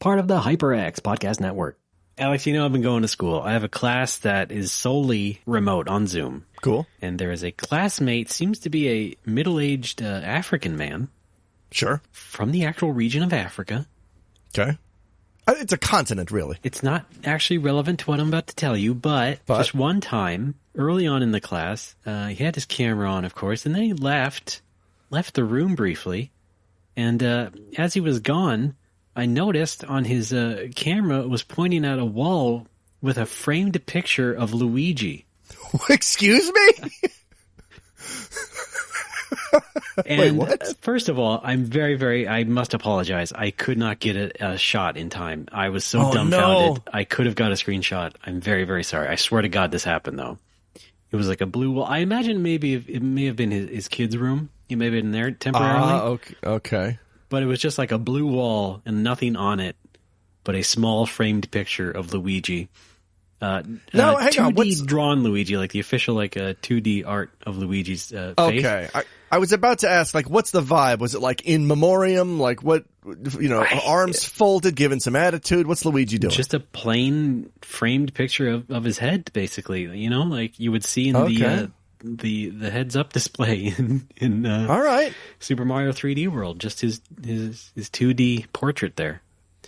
part of the HyperX Podcast Network. Alex, I've been going to school. I have a class that is solely remote on Zoom. Cool. And there is a classmate, seems to be a middle-aged African man. Sure. From the actual region of Africa. Okay. It's a continent, really. It's not actually relevant to what I'm about to tell you, but just one time, early on in the class, he had his camera on, of course, and then he left the room briefly. And as he was gone, I noticed on his camera it was pointing at a wall with a framed picture of Luigi. Excuse me? And wait, what? First of all, I must apologize. I could not get a shot in time. I was so dumbfounded. No. I could have got a screenshot. I'm very, very sorry. I swear to God this happened, though. It was like a blue wall. I imagine maybe it may have been his kid's room. He may have been there temporarily. Okay. But it was just like a blue wall and nothing on it, but a small framed picture of Luigi. Hang on. 2D drawn Luigi, like the official 2D art of Luigi's face. Okay. I was about to ask, what's the vibe? Was it in memoriam? Arms folded, giving some attitude? What's Luigi doing? Just a plain framed picture of his head, basically. Like you would see in the heads up display in all right. Super Mario 3D World. Just his 2D portrait there.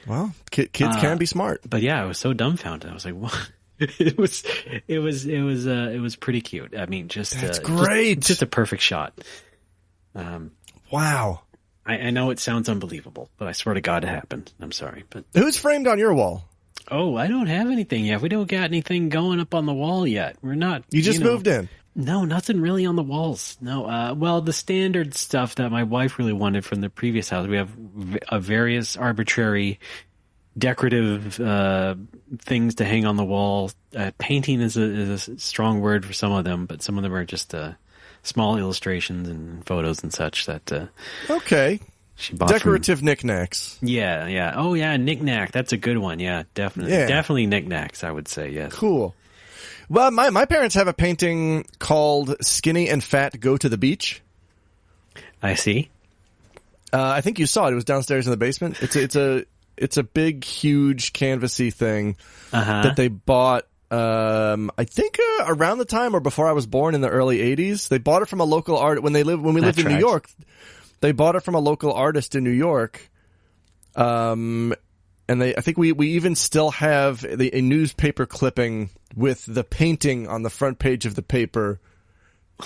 Well, kids can be smart. But yeah, I was so dumbfounded. I was like, what? It was pretty cute. I mean, that's great. Just a perfect shot. Wow. I know it sounds unbelievable, but I swear to God it happened. I'm sorry, but who's framed on your wall? Oh, I don't have anything yet. We don't got anything going up on the wall yet. We're not. You just moved in. No, nothing really on the walls. No. Well, the standard stuff that my wife really wanted from the previous house. We have various arbitrary decorative things to hang on the wall. Painting is a strong word for some of them, but some of them are just small illustrations and photos and such that okay. She bought decorative knickknacks. Yeah. Oh yeah, knickknack. That's a good one. Yeah, definitely. Yeah. Definitely knickknacks, I would say, yes. Cool. Well, my parents have a painting called Skinny and Fat Go to the Beach. I see. I think you saw it. It was downstairs in the basement. It's a big, huge, canvasy thing that they bought, I think around the time or before I was born in the early 80s. They bought it from a local art when we lived in New York. They bought it from a local artist in New York. And I think we even still have a newspaper clipping with the painting on the front page of the paper.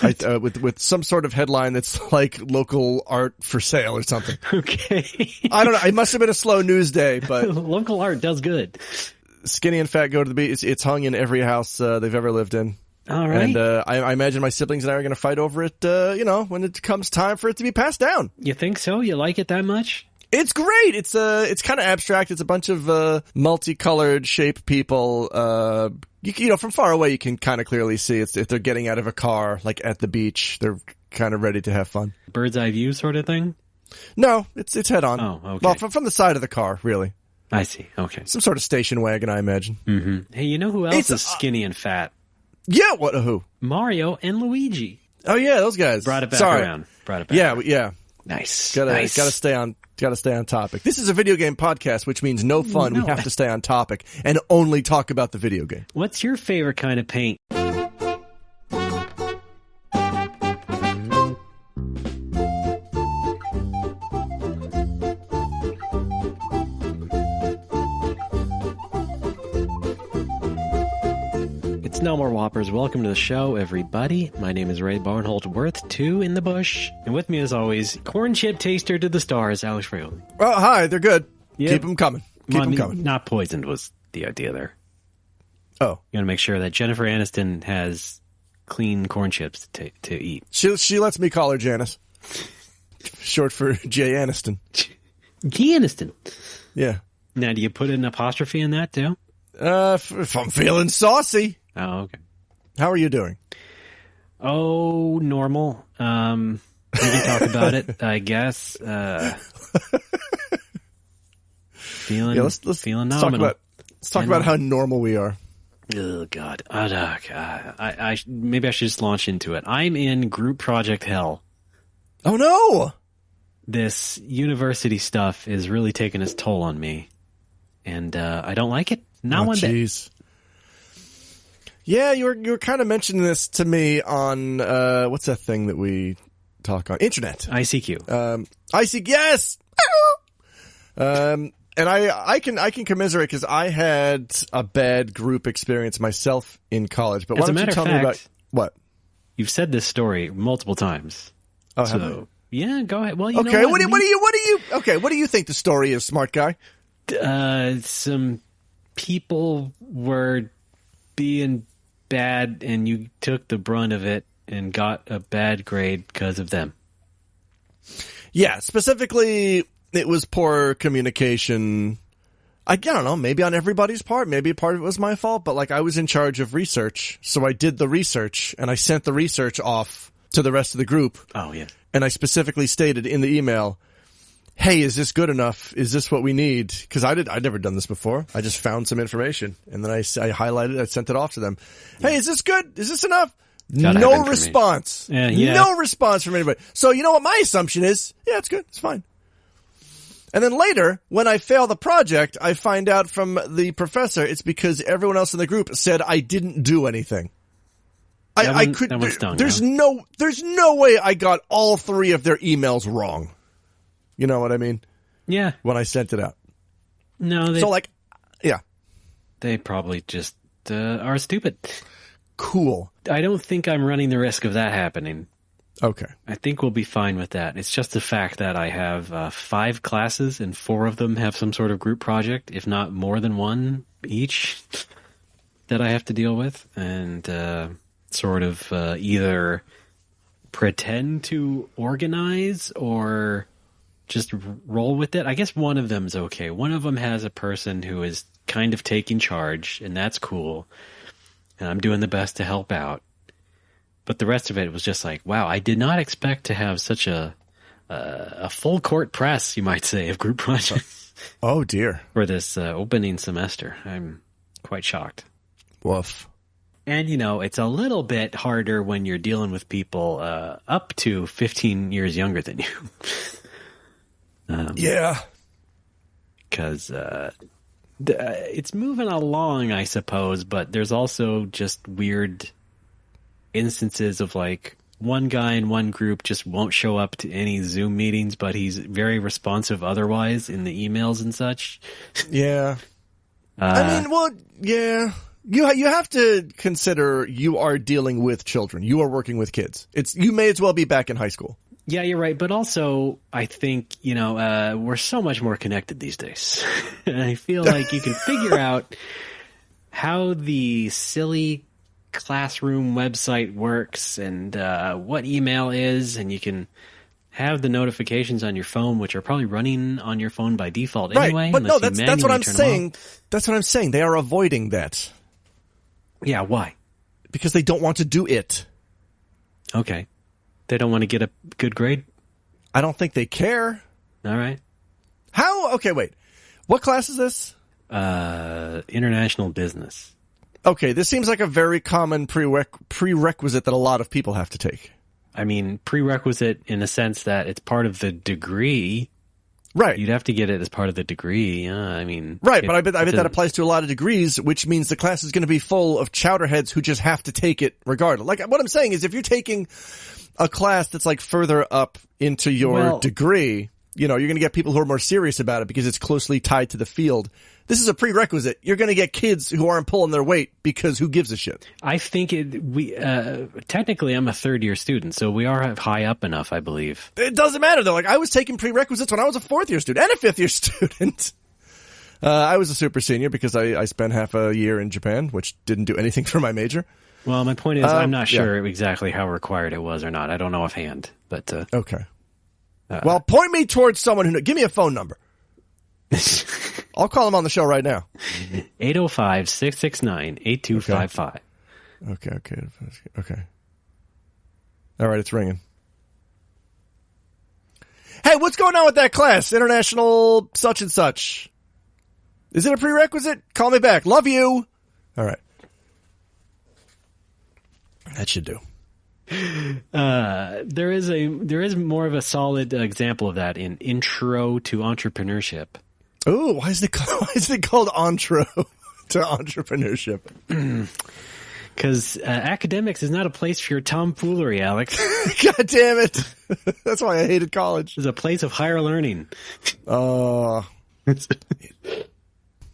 With some sort of headline that's like local art for sale or something. Okay. I don't know. It must have been a slow news day, but local art does good. Skinny and Fat Go to the Beach. It's hung in every house they've ever lived in. All right. And I imagine my siblings and I are going to fight over it, when it comes time for it to be passed down. You think so? You like it that much? It's great. It's kind of abstract. It's a bunch of multicolored shape people. From far away, you can kind of clearly see if they're getting out of a car, like at the beach. They're kind of ready to have fun. Bird's eye view sort of thing? No, it's head on. Oh, okay. Well, from the side of the car, really. I see. Okay. Some sort of station wagon, I imagine. Mm-hmm. Hey, you know who else is skinny and fat? Yeah, who? Mario and Luigi. Oh yeah, those guys. Brought it back around. Yeah. Nice. Gotta stay on topic. This is a video game podcast, which means no fun. We have to stay on topic and only talk about the video game. What's your favorite kind of paint? No more whoppers. Welcome to the show, everybody. My name is Ray Barnholt Worth, 2 in the bush. And with me, as always, corn chip taster to the stars, Alex Fraioli. Well, hi, they're good. Yep. Keep them coming. Keep them coming. Not poisoned was the idea there. Oh. You got to make sure that Jennifer Aniston has clean corn chips to eat. She lets me call her Janice. Short for Jay Aniston. Jay Aniston. Yeah. Now, do you put an apostrophe in that, too? If I'm feeling saucy. Oh, okay. How are you doing? Oh, normal. We can talk about it, I guess. Feeling nominal. Let's talk about how normal we are. Oh, God. Maybe I should just launch into it. I'm in group project hell. Oh, no! This university stuff is really taking its toll on me. and I don't like it. Not one bit. Yeah, you were kind of mentioning this to me on what's that thing that we talk on? Ttylntt. ICQ. ICQ. Yes. And I can commiserate because I had a bad group experience myself in college. But why don't you tell me about what? You've said this story multiple times. Oh, have I? Yeah, go ahead. Well, okay. What do you think the story is, smart guy? Some people were being bad, and you took the brunt of it and got a bad grade because of them. Yeah, specifically, it was poor communication. I don't know, maybe on everybody's part. Maybe part of it was my fault, but like I was in charge of research, so I did the research, and I sent the research off to the rest of the group. Oh, yeah. And I specifically stated in the email, hey, is this good enough? Is this what we need? Because I'd never done this before. I just found some information, and then I highlighted it, I sent it off to them. Yeah. Hey, is this good? Is this enough? No response. Yeah. No response from anybody. So you know what my assumption is? Yeah, it's good. It's fine. And then later, when I fail the project, I find out from the professor it's because everyone else in the group said I didn't do anything. There's no way I got all 3 of their emails wrong. You know what I mean? Yeah. When I sent it out. No, yeah. They probably just are stupid. Cool. I don't think I'm running the risk of that happening. Okay. I think we'll be fine with that. It's just the fact that I have 5 classes and 4 of them have some sort of group project, if not more than one each, that I have to deal with. And sort of either pretend to organize or just roll with it. I guess one of them's okay. One of them has a person who is kind of taking charge, and that's cool. And I'm doing the best to help out. But the rest of it was just like, wow, I did not expect to have such a full court press, you might say, of group projects. Oh, dear. For this opening semester. I'm quite shocked. Woof. And, it's a little bit harder when you're dealing with people up to 15 years younger than you. Yeah. Because it's moving along, I suppose, but there's also just weird instances of like one guy in one group just won't show up to any Zoom meetings, but he's very responsive otherwise in the emails and such. Yeah. Yeah. You have to consider you are dealing with children. You are working with kids. You may as well be back in high school. Yeah, you're right. But also, I think, we're so much more connected these days. And I feel like you can figure out how the silly classroom website works and what email is, and you can have the notifications on your phone, which are probably running on your phone by default anyway. Right, but no, that's what I'm saying. That's what I'm saying. They are avoiding that. Yeah, why? Because they don't want to do it. Okay. They don't want to get a good grade? I don't think they care. All right. How? Okay, wait. What class is this? International business. Okay, this seems like a very common prerequisite that a lot of people have to take. I mean, prerequisite in the sense that it's part of the degree. Right. You'd have to get it as part of the degree. I mean. Right, but I bet that applies to a lot of degrees, which means the class is going to be full of chowderheads who just have to take it regardless. Like, what I'm saying is if you're taking a class that's like further up into your degree, you're going to get people who are more serious about it because it's closely tied to the field. This is a prerequisite. You're going to get kids who aren't pulling their weight because who gives a shit? I think technically I'm a third-year student, so we are high up enough, I believe. It doesn't matter, though. Like, I was taking prerequisites when I was a fourth-year student and a fifth-year student. I was a super senior because I spent half a year in Japan, which didn't do anything for my major. Well, my point is I'm not sure exactly how required it was or not. I don't know offhand, but... Okay. Well, point me towards someone who... Give me a phone number. I'll call him on the show right now. 805-669-8255. Okay. All right, it's ringing. Hey, what's going on with that class? International such and such. Is it a prerequisite? Call me back. Love you. All right. That should do. There is more of a solid example of that in Intro to Entrepreneurship. Oh, why is it called intro to entrepreneurship? Because academics is not a place for your tomfoolery, Alex. God damn it! That's why I hated college. It's a place of higher learning.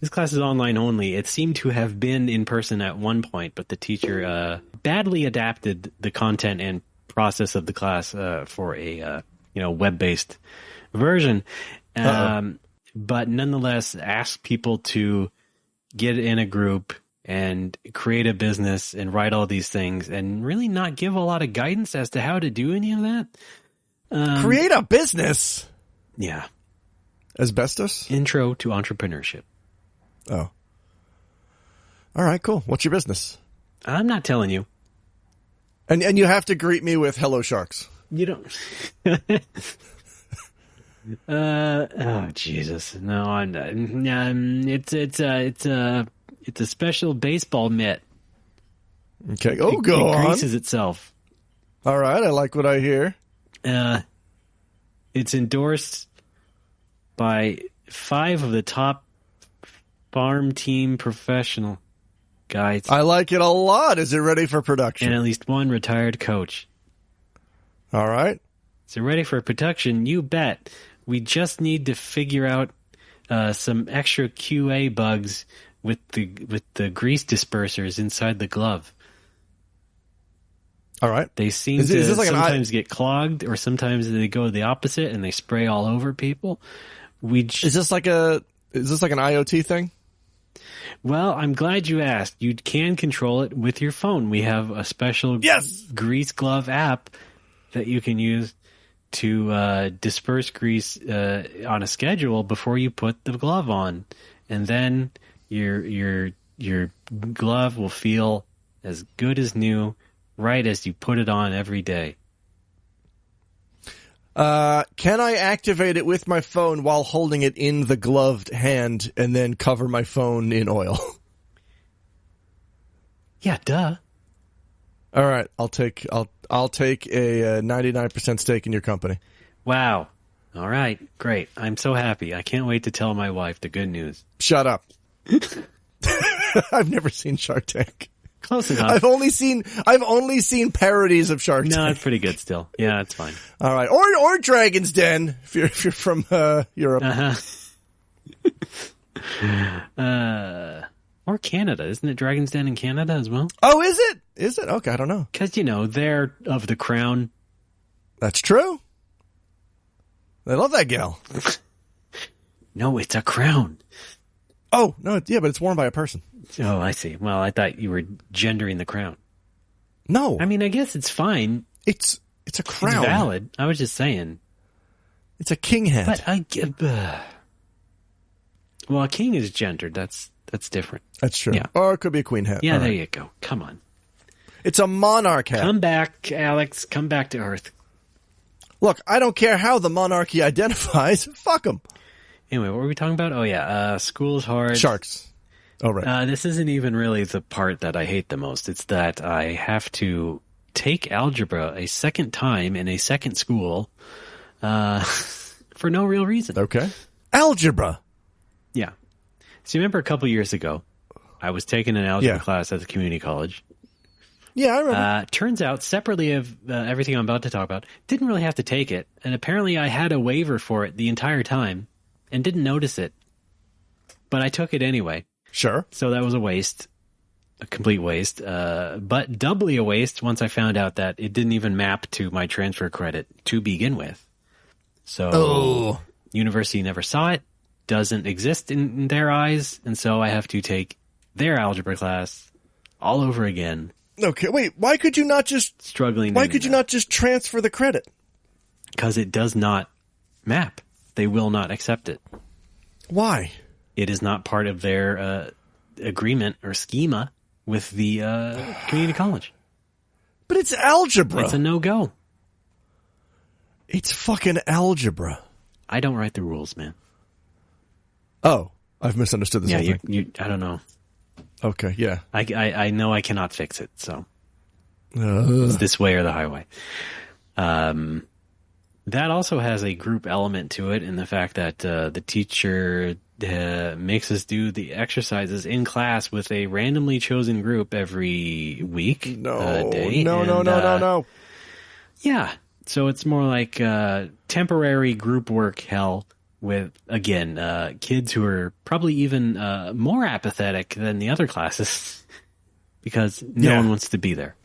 This class is online only. It seemed to have been in person at one point, but the teacher badly adapted the content and process of the class for a web-based version. But nonetheless, asked people to get in a group and create a business and write all these things and really not give a lot of guidance as to how to do any of that. Create a business? Yeah. Asbestos? Intro to entrepreneurship. Oh. All right, cool. What's your business? I'm not telling you. And you have to greet me with hello sharks. You don't. Oh Jesus! No, I'm not. It's a special baseball mitt. Okay. It on. Greases itself. All right, I like what I hear. It's endorsed by 5 of the top farm team professional guys. I like it a lot. Is it ready for production? And at least one retired coach. All right. Is it ready for production? You bet. We just need to figure out some extra QA bugs with the grease dispersers inside the glove. All right. They seem to sometimes get clogged, or sometimes they go the opposite and they spray all over people. Is this like an IoT thing? Well, I'm glad you asked. You can control it with your phone. We have a special grease glove app that you can use to disperse grease on a schedule before you put the glove on, and then your glove will feel as good as new right as you put it on every day. Can I activate it with my phone while holding it in the gloved hand and then cover my phone in oil? Yeah, duh. All right, I'll take a 99% stake in your company. Wow. All right, great. I'm so happy. I can't wait to tell my wife the good news. Shut up. I've never seen Shark Tank. Close enough. I've only seen parodies of Shark Tank. No, it's pretty good still. Yeah, it's fine. All right, or Dragon's Den if you're from Europe. Or Canada. Isn't it Dragon's Den in Canada as well? Oh, is it? Is it? Okay, I don't know. Because they're of the crown. That's true. I love that gal. No, it's a crown. Oh no, yeah, but it's worn by a person. Oh, I see. Well, I thought you were gendering the crown. No. I mean, I guess it's fine. It's a crown. It's valid. I was just saying. It's a king hat. But I get... well, a king is gendered. That's different. That's true. Yeah. Or it could be a queen hat. Yeah, all there right. you go. Come on. It's a monarch hat. Come back, Alex. Come back to Earth. Look, I don't care how the monarchy identifies. Fuck them. Anyway, what were we talking about? Oh, yeah. School's hard. Sharks. Oh, right. This isn't even really the part that I hate the most. It's that I have to take algebra a second time in a second school for no real reason. Okay. Algebra. Yeah. So you remember a couple years ago, I was taking an algebra class at the community college. Yeah, I remember. Turns out, separately of everything I'm about to talk about, didn't really have to take it. And apparently I had a waiver for it the entire time and didn't notice it. But I took it anyway. Sure. So that was a waste. A complete waste. But doubly a waste once I found out that it didn't even map to my transfer credit to begin with. So university never saw it. Doesn't exist in their eyes, and so I have to take their algebra class all over again. Okay, wait. Why could you not just transfer the credit? Because it does not map. They will not accept it. Why? It is not part of their agreement or schema with the community college. But it's algebra. It's a no-go. It's fucking algebra. I don't write the rules, man. Oh, I've misunderstood this whole thing. You, I don't know. Okay, yeah. I know I cannot fix it, so it's this way or the highway. That also has a group element to it in the fact that the teacher makes us do the exercises in class with a randomly chosen group every week. No. Yeah. So it's more like temporary group work hell with, again, kids who are probably even more apathetic than the other classes because no one wants to be there.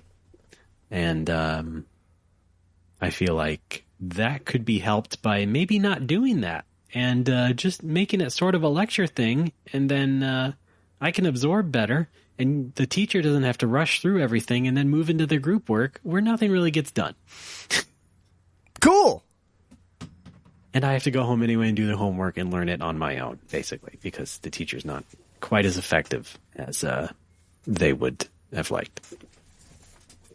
And I feel like that could be helped by maybe not doing that and just making it sort of a lecture thing. And then I can absorb better. And the teacher doesn't have to rush through everything and then move into their group work where nothing really gets done. Cool. And I have to go home anyway and do the homework and learn it on my own, basically, because the teacher's not quite as effective as they would have liked.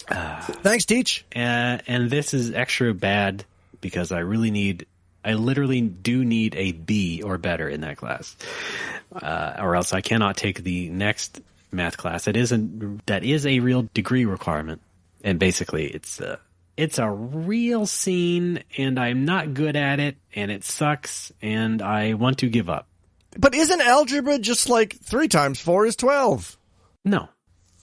Thanks, Teach. And this is extra bad because I literally do need a B or better in that class, or else I cannot take the next math class. That is a real degree requirement, and basically it's a real scene, and I'm not good at it, and it sucks, and I want to give up. But isn't algebra just like 3 times 4 is 12? No.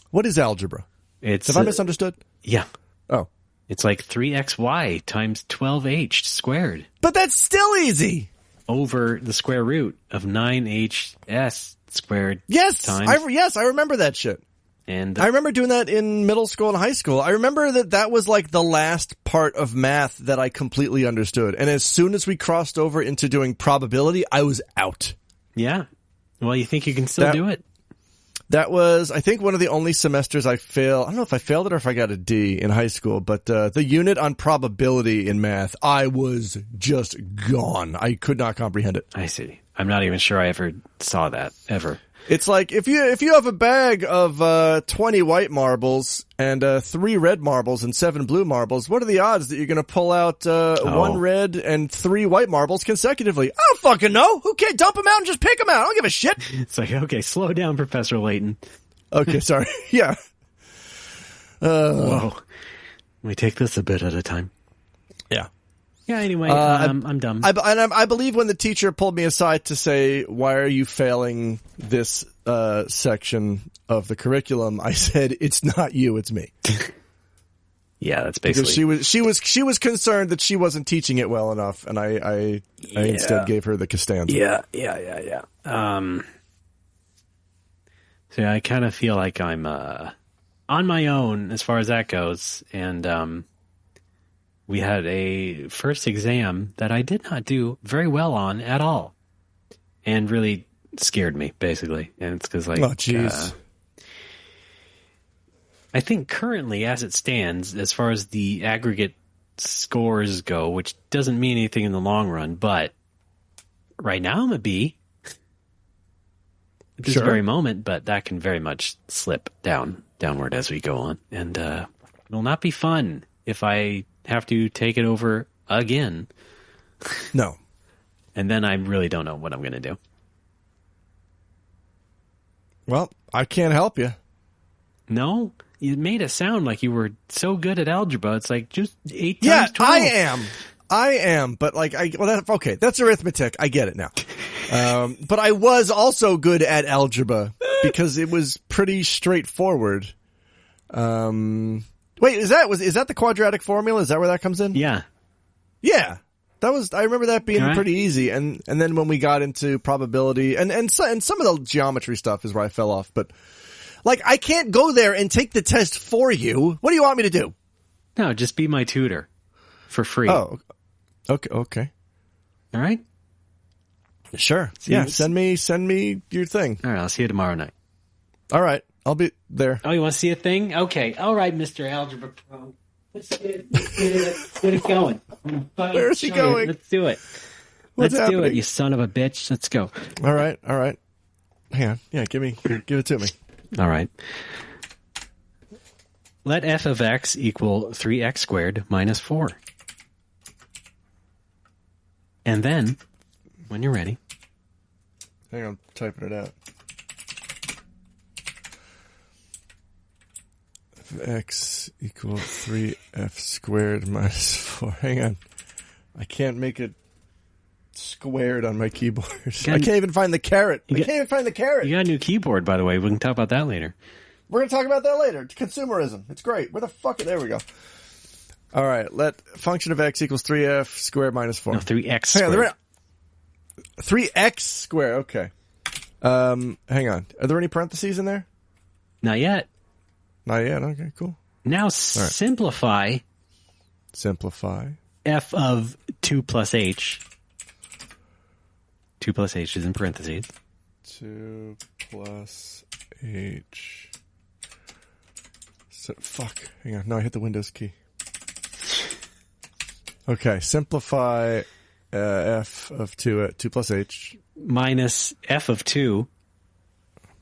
What is algebra? Have I misunderstood? Yeah. Oh. It's like 3xy times 12h squared. But that's still easy. Over the square root of 9hs squared. Yes, times. I remember that shit. And I remember doing that in middle school and high school. I remember that was like the last part of math that I completely understood. And as soon as we crossed over into doing probability, I was out. Yeah. Well, you think you can still do it? That was, I think, one of the only semesters I failed. I don't know if I failed it or if I got a D in high school, but the unit on probability in math, I was just gone. I could not comprehend it. I see. I'm not even sure I ever saw that, ever. It's like, if you have a bag of 20 white marbles and 3 red marbles and 7 blue marbles, what are the odds that you're going to pull out 1 red and 3 white marbles consecutively? I don't fucking know. Who cares? Dump them out and just pick them out. I don't give a shit. It's like, okay, slow down, Professor Layton. Okay, sorry. Yeah. Whoa. We take this a bit at a time. Yeah. Yeah, anyway, I'm dumb. I believe when the teacher pulled me aside to say, why are you failing this section of the curriculum, I said, it's not you, it's me. Yeah, that's basically... Because she was concerned that she wasn't teaching it well enough, and I instead gave her the Costanza. Yeah. So I kind of feel like I'm on my own as far as that goes, and... we had a first exam that I did not do very well on at all, and really scared me, basically. And it's because, like, oh, jeez. I think currently, as it stands, as far as the aggregate scores go, which doesn't mean anything in the long run, but right now I'm a B at this very moment, but that can very much slip downward as we go on, and it will not be fun if I have to take it over again. No. And then I really don't know what I'm going to do. Well, I can't help you. No? You made it sound like you were so good at algebra. It's like just 8 times 12. I am. But like, okay, that's arithmetic. I get it now. But I was also good at algebra because it was pretty straightforward. Wait, is that the quadratic formula? Is that where that comes in? Yeah. Yeah. I remember that being pretty easy. And then when we got into probability and some of the geometry stuff is where I fell off, but like, I can't go there and take the test for you. What do you want me to do? No, just be my tutor for free. Oh, okay. All right. Sure. Yeah. Send me your thing. All right. I'll see you tomorrow night. All right. I'll be there. Oh, you want to see a thing? Okay. All right, Mr. Algebra Pro. Let's get it going. Where is he going? Let's do it. Let's do it, you son of a bitch. Let's go. All right. Hang on. Yeah, give it to me. All right. Let f of x equal 3x squared minus 4. And then, when you're ready... Hang on, I'm typing it out. X equal 3f squared minus 4. Hang on. I can't make it squared on my keyboard. I can't even find the caret. I can't even find the caret. You got a new keyboard, by the way. We can talk about that later. We're going to talk about that later. Consumerism. It's great. Where the fuck? There we go. All right. Let function of x equals 3f squared minus 4. No, 3x squared. 3x squared. Okay. Hang on. Are there any parentheses in there? Not yet. Not yet. Okay, cool. Now simplify. Simplify. F of 2 plus h. 2 plus h is in parentheses. 2 plus h. So, fuck. Hang on. No, I hit the Windows key. Okay. Simplify f of 2 plus h. Minus f of 2.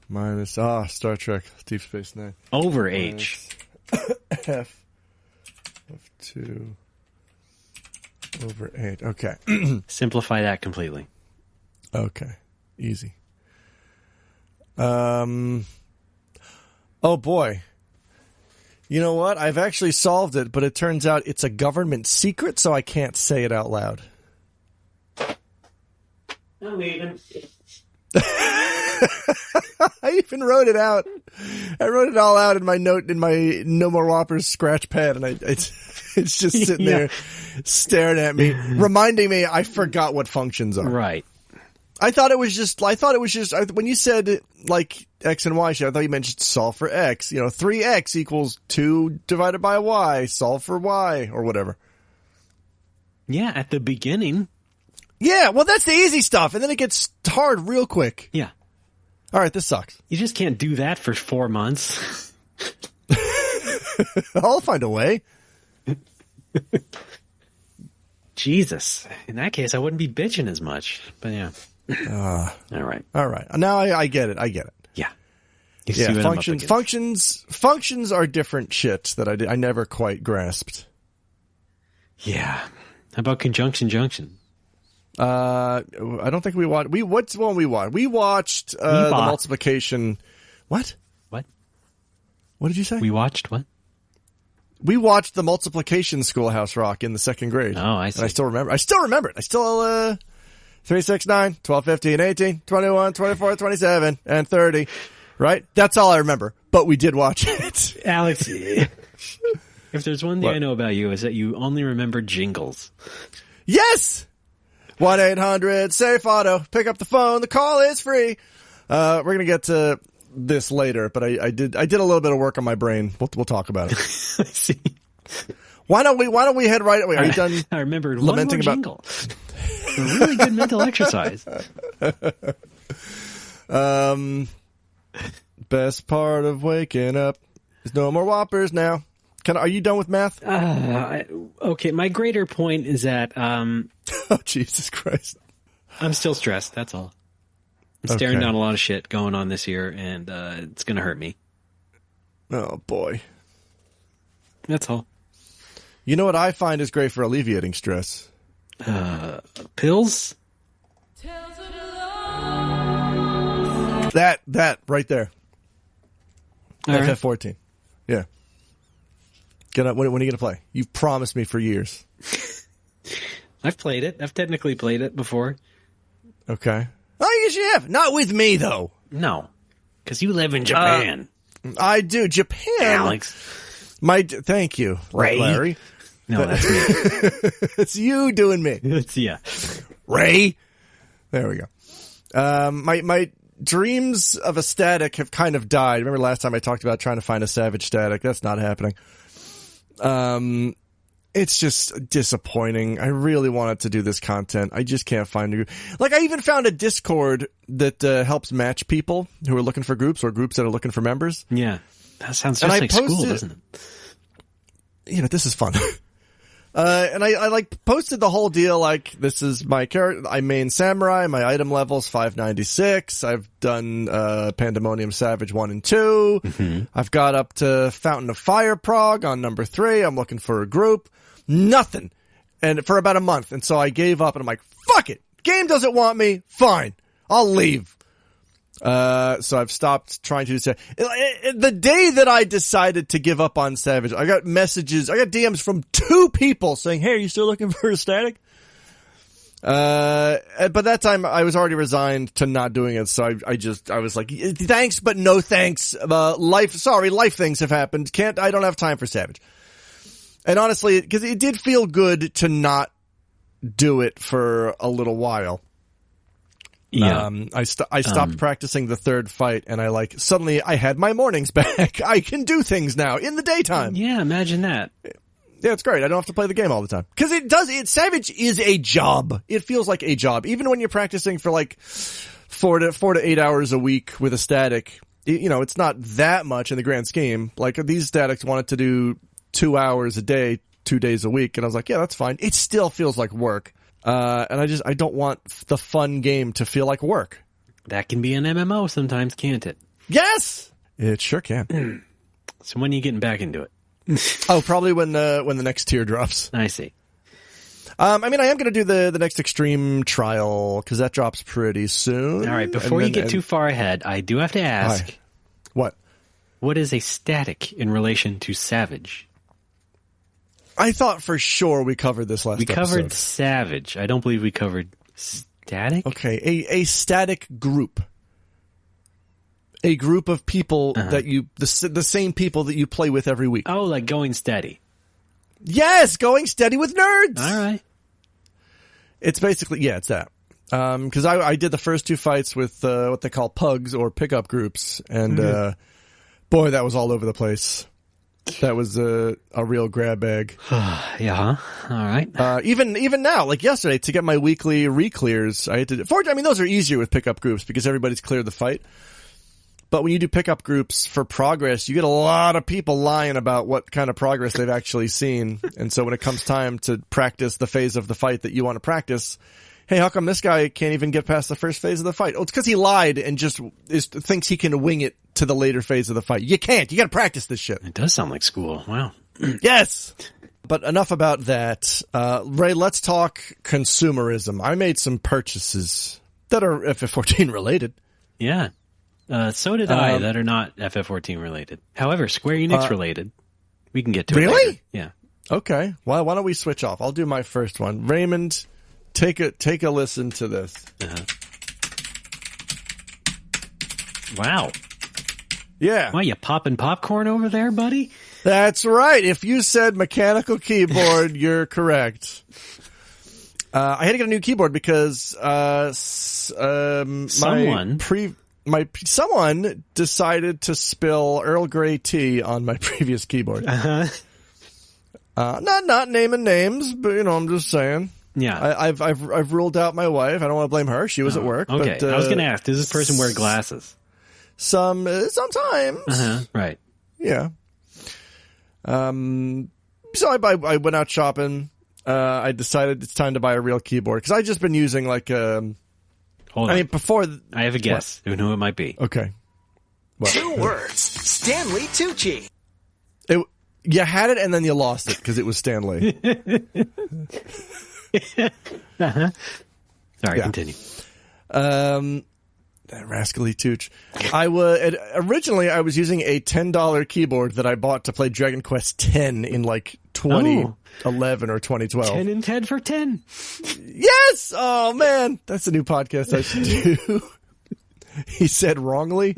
Minus, Star Trek, Deep Space Nine. Over h. F of 2 over 8. Okay. Simplify that completely. Okay. Easy. Oh boy. You know what? I've actually solved it, but it turns out it's a government secret, so I can't say it out loud. I'm leaving. I even wrote it out. I wrote it all out in my note in my No More Whoppers scratch pad, and it's just sitting there staring at me, reminding me I forgot what functions are. Right. I thought it was just when you said like x and y, I thought you meant just solve for x. 3x equals 2 divided by y. Solve for y or whatever. Yeah, at the beginning. Yeah, well, that's the easy stuff, and then it gets hard real quick. Yeah. All right, this sucks. You just can't do that for 4 months. I'll find a way. Jesus. In that case, I wouldn't be bitching as much. But yeah. All right. Now I get it. Yeah. Yeah. Functions are different shits that I never quite grasped. Yeah. How about conjunction junction? I don't think we watched. What's one we watched? We watched the multiplication. What? What did you say? We watched what? We watched the multiplication Schoolhouse Rock in the second grade. Oh, I see. And I still remember it. I still 3, 6, 9, 12, 15, 18, 21, 24, 27, and 30. Right? That's all I remember. But we did watch it. Alex, if there's one thing I know about you is that you only remember jingles. Yes! 1-800-SAFE-AUTO. Pick up the phone. The call is free. We're going to get to this later, but I did a little bit of work on my brain. We'll talk about it. I see. Why don't we head right away? Are you done? I remembered lamenting one more jingle. A really good mental exercise. Best part of waking up is no more Whoppers now. Are you done with math? Okay, my greater point is that oh, Jesus Christ. I'm still stressed, that's all. I'm staring down a lot of shit going on this year, and it's going to hurt me. Oh, boy. That's all. You know what I find is great for alleviating stress? Pills? That right there. FF14. Yeah. When are you going to play? You've promised me for years. I've played it. I've technically played it before. Okay. Oh, yes, you have. Not with me, though. No. Because you live in Japan. I do. Japan. Alex. Thank you, Ray. Larry. No, that's me. It's you doing me. Yeah. Ray. There we go. My dreams of a static have kind of died. Remember last time I talked about trying to find a savage static? That's not happening. It's just disappointing. I really wanted to do this content. I just can't find a group. Like, I even found a Discord that helps match people who are looking for groups or groups that are looking for members. Yeah. That sounds just like school, doesn't it? This is fun. And I posted the whole deal, like, this is my character. I main samurai. My item level's 596. I've done Pandemonium Savage 1 and 2. Mm-hmm. I've got up to Fountain of Fire Prog on number 3. I'm looking for a group. Nothing. And for about a month. And so I gave up, and I'm like, fuck it. Game doesn't want me. Fine. I'll leave. So I've stopped trying to do that. The day that I decided to give up on Savage, I got DMs from 2 people saying, hey, are you still looking for a static? But that time I was already resigned to not doing it, so I was like, thanks, but no thanks. Life things have happened. I don't have time for Savage. And honestly, because it did feel good to not do it for a little while. Yeah. I stopped practicing the third fight, and suddenly I had my mornings back. I can do things now in the daytime. Yeah, imagine that. Yeah, it's great. I don't have to play the game all the time. Because Savage is a job. It feels like a job. Even when you're practicing for 4 to 8 hours a week with a static, it's not that much in the grand scheme. Like, these statics wanted to do 2 hours a day, 2 days a week, and I was like, yeah, that's fine. It still feels like work. And I don't want the fun game to feel like work. That can be an MMO sometimes, can't it? Yes! It sure can. So when are you getting back into it? Oh, probably when the next tier drops. I see. I am going to do the next extreme trial because that drops pretty soon. All right, before you get too far ahead, I do have to ask. Hi. What? What is a static in relation to Savage? I thought for sure we covered this last episode. We covered Savage. I don't believe we covered static. Okay, a static group. A group of people that the same people that you play with every week. Oh, like Going Steady. Yes, Going Steady with nerds. All right. It's basically, it's that. Because I did the first 2 fights with what they call pugs or pickup groups, and boy, that was all over the place. That was a real grab bag. Yeah, huh? All right. Even now, like yesterday, to get my weekly re-clears, I had to. Those are easier with pickup groups because everybody's cleared the fight. But when you do pickup groups for progress, you get a lot of people lying about what kind of progress they've actually seen. And so when it comes time to practice the phase of the fight that you want to practice, hey, how come this guy can't even get past the first phase of the fight? Oh, it's because he lied and just thinks he can wing it to the later phase of the fight. You can't. You got to practice this shit. It does sound like school. Wow. Yes. But enough about that. Ray, let's talk consumerism. I made some purchases that are FF14 related. Yeah. So did I, that are not FF14 related. However, Square Enix related. We can get to it Really? later. Yeah. Okay. Well, why don't we switch off? I'll do my first one. Raymond, take a listen to this. Wow. Yeah. Why, you popping popcorn over there, buddy? That's right. If you said mechanical keyboard, you're correct. I had to get a new keyboard because someone decided to spill Earl Grey tea on my previous keyboard. Not naming names, but I'm just saying. Yeah, I've ruled out my wife. I don't want to blame her. She was at work. Okay, but, I was going to ask: does this person wear glasses? Sometimes. Right. Yeah. So I went out shopping. I decided it's time to buy a real keyboard because I'd just been using Hold on. Before I have a guess. Who it might be? Okay. What? 2 words. Stanley Tucci. You had it and then you lost it because it was Stanley. Sorry, continue. That rascally Tooch. Originally I was using a $10 keyboard that I bought to play Dragon Quest X in 2011 or 2012. 10 and 10 for 10. Yes! Oh man, that's a new podcast I should do. He said wrongly.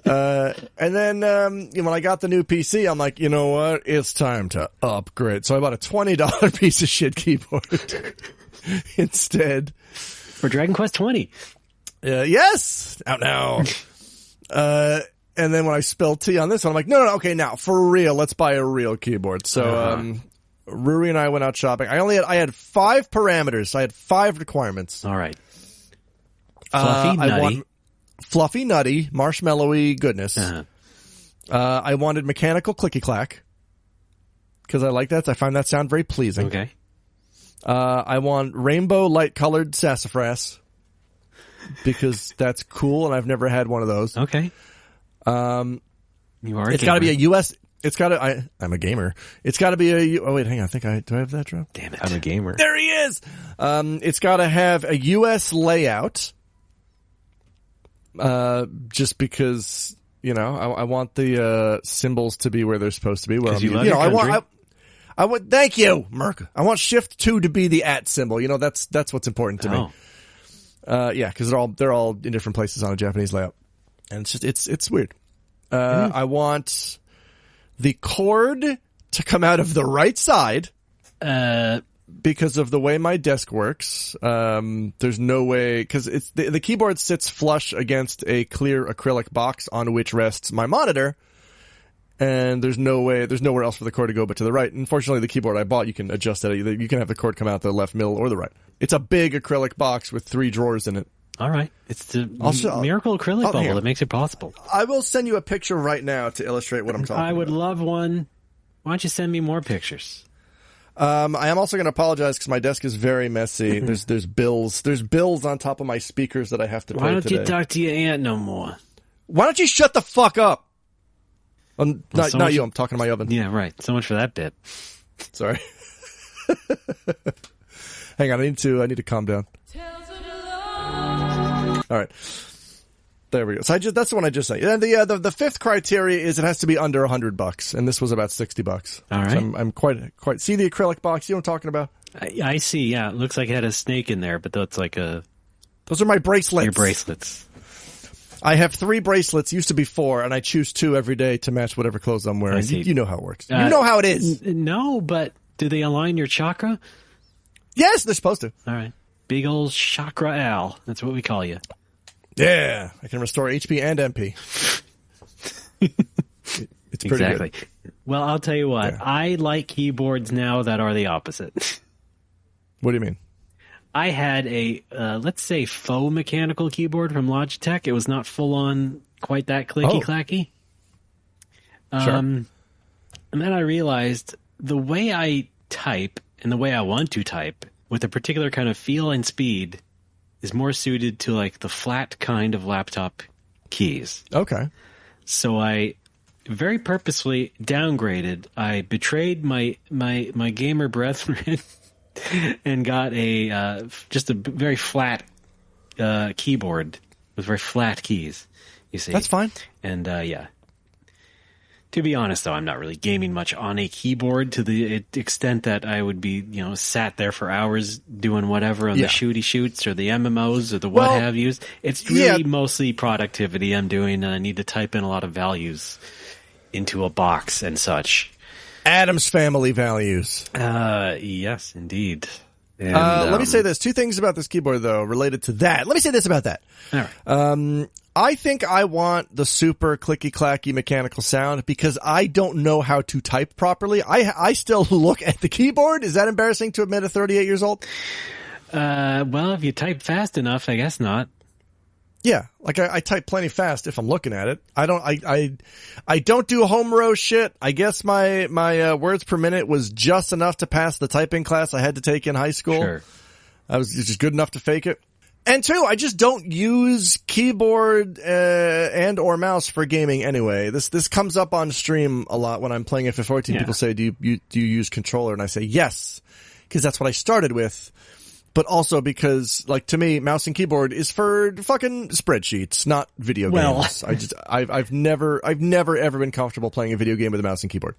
And then when I got the new PC, I'm like, you know what? It's time to upgrade. So I bought a $20 piece of shit keyboard instead. For Dragon Quest 20. Yes! Out now. And then when I spilled tea on this one, I'm like, no, okay, now, for real, let's buy a real keyboard. So, Ruri and I went out shopping. I had 5 parameters. I had 5 requirements. All right. Fluffy, nutty. I want fluffy, nutty, marshmallowy goodness. I wanted mechanical clicky clack. Because I like that. I find that sound very pleasing. Okay. I want rainbow light colored sassafras. Because that's cool, and I've never had one of those. Okay. You are. It's got to be a U.S. It's got to. I'm a gamer. It's got to be a. Oh wait, hang on. Do I have that drop? Damn it! I'm a gamer. There he is. It's got to have a U.S. layout. Just because I want the symbols to be where they're supposed to be. Where you love your country. Thank you, Merc. I want Shift 2 to be the @ symbol. You know, that's what's important to me. Yeah, because they're all in different places on a Japanese layout, and it's weird. I want the cord to come out of the right side. Because of the way my desk works, there's no way, because it's the keyboard sits flush against a clear acrylic box on which rests my monitor, and there's nowhere else for the cord to go but to the right. Unfortunately, the keyboard I bought, you can adjust that. You can have the cord come out the left, middle, or the right. It's a big acrylic box with 3 drawers in it. All right. It's the miracle acrylic bubble that makes it possible. I will send you a picture right now to illustrate what I'm talking about. I would love one. Why don't you send me more pictures? I am also going to apologize because my desk is very messy. There's bills. There's bills on top of my speakers that I have to pay today. Why don't you talk to your aunt no more? Why don't you shut the fuck up? Not you. I'm talking to my oven. Yeah, right. So much for that bit. Sorry. Hang on. I need to calm down. All right. There we go. So that's the one I just said. And the fifth criteria is it has to be under $100, and this was about $60. All right. So I'm quite. See the acrylic box? You know what I'm talking about? I see. Yeah, it looks like it had a snake in there, but that's like Those are my bracelets. Your bracelets. I have 3 bracelets. Used to be 4, and I choose 2 every day to match whatever clothes I'm wearing. You know how it works. You know how it is. No, but do they align your chakra? Yes, they're supposed to. All right. Big old chakra Al. That's what we call you. Yeah, I can restore HP and MP. It's pretty exactly. good. Well, I'll tell you what. Yeah. I like keyboards now that are the opposite. What do you mean? I had a, let's say, faux mechanical keyboard from Logitech. It was not full on quite that clicky-clacky. Sure. And then I realized the way I type and the way I want to type with a particular kind of feel and speed is more suited to like the flat kind of laptop keys. Okay. So I very purposefully downgraded. I betrayed my gamer brethren and got a just a very flat keyboard with very flat keys. You see, that's fine. And yeah. To be honest, though, I'm not really gaming much on a keyboard to the extent that I would be, sat there for hours doing whatever on the shooty shoots or the MMOs or the what have yous. It's really mostly productivity I'm doing, and I need to type in a lot of values into a box and such. Addams Family values. Yes, indeed. And, let me say this. 2 things about this keyboard, though, related to that. Let me say this about that. All right. I think I want the super clicky-clacky mechanical sound because I don't know how to type properly. I still look at the keyboard. Is that embarrassing to admit at 38 years old? Well, if you type fast enough, I guess not. Yeah, like I type plenty fast if I'm looking at it. I don't do home row shit. I guess my words per minute was just enough to pass the typing class I had to take in high school. Sure. I was just good enough to fake it. And 2, I just don't use keyboard and or mouse for gaming anyway. This comes up on stream a lot when I'm playing FF14. Yeah. People say, do you use controller? And I say yes, because that's what I started with. But also because, like, to me, mouse and keyboard is for fucking spreadsheets, not video games. I've never ever been comfortable playing a video game with a mouse and keyboard.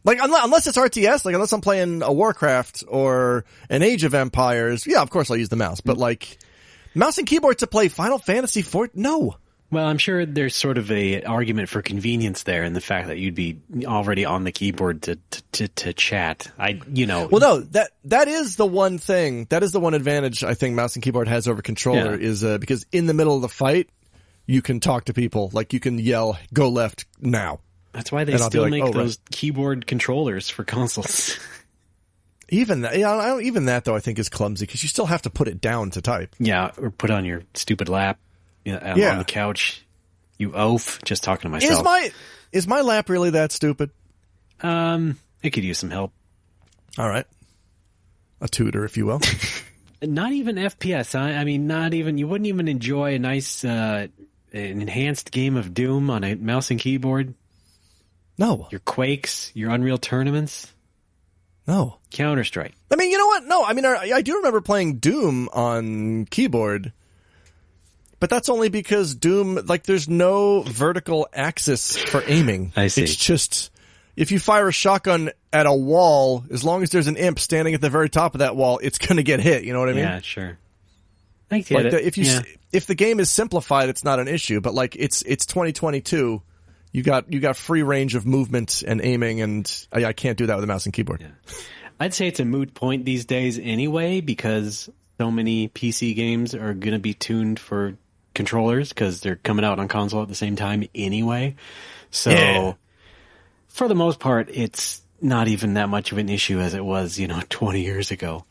Like, unless it's RTS, like, unless I'm playing a Warcraft or an Age of Empires, yeah, of course I'll use the mouse. But, like, mouse and keyboard to play Final Fantasy IV? No. Well, I'm sure there's sort of a argument for convenience there in the fact that you'd be already on the keyboard to chat. Well, no, that is the one thing, that is the one advantage I think mouse and keyboard has over controller is, because in the middle of the fight, you can talk to people. Like, you can yell, go left now. That's why they still make those keyboard controllers for consoles. Even that, even that though I think is clumsy because you still have to put it down to type. Yeah, or put on your stupid lap, on the couch. You oaf. Just talking to myself. Is my lap really that stupid? It could use some help. All right, a tutor, if you will. Not even FPS. I mean, not even. You wouldn't even enjoy a nice, an enhanced game of Doom on a mouse and keyboard. No. Your Quakes, your Unreal Tournaments. No. Counter-Strike. I mean, you know what? No, I mean, I do remember playing Doom on keyboard, but that's only because Doom, like, there's no vertical axis for aiming. I see. It's just, if you fire a shotgun at a wall, as long as there's an imp standing at the very top of that wall, it's going to get hit. You know what I mean? Yeah, sure. I get it. If the game is simplified, it's not an issue. But like it's 2022, you got free range of movement and aiming, and I can't do that with a mouse and keyboard. Yeah. I'd say it's a moot point these days anyway, because so many PC games are going to be tuned for controllers because they're coming out on console at the same time anyway. So for the most part, it's not even that much of an issue as it was, 20 years ago.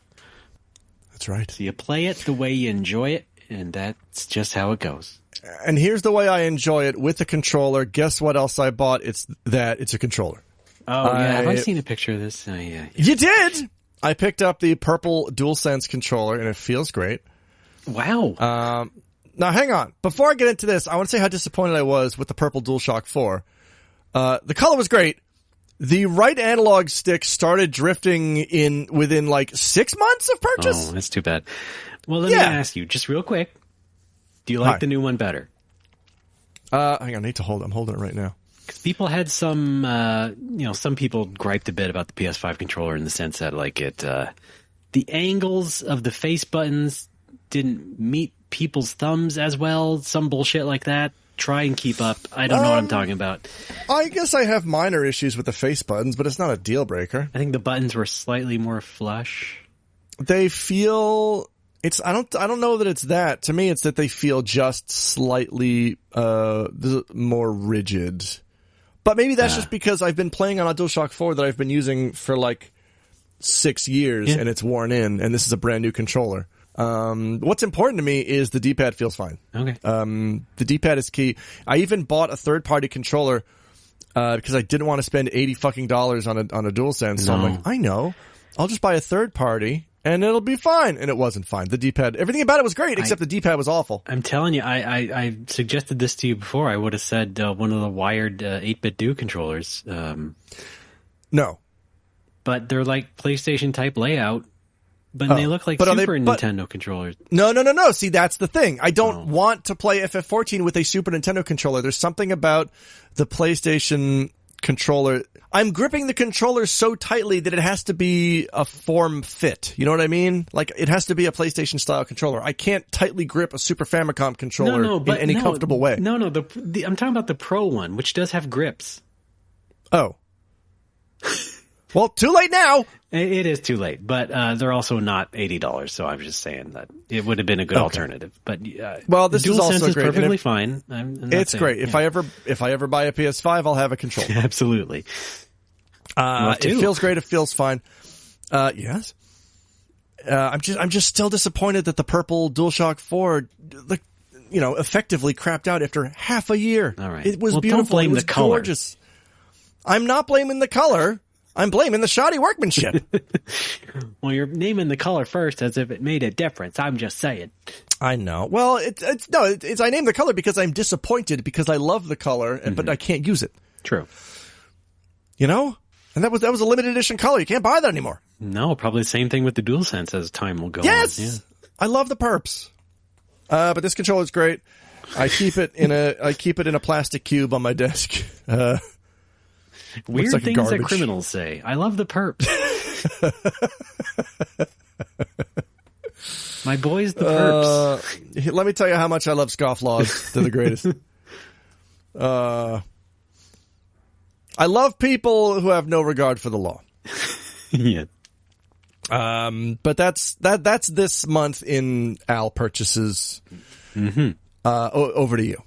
That's right. So you play it the way you enjoy it, and that's just how it goes. And here's the way I enjoy it with the controller. Guess what else I bought? It's a controller. Oh, yeah. Have I seen a picture of this? Yeah. You did? I picked up the purple DualSense controller, and it feels great. Wow. Now, hang on. Before I get into this, I want to say how disappointed I was with the purple DualShock 4. The color was great. The right analog stick started drifting within like 6 months of purchase. Oh, that's too bad. Well, let me ask you, just real quick, do you like the new one better? Hang on, I need to hold it. I'm holding it right now. Because people had some, some people griped a bit about the PS5 controller in the sense that the angles of the face buttons didn't meet people's thumbs as well. Some bullshit like that. Try and keep up. I don't know what I'm talking about. I guess I have minor issues with the face buttons, but it's not a deal breaker. I think the buttons were slightly more flush. They feel I don't know that it's that. To me, it's that they feel just slightly more rigid. But maybe that's just because I've been playing on a DualShock 4 that I've been using for like 6 years and it's worn in, and this is a brand new controller. What's important to me is the D-pad feels fine. Okay. The D-pad is key. I even bought a third-party controller because I didn't want to spend $80 on a DualSense. So I'm like, I know, I'll just buy a third-party and it'll be fine. And it wasn't fine. The D-pad, everything about it was great, except the D-pad was awful. I'm telling you, I suggested this to you before. I would have said one of the wired 8-bit Do controllers. No. But they're like PlayStation-type layout. But they look like Super Nintendo controllers. No. See, that's the thing. I don't want to play FF14 with a Super Nintendo controller. There's something about the PlayStation controller. I'm gripping the controller so tightly that it has to be a form fit. You know what I mean? Like, it has to be a PlayStation-style controller. I can't tightly grip a Super Famicom controller in any comfortable way. No. I'm talking about the Pro one, which does have grips. Oh. Well, too late now. It is too late, but they're also not $80. So I'm just saying that it would have been a good alternative. But well, this is also DualSense great. Perfectly fine. It's great. If I ever buy a PS5, I'll have a controller. Absolutely. It feels great. It feels fine. Yes. I'm just still disappointed that the purple DualShock 4, effectively crapped out after half a year. All right. It was Don't beautiful. blame it was the color. Gorgeous. I'm not blaming the color. I'm blaming the shoddy workmanship. Well, you're naming the color first as if it made a difference. I'm just saying. I know. Well, it's I named the color because I'm disappointed because I love the color, but I can't use it. True. You know? And that was a limited edition color. You can't buy that anymore. No, probably the same thing with the DualSense as time will go on. Yes! Yeah. I love the perps. But this controller is great. I keep it in a plastic cube on my desk. Weird like things that criminals say. I love the perps. My boys, the perps. Let me tell you how much I love scofflaws. They're the greatest. I love people who have no regard for the law. Yeah. But that's this month in Al purchases. Mm-hmm. Over to you.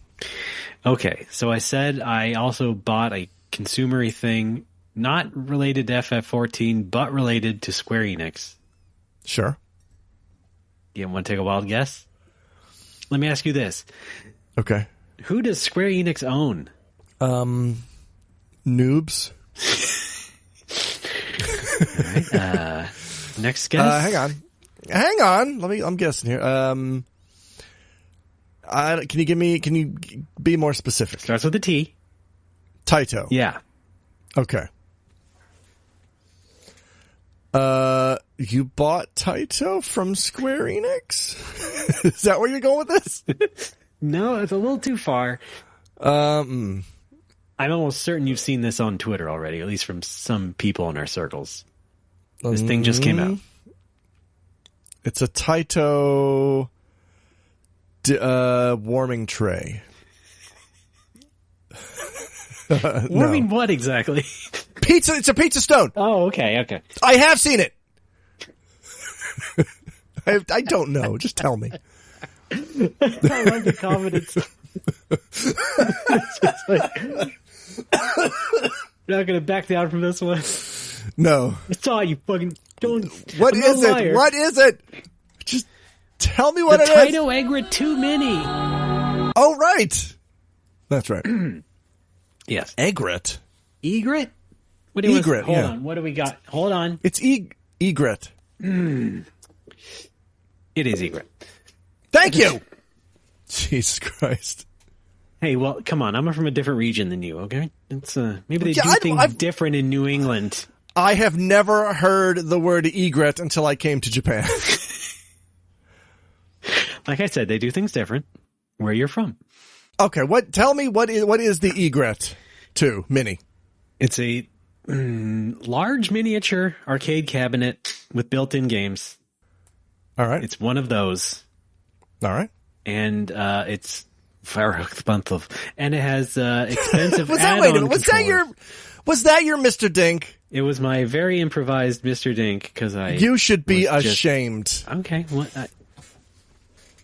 Okay, so I said I also bought a consumery thing, not related to FF14, but related to Square Enix. Sure. You want to take a wild guess? Let me ask you this. Okay. Who does Square Enix own? Noobs. All right. Next guess. Hang on. I'm guessing here. Can you be more specific? Starts with a T. Taito. Yeah. Okay. You bought Taito from Square Enix? Is that where you're going with this? No, it's a little too far. I I'm almost certain you've seen this on Twitter already, at least from some people in our circles. This thing just came out. It's a Taito warming tray. Warming what exactly? Pizza. It's a pizza stone. Oh, okay. I have seen it. I don't know. Just tell me. I love the confidence. You're not going to back down from this one? No. I saw you fucking don't. What is it? What is it? Just tell me what it is. The Taito Egret 2 Mini. Oh, right. That's right. Yes. Egret. Egret? Egret, hold on. What do we got? Hold on. It's Egret. It is Egret. Thank you. Jesus Christ. Hey, well, come on. I'm from a different region than you, okay? It's maybe they do things different in New England. I have never heard the word egret until I came to Japan. Like I said, they do things different where you're from. Okay, tell me what is the Egret 2 Mini? It's a large miniature arcade cabinet with built-in games. All right. It's one of those. All right. And it's very expensive. And it has expensive Was add-on that your Mr. Dink? It was my very improvised Mr. Dink because You should be ashamed. Okay.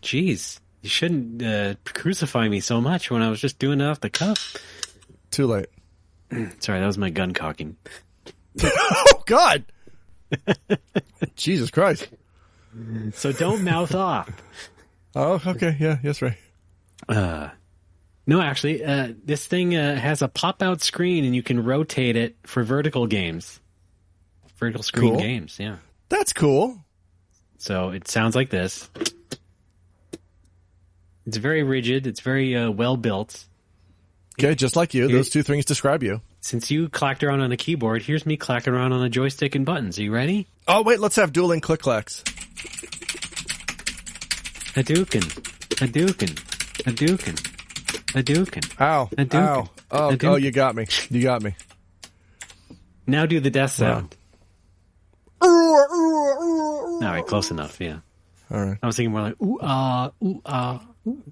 Jeez. You shouldn't crucify me so much when I was just doing it off the cuff. Too late. Sorry, that was my gun cocking. Oh, God. Jesus Christ. So don't mouth off. Oh, okay. Yeah, yes, right. No, actually, this thing has a pop-out screen, and you can rotate it for vertical games. Vertical screen games, yeah. That's cool. So it sounds like this. It's very rigid. It's very well-built. Okay, just like you. Those two things describe you. Since you clacked around on a keyboard, here's me clacking around on a joystick and buttons. Are you ready? Oh, wait, let's have dueling click-clacks. Hadouken. Hadouken. Hadouken. Hadouken. Ow. Hadouken. Ow. Oh, Hadouken. oh, you got me. You got me. Now do the death sound. All right, close enough, yeah. All right. I was thinking more like, ooh, ah, ooh, ah. Ooh.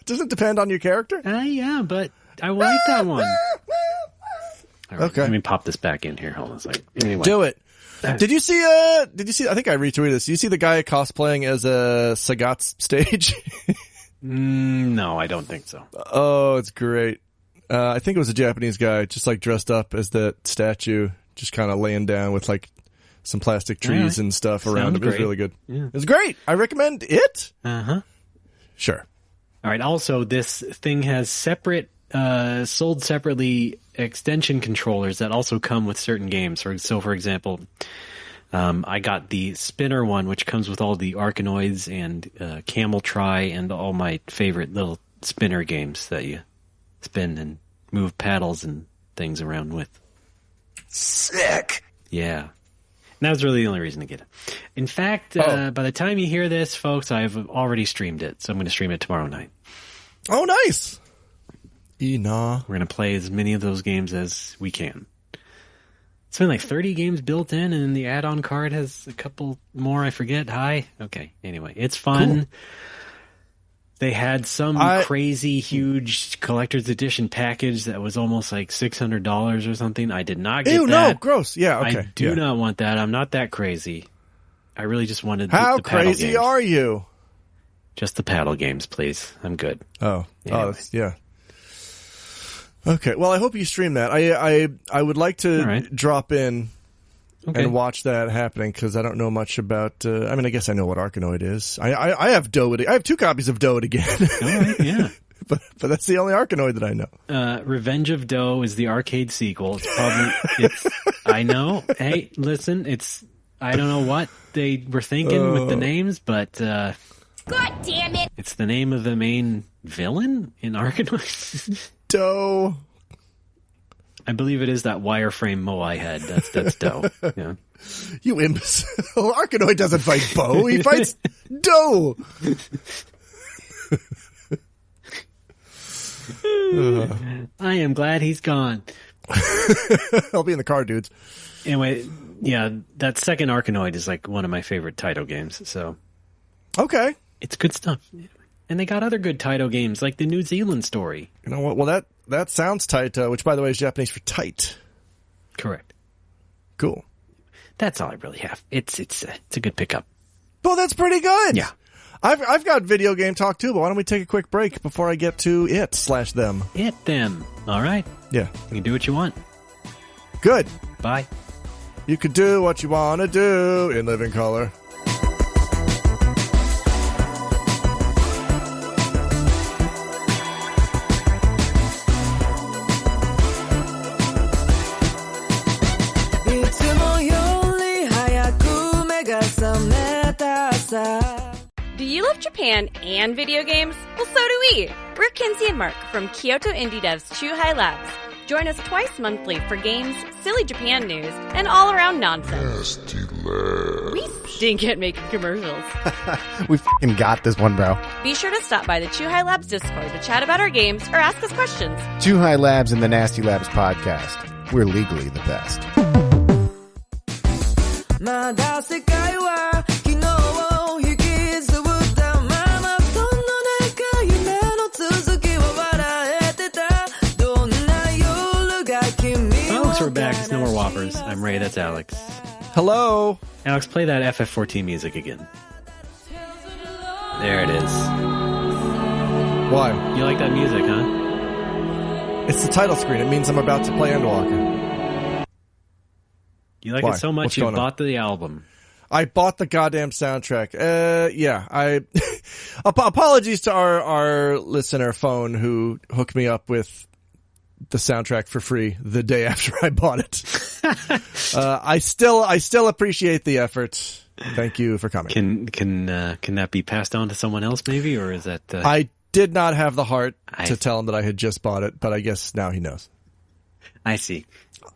Does it depend on your character? Yeah, but I like that one. All right, okay. Let me pop this back in here. Hold on a second. Anyway. Do it. Did you see, I think I retweeted this. Did you see the guy cosplaying as a Sagat's stage? No, I don't think so. Oh, it's great. I think it was a Japanese guy, just like dressed up as that statue, just kind of laying down with like some plastic trees and stuff around him. It was really good. Yeah. It was great. I recommend it. Uh-huh. Sure. All right. Also, this thing has sold separately extension controllers that also come with certain games. So, for example, I got the spinner one, which comes with all the Arkanoids and Camel Try and all my favorite little spinner games that you spin and move paddles and things around with. Sick. Yeah. And that was really the only reason to get it. In fact, by the time you hear this, folks, I've already streamed it. So I'm going to stream it tomorrow night. Oh, nice. We're going to play as many of those games as we can. It's been like 30 games built in, and the add-on card has a couple more. I forget. Okay. Anyway, it's fun. Cool. They had some crazy, huge collector's edition package that was almost like $600 or something. I did not get that. No, gross. Yeah, okay. I do not want that. I'm not that crazy. I really just wanted the How paddle crazy games. are you? Just the paddle games, please. I'm good. Oh, anyway. Yeah. Okay, well, I hope you stream that. I would like to drop in and watch that happening because I don't know much about. I mean, I guess I know what Arkanoid is. I have Doed. I have 2 copies of Doed again. All right, yeah. but that's the only Arkanoid that I know. Revenge of Doe is the arcade sequel. I know. Hey, listen, I don't know what they were thinking with the names, but God damn it! It's the name of the main villain in Arkanoid. Doe. I believe it is that wireframe Moai head. That's Doe. Yeah. You imbecile. Arkanoid doesn't fight Bo. He fights Doe. I am glad he's gone. I'll be in the car, dudes. Anyway, yeah, that second Arkanoid is like one of my favorite Taito games. So, okay, it's good stuff. And they got other good Taito games, like the New Zealand story. You know what? Well, that sounds Taito, which, by the way, is Japanese for tight. Correct. Cool. That's all I really have. It's a good pickup. Well, that's pretty good. Yeah. I've got video game talk too, but why don't we take a quick break before I get to them? Them. All right. Yeah. You can do what you want. Good. Bye. You can do what you want to do in living color. Do you love Japan and video games? Well, so do we. We're Kinsey and Mark from Kyoto Indie Dev's Chuhai Labs. Join us twice monthly for games, silly Japan news, and all-around nonsense. We stink at making commercials. We f***ing got this one, bro. Be sure to stop by the Chuhai Labs Discord to chat about our games or ask us questions. Chuhai Labs and the Nasty Labs podcast. We're legally the best. We're back. It's No More Whoppers. I'm Ray. That's Alex. Hello. Alex, play that FF14 music again. There it is. Why? You like that music, huh? It's the title screen. It means I'm about to play Endwalker. You like Why? it so much What's you going on? bought the album. I bought the goddamn soundtrack. Yeah, I apologies to our listener phone who hooked me up with the soundtrack for free the day after I bought it. I still appreciate the effort. Thank you for coming. Can that be passed on to someone else maybe, or is that I did not have the heart to tell him that I had just bought it, but I guess now he knows. I see.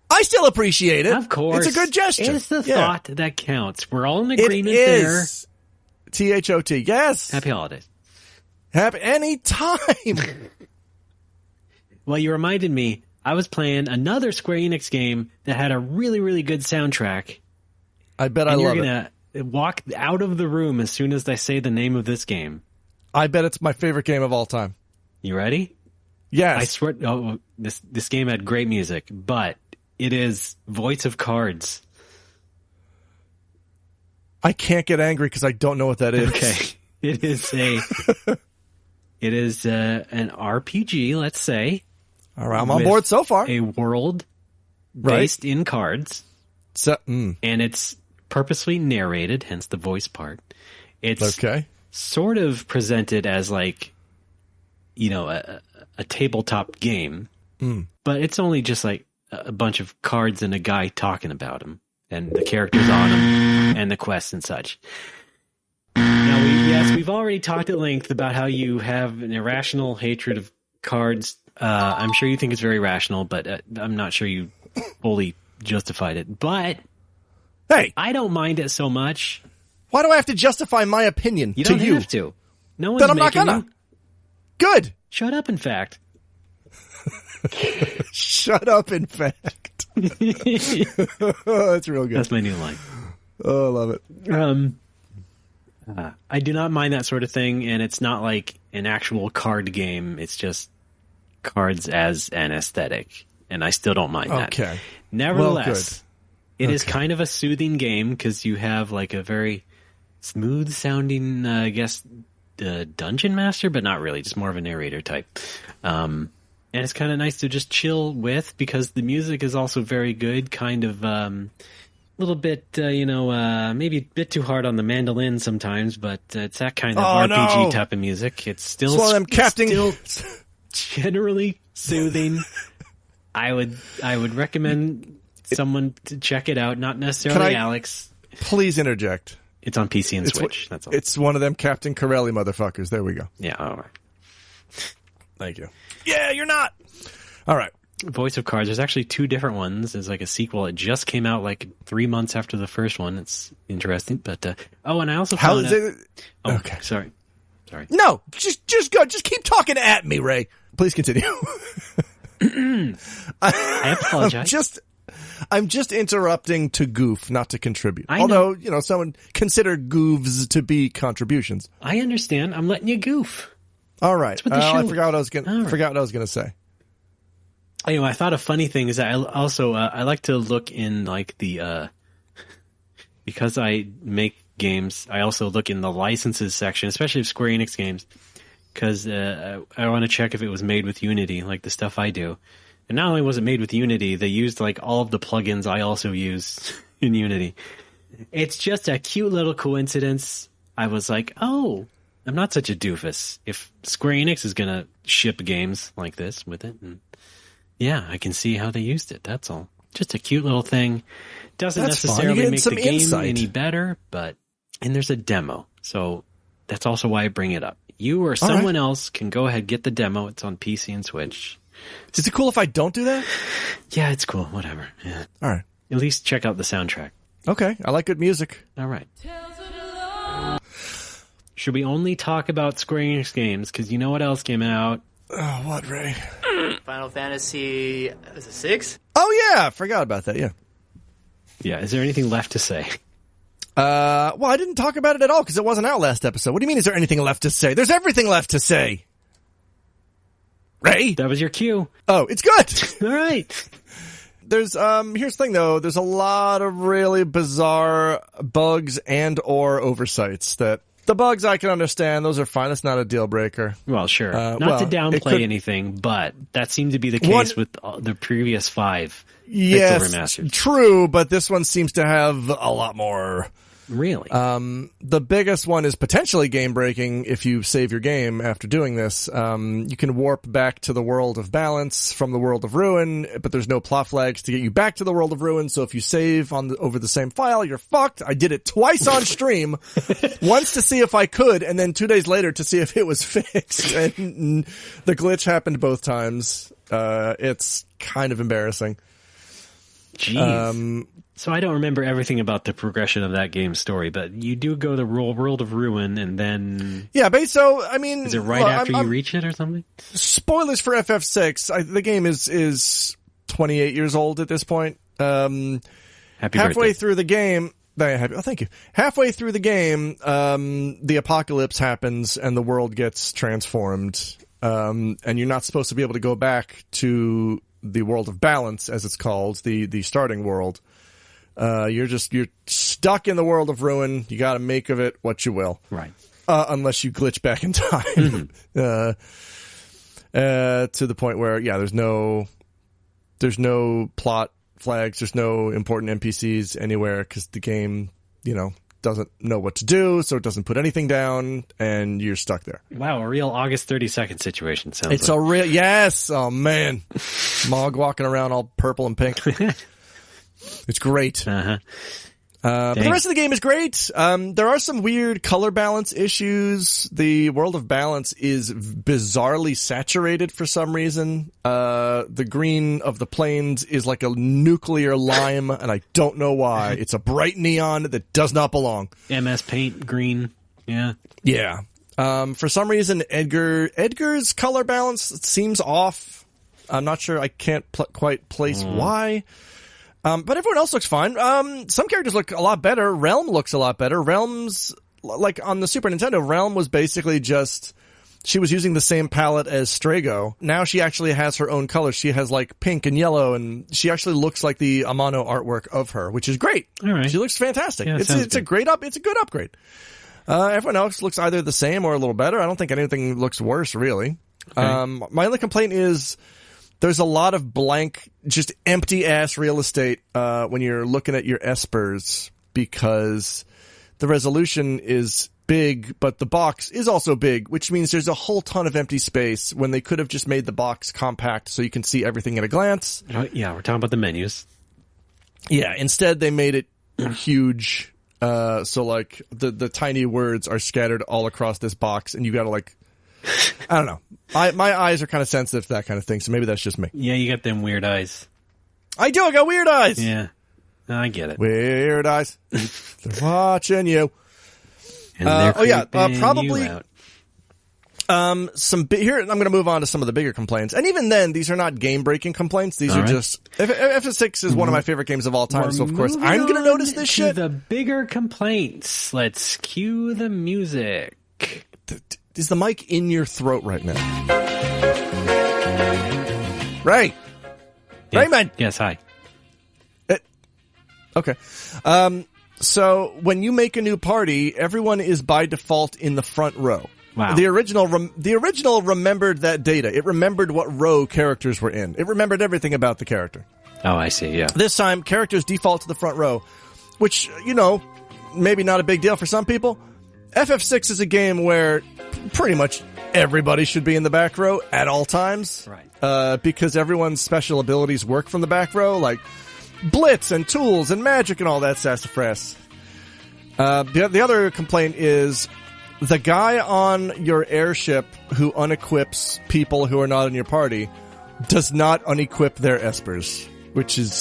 I still appreciate it. Of course. It's a good gesture. It's the thought that counts. We're all in agreement it there. is. THOT. Yes. Happy holidays. Happy anytime. Well, you reminded me, I was playing another Square Enix game that had a really, really good soundtrack. I bet I love it. You're going to walk out of the room as soon as I say the name of this game. I bet it's my favorite game of all time. You ready? Yes. I swear, this game had great music, but it is Voice of Cards. I can't get angry because I don't know what that is. Okay. It is an RPG, let's say. All right, I'm on board so far. A world based in cards. And it's purposely narrated, hence the voice part. It's sort of presented as like, you know, a tabletop game, but it's only just like a bunch of cards and a guy talking about them and the characters on them and the quests and such. Now, we've already talked at length about how you have an irrational hatred of cards. I'm sure you think it's very rational, but I'm not sure you fully justified it. But hey, I don't mind it so much. Why do I have to justify my opinion you to don't you? Have to. No one's then I'm not making gonna. you. Good. Shut up, in fact. Shut up, in fact. That's real good. That's my new line. Oh, I love it. I do not mind that sort of thing, and it's not like an actual card game. It's just cards as an aesthetic, and I still don't mind that. Okay. Nevertheless, it is kind of a soothing game because you have like a very smooth-sounding, I guess, dungeon master, but not really, just more of a narrator type. And it's kind of nice to just chill with because the music is also very good, kind of little bit, maybe a bit too hard on the mandolin sometimes, but it's that kind of RPG type of music. It's still, still generally soothing. I would recommend someone to check it out, not necessarily Alex. Please interject. It's on PC and Switch. That's all. It's one of them Captain Corelli motherfuckers. There we go. Yeah, all right. Thank you. Yeah, you're not. All right. Voice of Cards. There's actually two different ones. There's like a sequel. It just came out like 3 months after the first one. It's interesting. But and I also found out. Okay, sorry. No, just go. Just keep talking at me, Ray. Please continue. I apologize. I'm just interrupting to goof, not to contribute. I Although, someone consider goofs to be contributions. I understand. I'm letting you goof. All right. I forgot what I was going to say. Anyway, I thought a funny thing is that I like to look in like the because I make games, I also look in the licenses section, especially of Square Enix games, because I want to check if it was made with Unity, like the stuff I do. And not only was it made with Unity, they used like all of the plugins I also use in Unity. It's just a cute little coincidence. I was like, oh, I'm not such a doofus. If Square Enix is going to ship games like this with it, and yeah, I can see how they used it. That's all. Just a cute little thing. Doesn't necessarily make the game any better, and there's a demo. So that's also why I bring it up. You or someone else can go ahead, get the demo. It's on PC and Switch. Is it cool if I don't do that? Yeah, it's cool. Whatever. Yeah. All right. At least check out the soundtrack. Okay. I like good music. All right. Should we only talk about Square Enix games? Because you know what else came out? Oh, what, Ray? Final Fantasy, was it 6? Oh, yeah. I forgot about that, yeah. Yeah. Is there anything left to say? Well, I didn't talk about it at all because it wasn't out last episode. What do you mean, is there anything left to say? There's everything left to say. Ray? That was your cue. Oh, it's good. All right. There's, here's the thing though, there's a lot of really bizarre bugs and or oversights that the bugs I can understand. Those are fine. That's not a deal breaker. Well, sure. Not to downplay anything, but that seemed to be the case with the previous 5. Yes, remasters. True, but this one seems to have a lot more. Really? The biggest one is potentially game-breaking if you save your game after doing this. You can warp back to the world of balance from the world of ruin, but there's no plot flags to get you back to the world of ruin, so if you save over the same file, you're fucked. I did it twice on stream, once to see if I could, and then 2 days later to see if it was fixed, and the glitch happened both times. It's kind of embarrassing. Jeez. So I don't remember everything about the progression of that game's story, but you do go to the world of ruin, and then is it right after you reach it or something? Spoilers for FF6. The game is 28 years old at this point. Happy halfway birthday. through the game. Oh, thank you. Halfway through the game, the apocalypse happens and the world gets transformed, and you're not supposed to be able to go back to the world of balance, as it's called, the starting world. You're stuck in the world of ruin. You got to make of it what you will. Right. Unless you glitch back in time. To the point where, there's no plot flags. There's no important NPCs anywhere because the game, doesn't know what to do. So it doesn't put anything down and you're stuck there. Wow. A real August 32nd situation. It's a real, yes. Oh man. Mog walking around all purple and pink. It's great. But the rest of the game is great. There are some weird color balance issues. The world of balance is bizarrely saturated for some reason. The green of the plains is like a nuclear lime, and I don't know why. It's a bright neon that does not belong. MS Paint green. Yeah. Yeah. For some reason, Edgar's color balance seems off. I'm not sure. I can't quite place why. But everyone else looks fine. Some characters look a lot better. Realm looks a lot better. Realm's, like on the Super Nintendo, Realm was basically just, she was using the same palette as Strago. Now she actually has her own colors. She has like pink and yellow, and she actually looks like the Amano artwork of her, which is great. All right. She looks fantastic. Yeah, it's a good upgrade. Everyone else looks either the same or a little better. I don't think anything looks worse, really. Okay. My only complaint is, there's a lot of blank, just empty-ass real estate when you're looking at your espers because the resolution is big, but the box is also big, which means there's a whole ton of empty space when they could have just made the box compact so you can see everything at a glance. Yeah, we're talking about the menus. Yeah, instead they made it huge, so like the tiny words are scattered all across this box, and you gotta like... I don't know. My eyes are kind of sensitive to that kind of thing, so maybe that's just me. Yeah, you got them weird eyes. I do. I got weird eyes. Yeah, I get it. Weird eyes. They're watching you. And they're probably. you out. Here, I'm going to move on to some of the bigger complaints. And even then, these are not game-breaking complaints. These are just... FF6 is one of my favorite games of all time, so of course I'm going to notice this shit. The bigger complaints. Let's cue the music. Is the mic in your throat right now? Ray! Yeah. Raymond! Yes, hi. Okay. So when you make a new party, everyone is by default in the front row. Wow. The original remembered that data. It remembered what row characters were in. It remembered everything about the character. Oh, I see, yeah. This time, characters default to the front row, which, maybe not a big deal for some people. FF6 is a game where pretty much everybody should be in the back row at all times. Right. Because everyone's special abilities work from the back row, like blitz and tools and magic and all that sassafras. The other complaint is the guy on your airship who unequips people who are not in your party does not unequip their espers, which is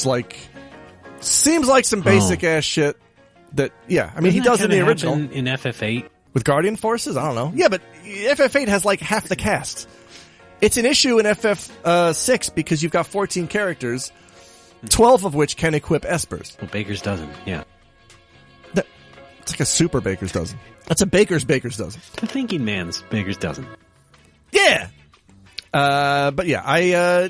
seems like some basic ass shit that, he does in the original. In FF8? With Guardian Forces? I don't know. Yeah, but FF8 has half the cast. It's an issue in FF6 because you've got 14 characters, 12 of which can equip espers. Well, Baker's dozen, yeah. It's like a super Baker's dozen. That's a Baker's dozen. The thinking man's Baker's dozen. Yeah! But yeah,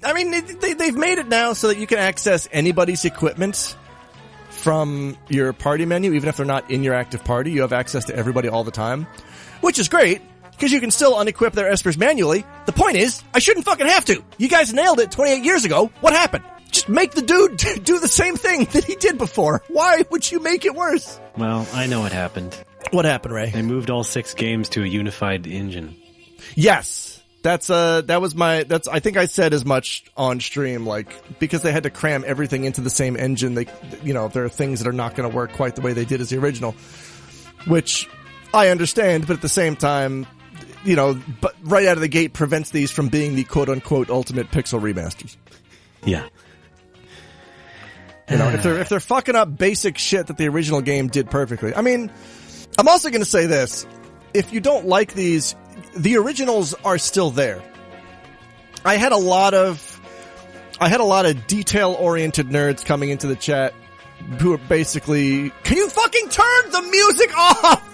they've made it now so that you can access anybody's equipment from your party menu, even if they're not in your active party. You have access to everybody all the time, which is great, because you can still unequip their espers manually. The point is, I shouldn't fucking have to. You guys nailed it 28 years ago. What happened? Just make the dude do the same thing that he did before. Why would you make it worse? Well, I know what happened. What happened, Ray? They moved all 6 games to a unified engine. Yes. I think I said as much on stream, because they had to cram everything into the same engine, there are things that are not going to work quite the way they did as the original, which I understand, but at the same time, but right out of the gate prevents these from being the quote-unquote ultimate pixel remasters. Yeah. If they're fucking up basic shit that the original game did perfectly. I mean, I'm also going to say this. If you don't like these, the originals are still there. I had a lot of detail-oriented nerds coming into the chat who are basically, can you fucking turn the music off?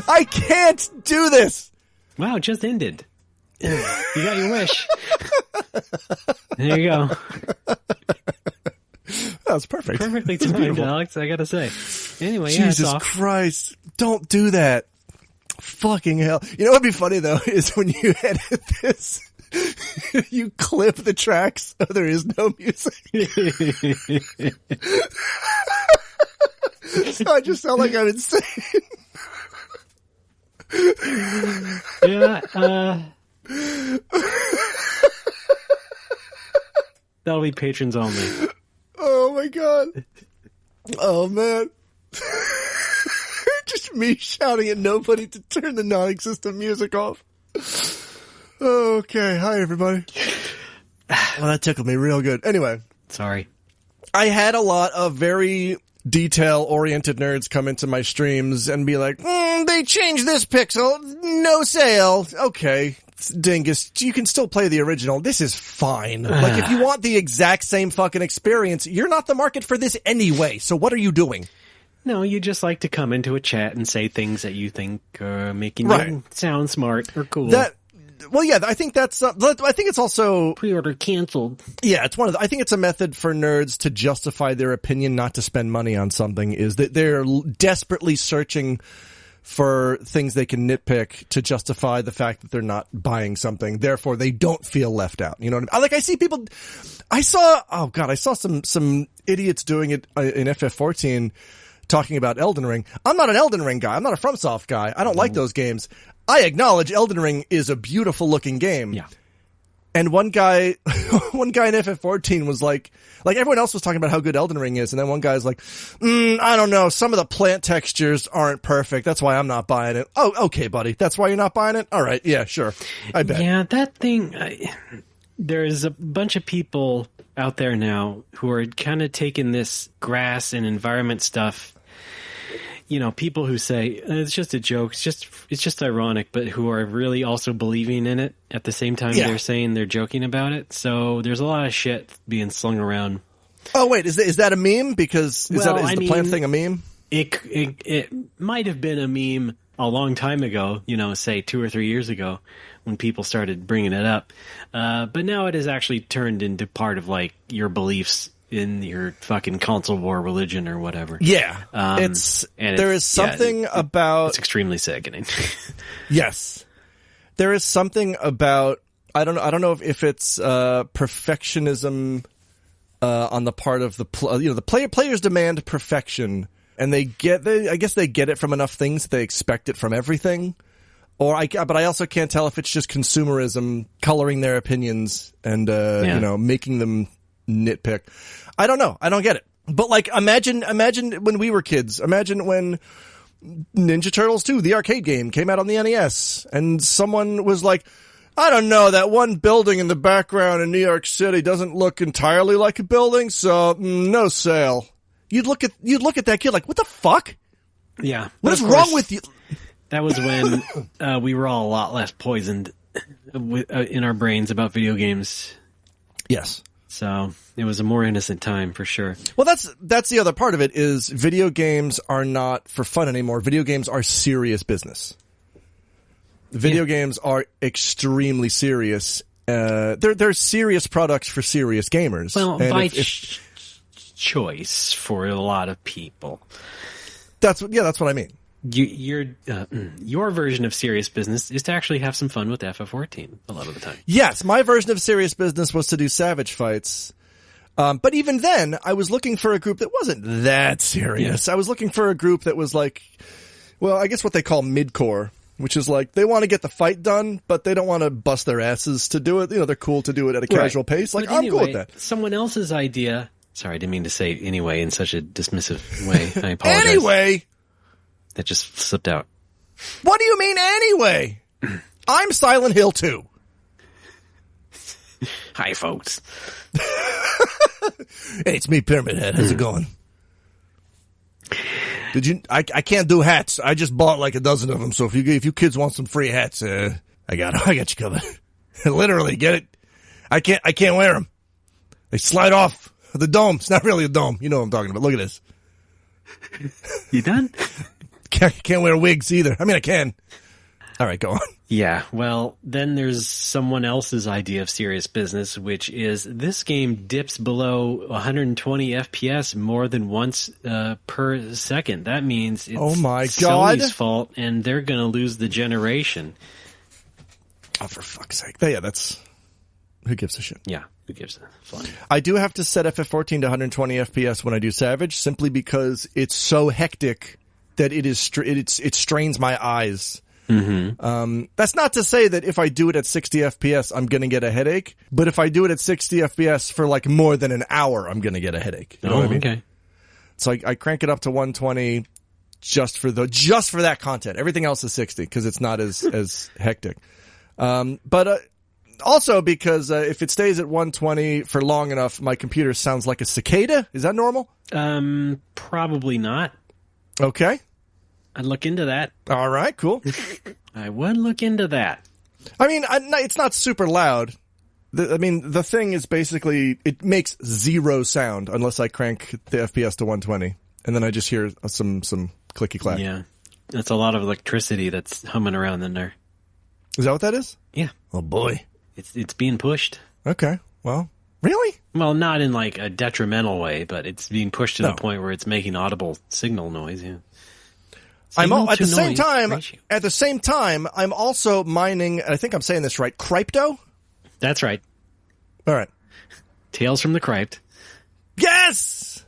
I can't do this. Wow, it just ended. You got your wish. There you go. That was perfect. Perfectly timed, Alex, I gotta say. Anyway, Jesus Christ. Don't do that. Fucking hell. You know what'd be funny, though, is when you edit this, you clip the tracks so there is no music. So I just sound like I'm insane. Yeah, that'll be patrons only. Oh my god. Oh man. Just me shouting at nobody to turn the non-existent music off. Okay, hi everybody. Well, that tickled me real good. Anyway. Sorry. I had a lot of very detail-oriented nerds come into my streams and be like, they changed this pixel, no sale. Okay, dingus, you can still play the original. This is fine. If you want the exact same fucking experience, you're not the market for this anyway, so what are you doing? No, you just like to come into a chat and say things that you think are making you sound smart or cool. I think that's. I think it's also pre-order canceled. Yeah, it's one of. I think it's a method for nerds to justify their opinion, not to spend money on something. Is that they're desperately searching for things they can nitpick to justify the fact that they're not buying something. Therefore, they don't feel left out. You know what I mean? I see people. I saw some idiots doing it in FF14. Talking about Elden Ring. I'm not an Elden Ring guy. I'm not a FromSoft guy. I don't like those games. I acknowledge Elden Ring is a beautiful looking game. Yeah. And one guy in FF14 was like everyone else was talking about how good Elden Ring is. And then one guy's like, I don't know. Some of the plant textures aren't perfect. That's why I'm not buying it. Oh, okay, buddy. That's why you're not buying it? All right. Yeah, sure. I bet. Yeah, that thing, there's a bunch of people out there now who are kind of taking this grass and environment stuff people who say it's just a joke, it's just ironic, but who are really also believing in it at the same time they're saying they're joking about it. So there's a lot of shit being slung around. Oh wait, is that a meme? Because is the plant thing a meme? It might have been a meme a long time ago, say 2 or 3 years ago when people started bringing it up. But now it has actually turned into part of like your beliefs in your fucking console war religion or whatever. Yeah. There is something about... It's extremely sickening. Yes. There is something about... I don't know if it's perfectionism on the part of the players demand perfection, and I guess they get it from enough things that they expect it from everything. But I also can't tell if it's just consumerism coloring their opinions and making them nitpick. I don't know. I don't get it. But like, imagine when we were kids. Imagine when Ninja Turtles 2, the arcade game, came out on the NES, and someone was like, I don't know, that one building in the background in New York City doesn't look entirely like a building, so no sale. You'd look at that kid like, what the fuck? Yeah. What is wrong with you? That was when we were all a lot less poisoned in our brains about video games. Yes. So it was a more innocent time for sure. Well, that's the other part of it is video games are not for fun anymore. Video games are serious business. Video games are extremely serious. They're serious products for serious gamers. Well, and by choice for a lot of people. That's what I mean. Your version of serious business is to actually have some fun with FF14 a lot of the time. Yes, my version of serious business was to do Savage fights. But even then, I was looking for a group that wasn't that serious. Yeah. I was looking for a group that was like, well, I guess what they call midcore, which is like they want to get the fight done, but they don't want to bust their asses to do it. They're cool to do it at a casual pace. Like, I'm cool with that. Someone else's idea. Sorry, I didn't mean to say anyway in such a dismissive way. I apologize. Anyway. That just slipped out. What do you mean anyway? I'm Silent Hill 2. Hi, folks. Hey, it's me, Pyramid Head. How's it going? Did you? I can't do hats. I just bought like a dozen of them. So if you kids want some free hats, I got you covered. Literally, get it? I can't wear them. They slide off the dome. It's not really a dome. You know what I'm talking about. Look at this. You done? Can't wear wigs either. I mean, I can. All right, go on. Yeah, well, then there's someone else's idea of serious business, which is this game dips below 120 FPS more than once per second. That means it's Sony's fault, and they're going to lose the generation. Oh, for fuck's sake. Yeah, that's... Who gives a shit? Yeah, who gives a fuck? I do have to set FF14 to 120 FPS when I do Savage, simply because it's so hectic that it strains my eyes. Mm-hmm. That's not to say that if I do it at 60 FPS, I'm going to get a headache. But if I do it at 60 FPS for like more than an hour, I'm going to get a headache. You know what I mean? Okay. So I crank it up to 120 just for that content. Everything else is 60 because it's not as hectic. But also because if it stays at 120 for long enough, my computer sounds like a cicada. Is that normal? Probably not. Okay. I'd look into that. All right, cool. I would look into that. I mean, it's not super loud. The thing is basically, it makes zero sound unless I crank the FPS to 120. And then I just hear some clicky clack. Yeah. That's a lot of electricity that's humming around in there. Is that what that is? Yeah. Oh, boy. It's being pushed. Okay. Well, really? Well, not in like a detrimental way, but it's being pushed to the point where it's making audible signal noise, yeah. At the same time, I'm also mining, I think I'm saying this right, Crypto? That's right. All right. Tales from the Crypt. Yes!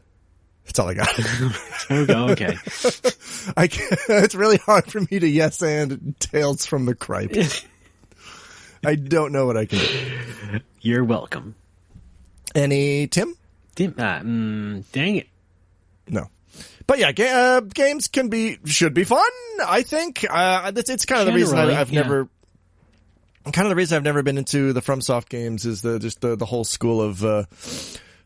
That's all I got. Okay. It's really hard for me to yes and Tales from the Crypt. I don't know what I can do. You're welcome. Any Tim? Dang it. No. But yeah, games should be fun. I think it's kind of the reason I've never been into the FromSoft games is the whole school of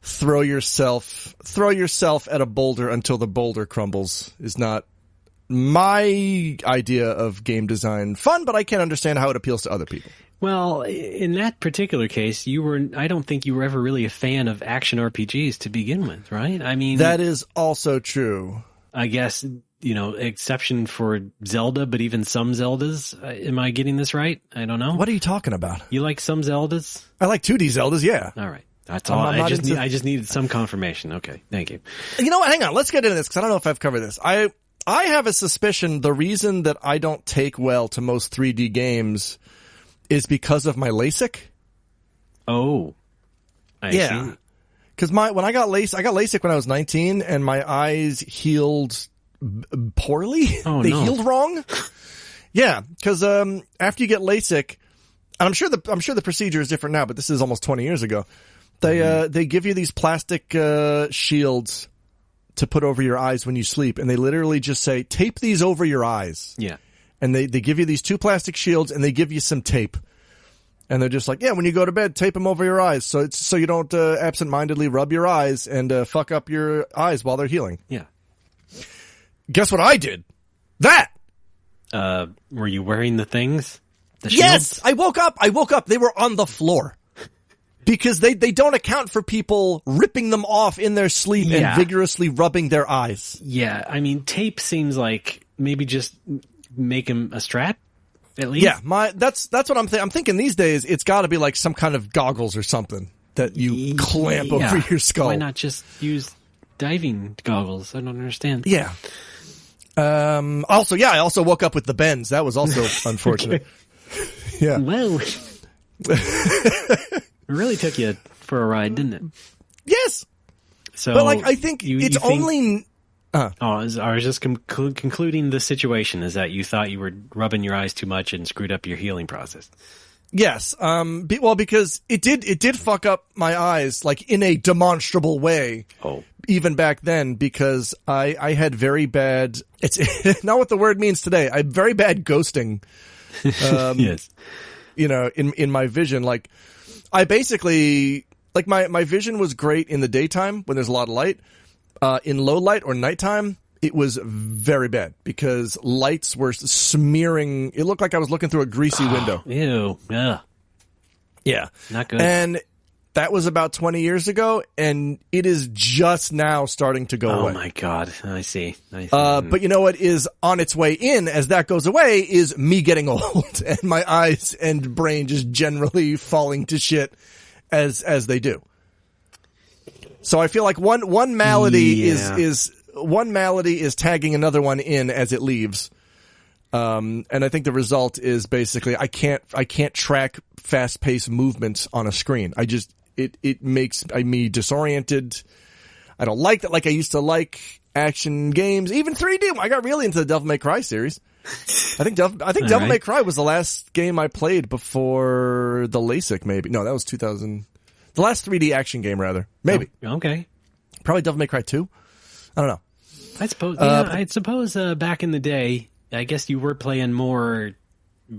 throw yourself at a boulder until the boulder crumbles is not my idea of game design fun, but I can't understand how it appeals to other people. Well, in that particular case, I don't think you were ever really a fan of action RPGs to begin with, right? I mean, that is also true. I guess, exception for Zelda, but even some Zeldas. Am I getting this right? I don't know. What are you talking about? You like some Zeldas? I like 2D Zeldas, yeah. All right. That's all. I just needed some confirmation. Okay. Thank you. You know what? Hang on. Let's get into this because I don't know if I've covered this. I have a suspicion the reason that I don't take well to most 3D games is because of my LASIK. Oh. I see. Because when I got LASIK when I was 19, and my eyes healed poorly. Oh, they no. healed wrong. Yeah, because after you get LASIK, and I'm sure the procedure is different now, but this is almost 20 years ago. They give you these plastic shields to put over your eyes when you sleep, and they literally just say tape these over your eyes. Yeah. And they give you these 2 plastic shields, and they give you some tape. And they're just like, yeah, when you go to bed, tape them over your eyes so you don't absentmindedly rub your eyes and fuck up your eyes while they're healing. Yeah. Guess what I did? That! Were you wearing the things? The yes! shields? I woke up. They were on the floor. Because they don't account for people ripping them off in their sleep and vigorously rubbing their eyes. Yeah, I mean, tape seems like maybe just make him a strap, at least. Yeah, that's what I'm thinking. I'm thinking these days it's got to be like some kind of goggles or something that you clamp over your skull. Why not just use diving goggles? I don't understand. Yeah. I also woke up with the bends. That was also unfortunate. Yeah. Well, it really took you for a ride, didn't it? Yes. So, but I think it's only. I was just concluding the situation is that you thought you were rubbing your eyes too much and screwed up your healing process. Yes. Because it did fuck up my eyes, like in a demonstrable way. Oh. Even back then, because I had very bad. It's not what the word means today. I had very bad ghosting. Yes. In my vision, like I basically like my vision was great in the daytime when there's a lot of light. In low light or nighttime, it was very bad because lights were smearing. It looked like I was looking through a greasy window. Ew. Yeah. Yeah. Not good. And that was about 20 years ago, and it is just now starting to go away. Oh my God. I see. But you know what is on its way in as that goes away is me getting old and my eyes and brain just generally falling to shit as they do. So I feel like one malady is one malady is tagging another one in as it leaves. And I think the result is basically I can't track fast-paced movements on a screen. It makes me disoriented. I don't like that like I used to like action games, even 3D. I got really into the Devil May Cry series. I think Devil May Cry was the last game I played before the LASIK, maybe. No, that was 2000. The last 3D action game, rather. Maybe. Oh, okay. Probably Devil May Cry 2. I don't know. I suppose back in the day, I guess you were playing more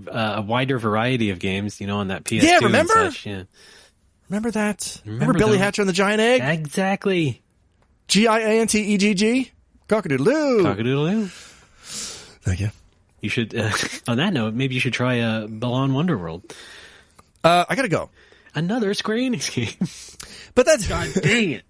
a wider variety of games, on that PS2 yeah, remember? and such. Yeah. Remember that? Remember Billy Hatcher and the Giant Egg? Exactly. Giantegg? Cock-a-doodle-doo. Cock-a-doodle-doo. Thank you. You should, on that note, maybe you should try Balan Wonderworld. I gotta go. Another Square Enix game. But that's God dang it.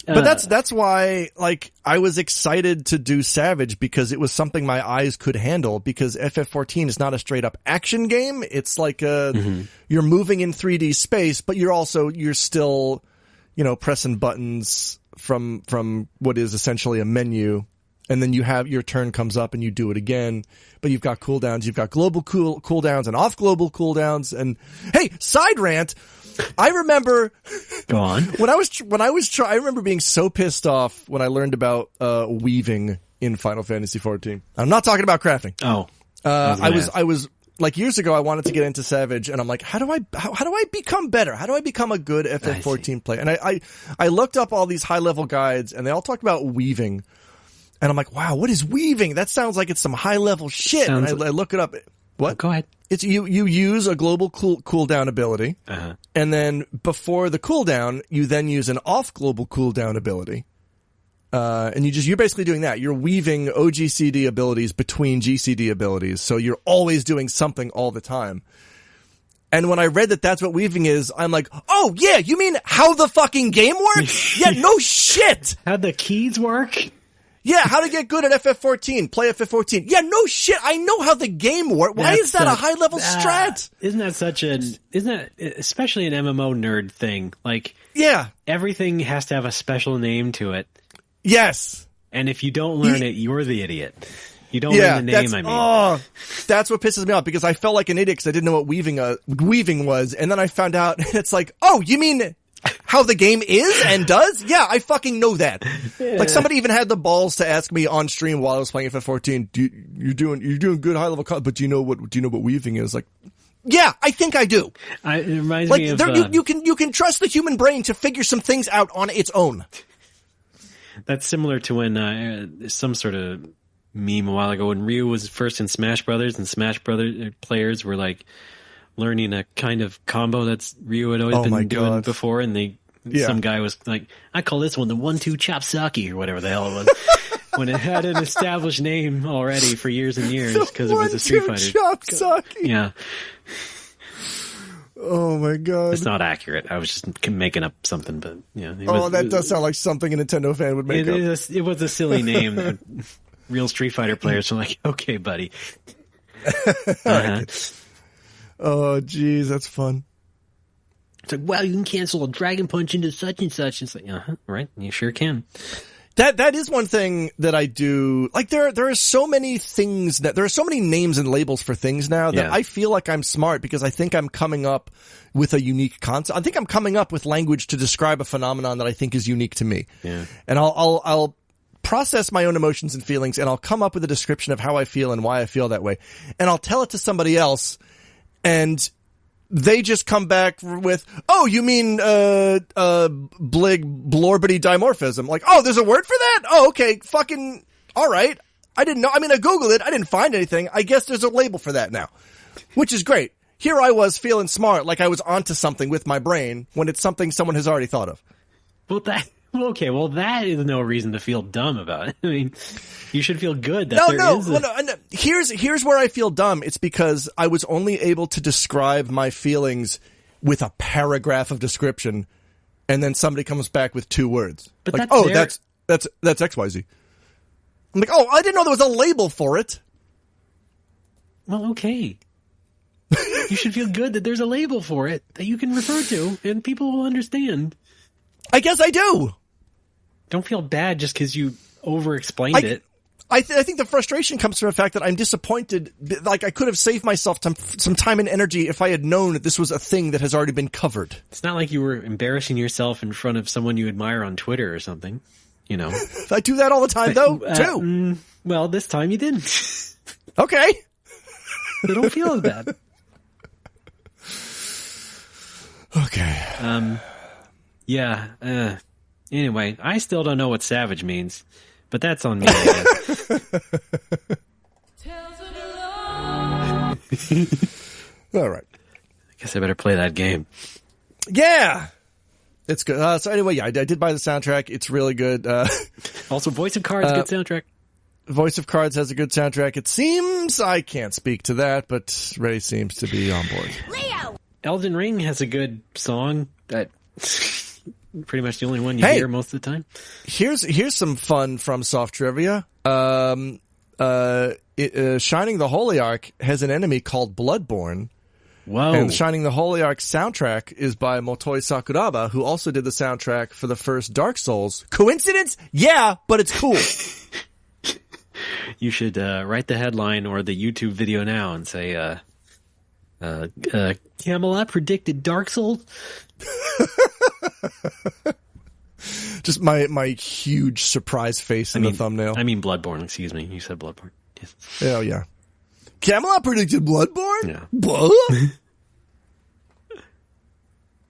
But that's why, like, I was excited to do Savage because it was something my eyes could handle because FF14 is not a straight up action game. It's like you're moving in 3D space, but you're still, pressing buttons from what is essentially a menu. And then your turn comes up and you do it again. But you've got cooldowns. You've got global cooldowns and off global cooldowns. And hey, side rant. I remember. Go on. I remember being so pissed off when I learned about weaving in Final Fantasy XIV. I'm not talking about crafting. Oh. I was like years ago. I wanted to get into Savage, and I'm like, how do I become better? How do I become a good FF14 player? And I looked up all these high level guides, and they all talked about weaving. And I'm like, wow, what is weaving? That sounds like it's some high level shit. And I look it up. What? Oh, go ahead. It's you use a global cooldown ability, and then before the cooldown, you then use an off global cooldown ability. And you're basically doing that. You're weaving OGCD abilities between GCD abilities. So you're always doing something all the time. And when I read that that's what weaving is, I'm like, oh yeah, you mean how the fucking game works? Yeah, no shit. How the keys work? Yeah, how to get good at FF14, play FF14. Yeah, no shit, I know how the game works. Why is that a high-level strat? Isn't that especially an MMO nerd thing? Like, yeah, everything has to have a special name to it. Yes. And if you don't learn it, you're the idiot. You don't learn the name, I mean. Oh, that's what pisses me off, because I felt like an idiot because I didn't know what weaving was, and then I found out, and it's like, oh, you mean how the game is and does? Yeah, I fucking know that. Yeah. Like, somebody even had the balls to ask me on stream while I was playing FF14, you're doing good high level, but do you know what weaving is? Like, yeah, I think I do. It reminds me of you can trust the human brain to figure some things out on its own. That's similar to when some sort of meme a while ago when Ryu was first in Smash Brothers, and Smash Brothers players were like learning a kind of combo that's Ryu had always been doing before, and some guy was like, I call this one the 1-2 chop sake or whatever the hell it was. When it had an established name already for years and years because it was a Street Fighter. Chop sake. Yeah. Oh my god. It's not accurate. I was just making up something, but yeah. That does sound like something a Nintendo fan would make up. It was a silly name. Real Street Fighter players are like, okay, buddy. Oh, geez, that's fun. It's like, wow, you can cancel a Dragon Punch into such and such. It's like, right, you sure can. That is one thing that I do. Like, there are so many things there are so many names and labels for things now that I feel like I'm smart because I think I'm coming up with a unique concept. I think I'm coming up with language to describe a phenomenon that I think is unique to me. Yeah. And I'll process my own emotions and feelings, and I'll come up with a description of how I feel and why I feel that way. And I'll tell it to somebody else, and they just come back with, oh, you mean, blig blorbity dimorphism. Like, oh, there's a word for that? Oh, okay, fucking, alright. I didn't know, I mean, I Googled it, I didn't find anything. I guess there's a label for that now. Which is great. Here I was feeling smart, like I was onto something with my brain, when it's something someone has already thought of. Well, that is no reason to feel dumb about it. I mean, you should feel good that no. Here's where I feel dumb. It's because I was only able to describe my feelings with a paragraph of description, and then somebody comes back with 2 words. But like, that's XYZ. I'm like, oh, I didn't know there was a label for it. Well, okay. You should feel good that there's a label for it that you can refer to, and people will understand. I guess I do. Don't feel bad just because you over-explained it. I think the frustration comes from the fact that I'm disappointed. Like, I could have saved myself some time and energy if I had known that this was a thing that has already been covered. It's not like you were embarrassing yourself in front of someone you admire on Twitter or something, you know. I do that all the time, though, too. Well, this time you didn't. Okay. So don't feel as bad. Okay. Yeah. Anyway, I still don't know what savage means, but that's on me, I guess. All right. I guess I better play that game. Yeah. It's good. So anyway, yeah, I did buy the soundtrack. It's really good. Also, Voice of Cards, good soundtrack. Voice of Cards has a good soundtrack. It seems, I can't speak to that, but Ray seems to be on board. Leo! Elden Ring has a good song that pretty much the only one you hear most of the time. Here's some fun from Soft Trivia. Shining the Holy Ark has an enemy called Bloodborne. Whoa. And Shining the Holy Ark soundtrack is by Motoi Sakuraba, who also did the soundtrack for the first Dark Souls. Coincidence? Yeah, but it's cool. You should write the headline or the YouTube video now and say, Camelot predicted Dark Souls? Just my huge surprise face in the thumbnail. I mean Bloodborne, excuse me. You said Bloodborne. Yes. Oh, yeah. Camelot predicted Bloodborne? Yeah. Blah?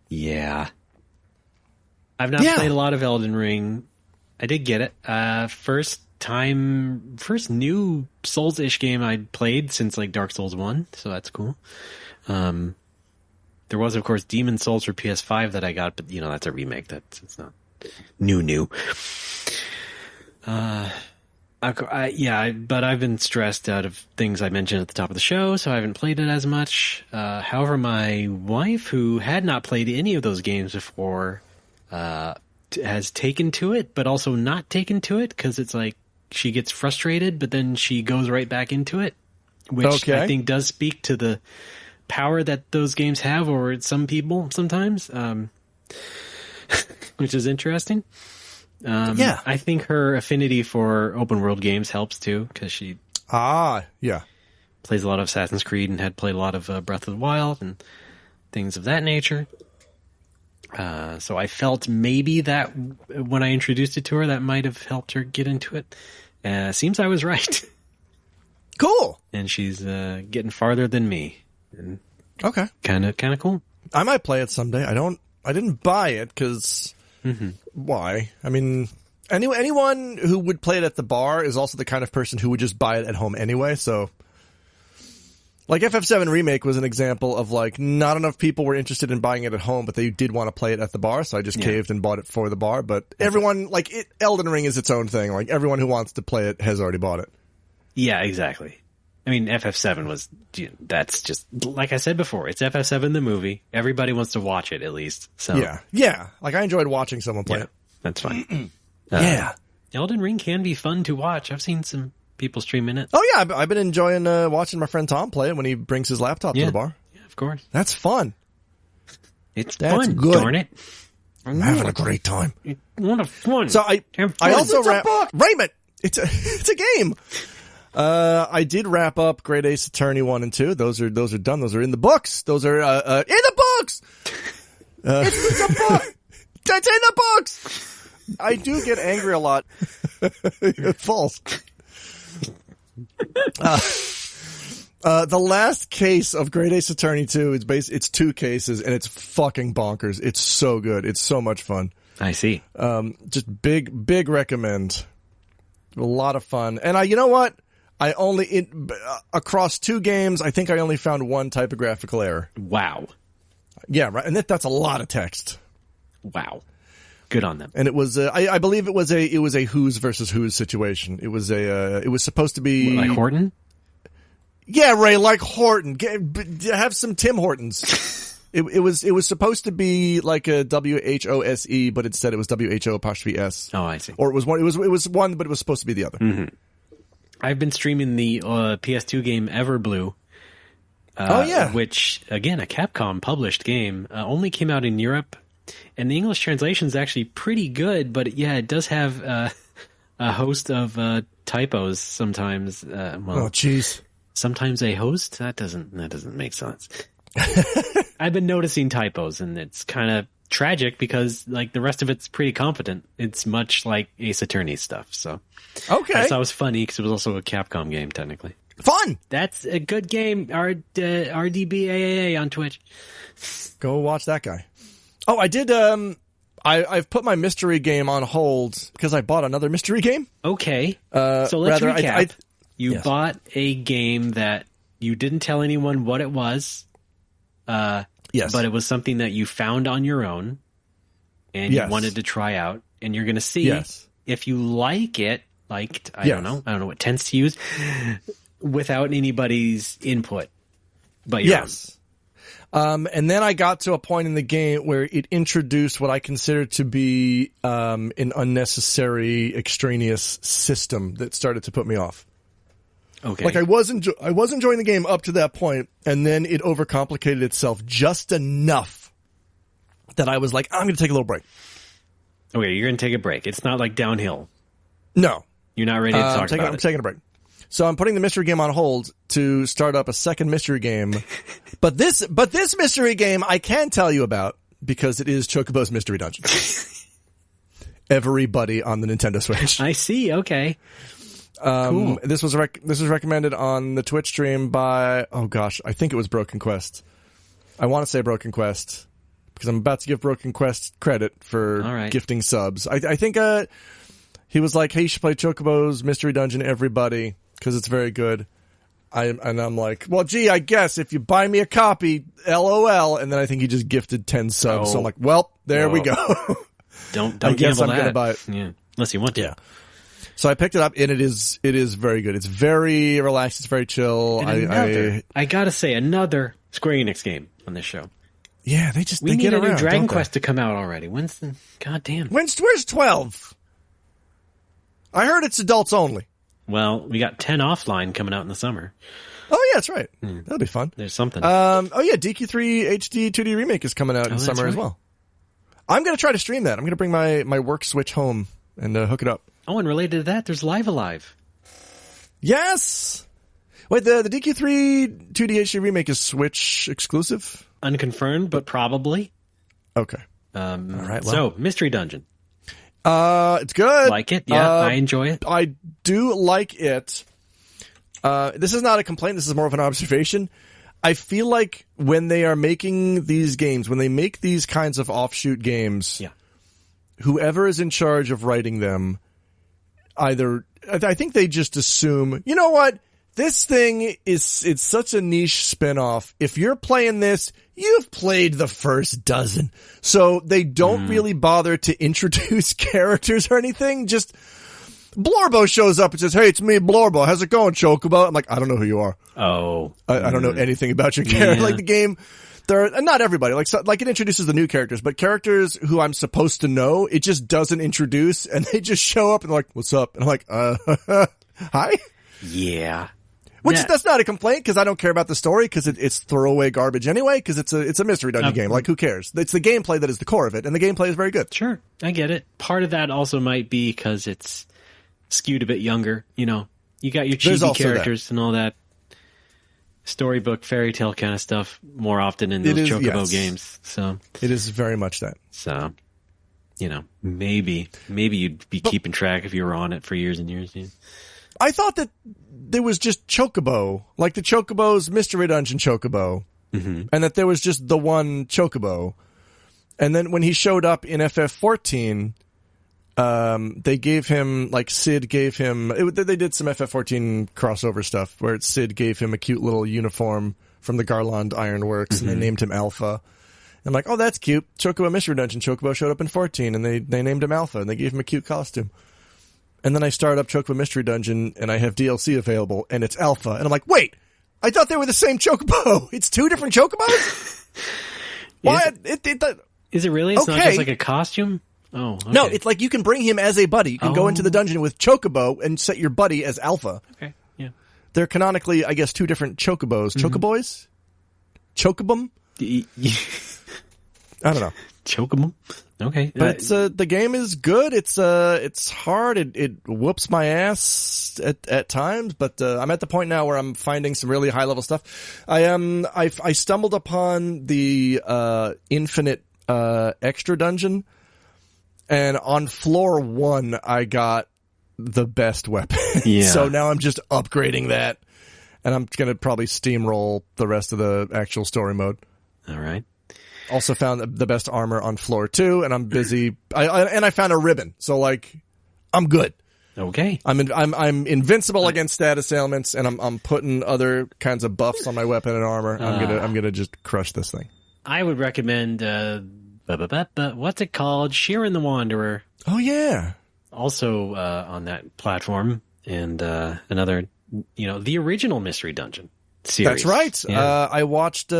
Yeah. I've not played a lot of Elden Ring. I did get it. First new Souls-ish game I'd played since like Dark Souls 1, so that's cool. There was, of course, Demon Souls for PS5 that I got, but, you know, that's a remake. It's not new. But I've been stressed out of things I mentioned at the top of the show, so I haven't played it as much. However, my wife, who had not played any of those games before, has taken to it, but also not taken to it, because it's like she gets frustrated, but then she goes right back into it, which I think does speak to the power that those games have over some people sometimes, which is interesting. I think her affinity for open world games helps too, because she plays a lot of Assassin's Creed and had played a lot of Breath of the Wild and things of that nature. So I felt maybe that when I introduced it to her, that might have helped her get into it. Seems I was right. Cool. And she's getting farther than me. And okay, kind of cool. I might play it someday. I didn't buy it because why? I mean, anyone who would play it at the bar is also the kind of person who would just buy it at home anyway. So, like FF7 Remake was an example of like not enough people were interested in buying it at home, but they did want to play it at the bar. So I just caved and bought it for the bar. But everyone, Elden Ring is its own thing. Like everyone who wants to play it has already bought it. Yeah, exactly. I mean, FF7 was, that's just, like I said before, it's FF7 the movie. Everybody wants to watch it, at least. So Yeah. Like, I enjoyed watching someone play it. That's fine. Elden Ring can be fun to watch. I've seen some people streaming it. Oh, yeah. I've been enjoying watching my friend Tom play it when he brings his laptop to the bar. Yeah, of course. That's fun. That's fun, good. Darn it. I'm having a great time. What a fun. So I also Raymond, it's a game. I did wrap up Great Ace Attorney 1 and 2. Those are done. Those are in the books. Those are in the books. It's the book. That's in the books. I do get angry a lot. False. The last case of Great Ace Attorney 2 it's 2 cases and it's fucking bonkers. It's so good. It's so much fun. I see. Just big recommend. A lot of fun. And you know what? Across 2 games, I think I only found 1 typographical error. Wow. Yeah, right. And that's a lot of text. Wow. Good on them. And it was, I believe it was a who's versus who's situation. It was supposed to be like Horton. Yeah, Ray, like Horton. Have some Tim Hortons. It was supposed to be like a WHOSE, but instead it was WHO''S. Oh, I see. Or it was one, but it was supposed to be the other. Mm-hmm. I've been streaming the PS2 game Everblue. Which, again, a Capcom published game, only came out in Europe, and the English translation is actually pretty good, but it does have a host of typos sometimes. Oh, jeez. Sometimes a host? That doesn't make sense. I've been noticing typos, and it's kind of tragic because like the rest of it's pretty competent. It's much like Ace Attorney stuff. So I thought it was funny because it was also a Capcom game technically. Fun. That's a good game. RDBAAA on Twitch. Go watch that guy. Oh, I did. I've put my mystery game on hold because I bought another mystery game. Okay. So let's recap. You bought a game that you didn't tell anyone what it was. Yes. But it was something that you found on your own and you wanted to try out, and you're going to see if you like it, I don't know what tense to use, without anybody's input. But and then I got to a point in the game where it introduced what I considered to be an unnecessary extraneous system that started to put me off. Okay. Like I was enjoying the game up to that point, and then it overcomplicated itself just enough that I was like, I'm going to take a little break. Okay, you're going to take a break. It's not like Downhill. No. You're not ready to talk about it. I'm taking a break. So I'm putting the mystery game on hold to start up a second mystery game. but this mystery game I can tell you about because it is Chocobo's Mystery Dungeon. Everybody on the Nintendo Switch. I see. Okay. Cool. This was recommended on the Twitch stream by, I think it was Broken Quest. I want to say Broken Quest because I'm about to give Broken Quest credit for gifting subs. I think he was like, hey, you should play Chocobo's Mystery Dungeon, everybody, because it's very good. I'm like, well, gee, I guess if you buy me a copy, LOL. And then I think he just gifted 10 subs. So I'm like, well, there we go. Don't I guess gamble I'm that. going to buy it. Yeah. Unless you want to. Yeah. So I picked it up, and it is very good. It's very relaxed. It's very chill. I gotta say, another Square Enix game on this show. Yeah, they need get a around, new Dragon Quest to come out already. When's the goddamn? Where's 12? I heard it's adults only. Well, we got 10 offline coming out in the summer. Oh yeah, that's right. That'll be fun. There's something. Oh yeah, DQ3 HD 2D remake is coming out in summer as well. I'm gonna try to stream that. I'm gonna bring my work Switch home and hook it up. Oh, and related to that, there's Live Alive. Yes! Wait, the DQ3 2D HD remake is Switch exclusive? Unconfirmed, but probably. Okay. All right, so, Mystery Dungeon. It's good. Like it? Yeah, I enjoy it. I do like it. This is not a complaint, this is more of an observation. I feel like when they are making these games, when they make these kinds of offshoot games, whoever is in charge of writing them, I think they just assume, you know what? This thing it's such a niche spinoff. If you're playing this, you've played the first dozen. So they don't really bother to introduce characters or anything. Just Blorbo shows up and says, "Hey, it's me, Blorbo. How's it going, Chocobo?" I'm like, I don't know who you are. Oh. I don't know anything about your character. Yeah. Like the game, not everybody. Like it introduces the new characters, but characters who I'm supposed to know, it just doesn't introduce, and they just show up and they're like, "What's up?" And I'm like, "Hi." Yeah. That's not a complaint because I don't care about the story because it's throwaway garbage anyway because it's a mystery dungeon game. Like, who cares? It's the gameplay that is the core of it, and the gameplay is very good. Sure, I get it. Part of that also might be because it's skewed a bit younger. You know, you got your cheesy characters and all that storybook, fairy tale kind of stuff more often in those Chocobo games. So it is very much that. So, you know, maybe you'd be keeping track if you were on it for years and years. Yeah. I thought that there was just Chocobo, like the Chocobo's Mystery Dungeon Chocobo, and that there was just the one Chocobo. And then when he showed up in FF14, they gave him, like Sid gave him, they did some FF14 crossover stuff where Sid gave him a cute little uniform from the Garland Ironworks and they named him Alpha. I'm like, oh, that's cute. Chocobo Mystery Dungeon Chocobo showed up in 14 and they named him Alpha and they gave him a cute costume. And then I start up Chocobo Mystery Dungeon, and I have DLC available, and it's Alpha. And I'm like, wait, I thought they were the same Chocobo. It's two different Chocobos? Why? Is it really? It's not just like a costume? Oh, okay. No, it's like you can bring him as a buddy. You can go into the dungeon with Chocobo and set your buddy as Alpha. Okay, yeah. They're canonically, I guess, two different Chocobos. Chocoboys? Chocobum? I don't know. Chocobum? Okay. But the game is good. It's hard. It whoops my ass at times, but I'm at the point now where I'm finding some really high level stuff. I stumbled upon the infinite extra dungeon, and on floor 1 I got the best weapon. Yeah. So now I'm just upgrading that, and I'm gonna probably steamroll the rest of the actual story mode. All right. Also found the best armor on floor 2, and I'm busy. I found a ribbon, so like, I'm good. Okay. I'm invincible against status ailments, and I'm putting other kinds of buffs on my weapon and armor. I'm gonna just crush this thing. I would recommend what's it called? Sheeran the Wanderer. Oh yeah. Also on that platform, and another, the original Mystery Dungeon series. That's right. Yeah. I watched.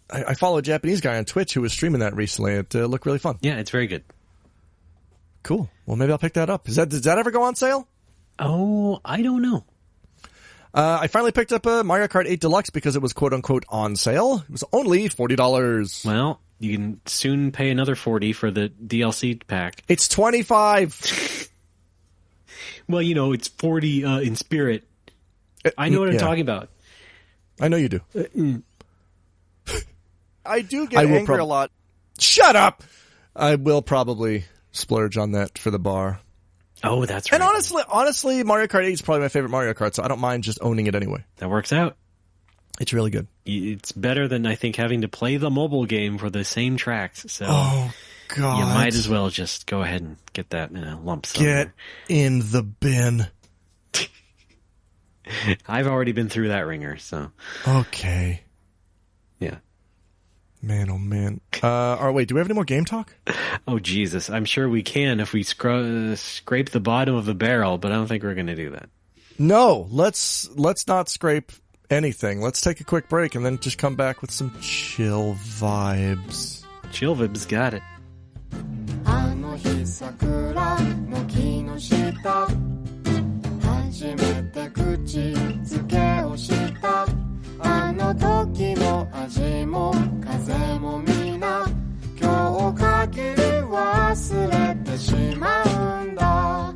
I follow a Japanese guy on Twitch who was streaming that recently. It looked really fun. Yeah, it's very good. Cool. Well, maybe I'll pick that up. Does that ever go on sale? Oh, I don't know. I finally picked up a Mario Kart 8 Deluxe because it was quote unquote on sale. It was only $40. Well, you can soon pay another $40 for the DLC pack. It's $25. Well, it's $40 in spirit. I know what I'm talking about. I know you do. I do get angry a lot. Shut up! I will probably splurge on that for the bar. Oh, that's right. And honestly, Mario Kart 8 is probably my favorite Mario Kart, so I don't mind just owning it anyway. That works out. It's really good. It's better than, I think, having to play the mobile game for the same tracks. So oh, God. You might as well just go ahead and get that in a lump sum. Get in the bin. I've already been through that ringer, so. Okay. Yeah. Man, oh man. Wait, do we have any more game talk? Oh, Jesus. I'm sure we can if we scrape the bottom of the barrel, but I don't think we're going to do that. No, let's not scrape anything. Let's take a quick break and then just come back with some chill vibes. Chill vibes got it. あの日桜の木の下初めて口づけをしたあの時の味も風も皆今日限り忘れてしまうんだ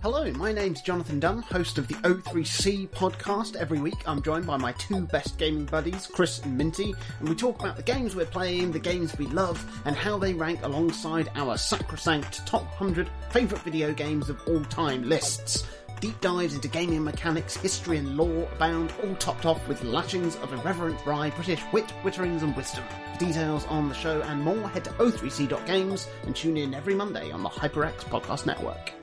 Hello, my name's Jonathan Dunn, host of the O3C podcast. Every week I'm joined by my two best gaming buddies, Chris and Minty, and we talk about the games we're playing, the games we love, and how they rank alongside our sacrosanct top 100 favourite video games of all time lists. Deep dives into gaming mechanics, history and lore abound, all topped off with lashings of irreverent dry British wit, witterings and wisdom. For details on the show and more, head to o3c.games and tune in every Monday on the HyperX Podcast Network.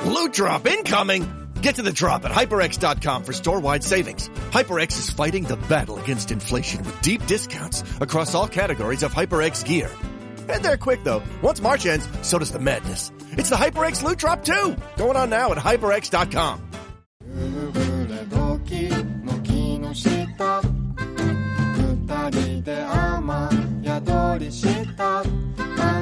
Loot drop incoming! Get to the drop at HyperX.com for store-wide savings. HyperX is fighting the battle against inflation with deep discounts across all categories of HyperX gear. And they're quick, though. Once March ends, so does the madness. It's the HyperX Loot Drop 2! Going on now at HyperX.com. 二人で雨宿りしたあ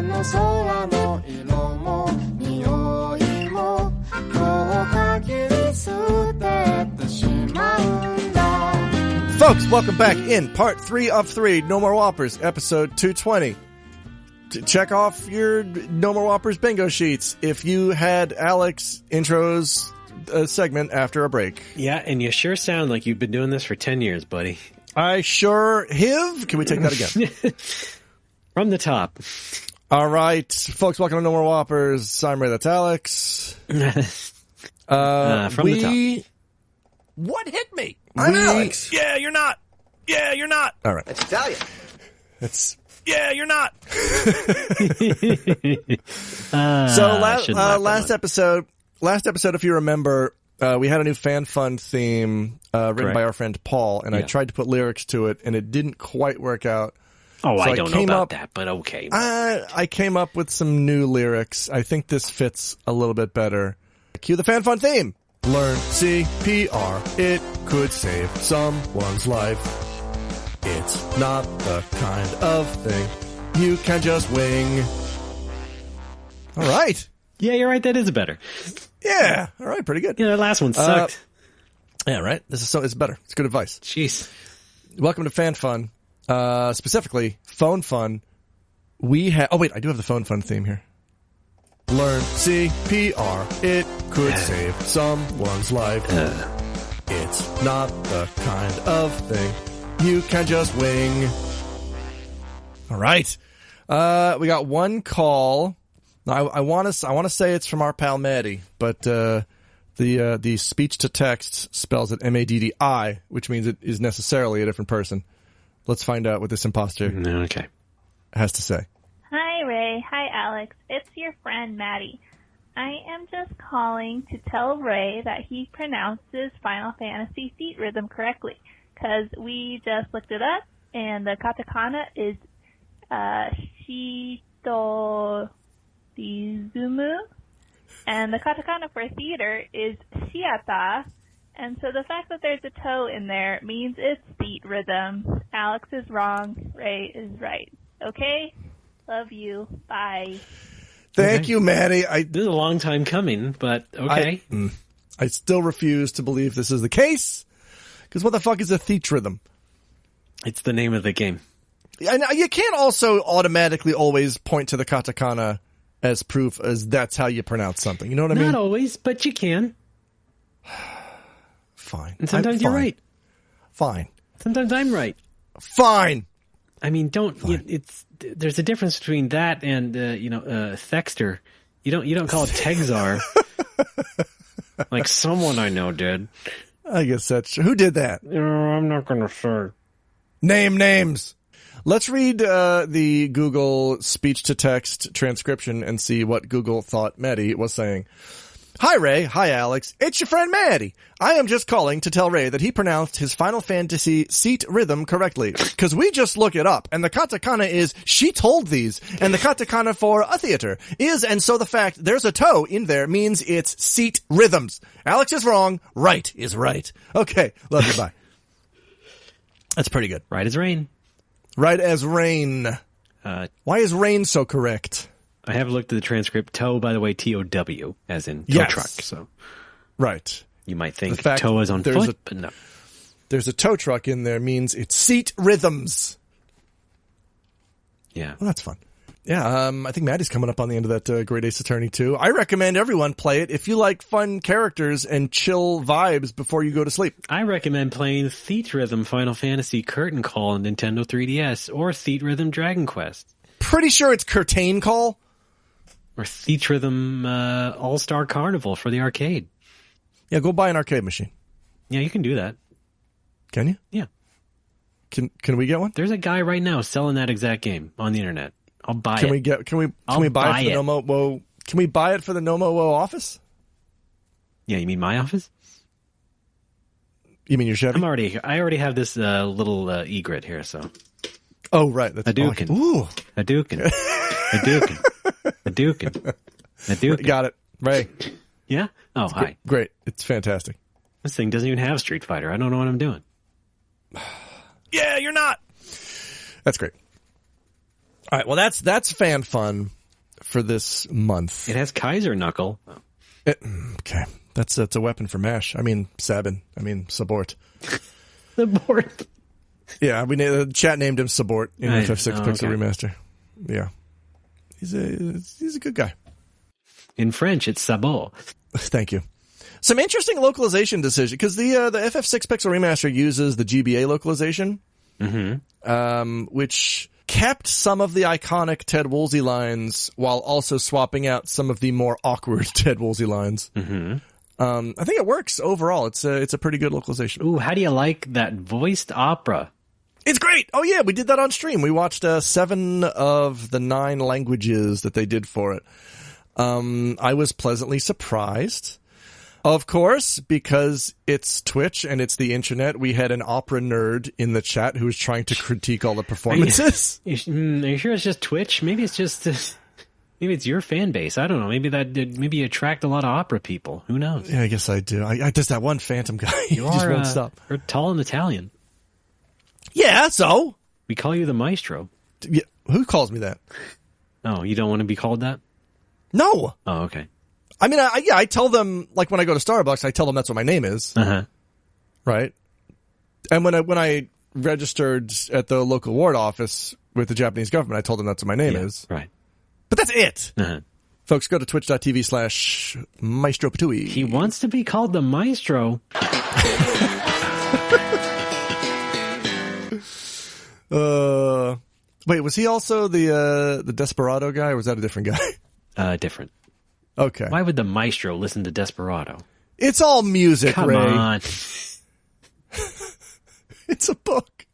の空の色も匂いも今日限り捨ててしまうんだ Folks, welcome back in part 3 of 3, No More Whoppers, episode 220. Check off your No More Whoppers bingo sheets if you had Alex intros segment after a break. Yeah, and you sure sound like you've been doing this for 10 years, buddy. I sure have. Can we take that again? From the top. All right. Folks, welcome to No More Whoppers. I'm Ray, that's Alex. From the top. What hit me? I'm Alex. Yeah, you're not. Yeah, you're not. All right. That's Italian. It's... Yeah, you're not. Last episode, if you remember, we had a new fan fun theme written by our friend Paul, and I tried to put lyrics to it, and it didn't quite work out. Oh, so I don't know about that, but okay. I came up with some new lyrics. I think this fits a little bit better. Cue the fan fun theme. Learn CPR. It could save someone's life. It's not the kind of thing you can just wing. All right. Yeah, you're right. That is better. Yeah. All right. Pretty good. Yeah, the last one sucked. Yeah, right. It's better. It's good advice. Jeez. Welcome to Fan Fun. Specifically, Phone Fun. Oh, wait. I do have the Phone Fun theme here. Learn CPR. It could save someone's life. It's not the kind of thing you can just wing. All right. We got one call. Now, I want to say it's from our pal Maddie, but the speech to text spells it MADDI, which means it is necessarily a different person. Let's find out what this imposter has to say. Hi, Ray. Hi, Alex. It's your friend, Maddie. I am just calling to tell Ray that he pronounces Final Fantasy Feet Rhythm correctly, because we just looked it up, and the katakana is Shito Izumu, and the katakana for theater is Shiata, and so the fact that there's a toe in there means it's feet rhythm. Alex is wrong, Ray is right. Okay? Love you. Bye. Thank you, Maddie. This is a long time coming, but okay. I still refuse to believe this is the case, because what the fuck is a theat rhythm? It's the name of the game. And you can't also automatically always point to the katakana as proof as that's how you pronounce something. You know what I mean? Not always, but you can. Fine. And sometimes you're right. Fine. Sometimes I'm right. Fine. I mean, there's a difference between that and Thexter. You don't call it Tegzar. Like someone I know did. I guess that's true. Who did that? I'm not going to say. Name names. Let's read the Google speech-to-text transcription and see what Google thought Maddie was saying. Hi, Ray. Hi, Alex. It's your friend Maddie. I am just calling to tell Ray that he pronounced his Final Fantasy seat rhythm correctly. Because we just look it up, and the katakana is she told these, and the katakana for a theater is, and so the fact there's a toe in there means it's seat rhythms. Alex is wrong. Right is right. Okay. Love you. Bye. That's pretty good. Right as rain. Right as rain. Why is rain so correct? I have looked at the transcript. Tow, by the way, T-O-W, as in tow truck. So, right. You might think tow is on foot, but no. There's a tow truck in there means it's seat rhythms. Yeah. Well, that's fun. Yeah, I think Maddie's coming up on the end of that Great Ace Attorney 2. I recommend everyone play it if you like fun characters and chill vibes before you go to sleep. I recommend playing Theat Rhythm Final Fantasy Curtain Call on Nintendo 3DS or Theat Rhythm Dragon Quest. Pretty sure it's Curtain Call. Or Theat Rhythm All-Star Carnival for the arcade. Yeah, go buy an arcade machine. Yeah, you can do that. Can you? Yeah. Can we get one? There's a guy right now selling that exact game on the internet. I'll buy it. Can we buy it for the Nomo? Can we buy it for the Nomo office? Yeah, you mean my office? You mean your Chevy? I already have this little egret here, so. Oh, right. That's Hadouken. Ooh. Hadouken. Hadouken. Got it. Ray. Yeah? Oh, hi. Great. It's fantastic. This thing doesn't even have Street Fighter. I don't know what I'm doing. Yeah, you're not. That's great. All right. Well, that's fan fun for this month. It has Kaiser Knuckle. Okay. That's a weapon for MASH. I mean, Sabin. I mean, Sabort. Sabort. Yeah, the chat named him Sabort in FF6 Pixel okay. Remaster. Yeah. He's a good guy. In French, it's Sabot. Thank you. Some interesting localization decision, because the FF6 Pixel Remaster uses the GBA localization, which kept some of the iconic Ted Woolsey lines while also swapping out some of the more awkward Ted Woolsey lines. I think it works overall. It's a pretty good localization. Ooh, how do you like that voiced opera? It's great. Oh yeah, we did that on stream. We watched 7 of the 9 languages that they did for it. I was pleasantly surprised. Of course, because it's Twitch and it's the internet, we had an opera nerd in the chat who was trying to critique all the performances. Are you sure it's just Twitch? Maybe it's just maybe it's your fan base. I don't know. Maybe you attract a lot of opera people. Who knows? Yeah, I guess I do. I just that one Phantom guy. He just won't stop. You're tall and Italian. Yeah, so we call you the maestro. Yeah, who calls me that? Oh, you don't want to be called that? No. Oh, okay. I mean, I tell them, like when I go to Starbucks, I tell them that's what my name is. Right? And when I registered at the local ward office with the Japanese government, I told them that's what my name is. Right. But that's it. Folks, go to twitch.tv/Maestro Patui. He wants to be called the maestro. Wait, was he also the Desperado guy, or was that a different guy? Different. Okay. Why would the maestro listen to Desperado? It's all music, Come Ray. on. It's a book.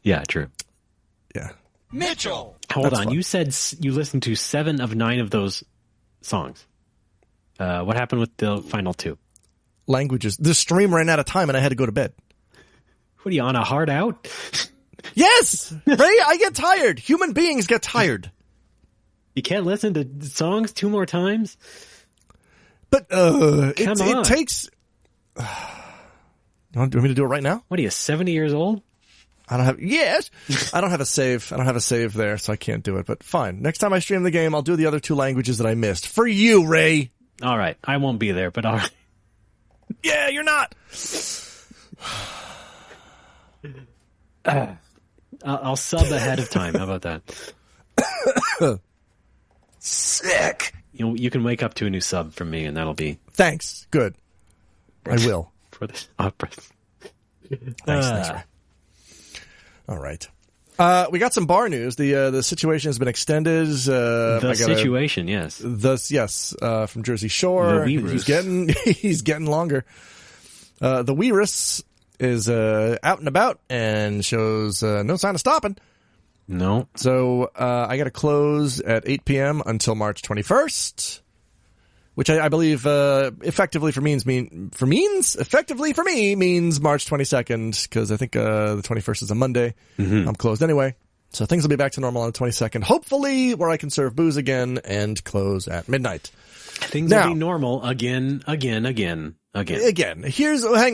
Yeah, true. Yeah. Mitchell! Hold on. Fun. You said you listened to 7 of 9 of those songs. What happened with the final 2? Languages. The stream ran out of time and I had to go to bed. What are you, on a hard out? Yes! Ray, I get tired. Human beings get tired. You can't listen to songs 2 more times? But it takes... You want me to do it right now? What are you, 70 years old? I don't have... Yes! I don't have a save. I don't have a save there, so I can't do it. But fine. Next time I stream the game, I'll do the other 2 languages that I missed. For you, Ray! All right. I won't be there, but all right. Yeah, you're not! I'll sub ahead of time. How about that? Sick. You can wake up to a new sub from me, and that'll be... Thanks. Good. I will. For this opera. Thanks, Ray. All right. We got some bar news. The situation has been extended. Situation, yes. Yes, from Jersey Shore. He's getting longer. The Weirus is out and about and shows no sign of stopping. No. So I got to close at 8 p.m. until March 21st, which I believe effectively for me means March 22nd, because I think the 21st is a Monday. I'm closed anyway. So things will be back to normal on the 22nd, hopefully, where I can serve booze again and close at midnight. Things will be normal again. Hang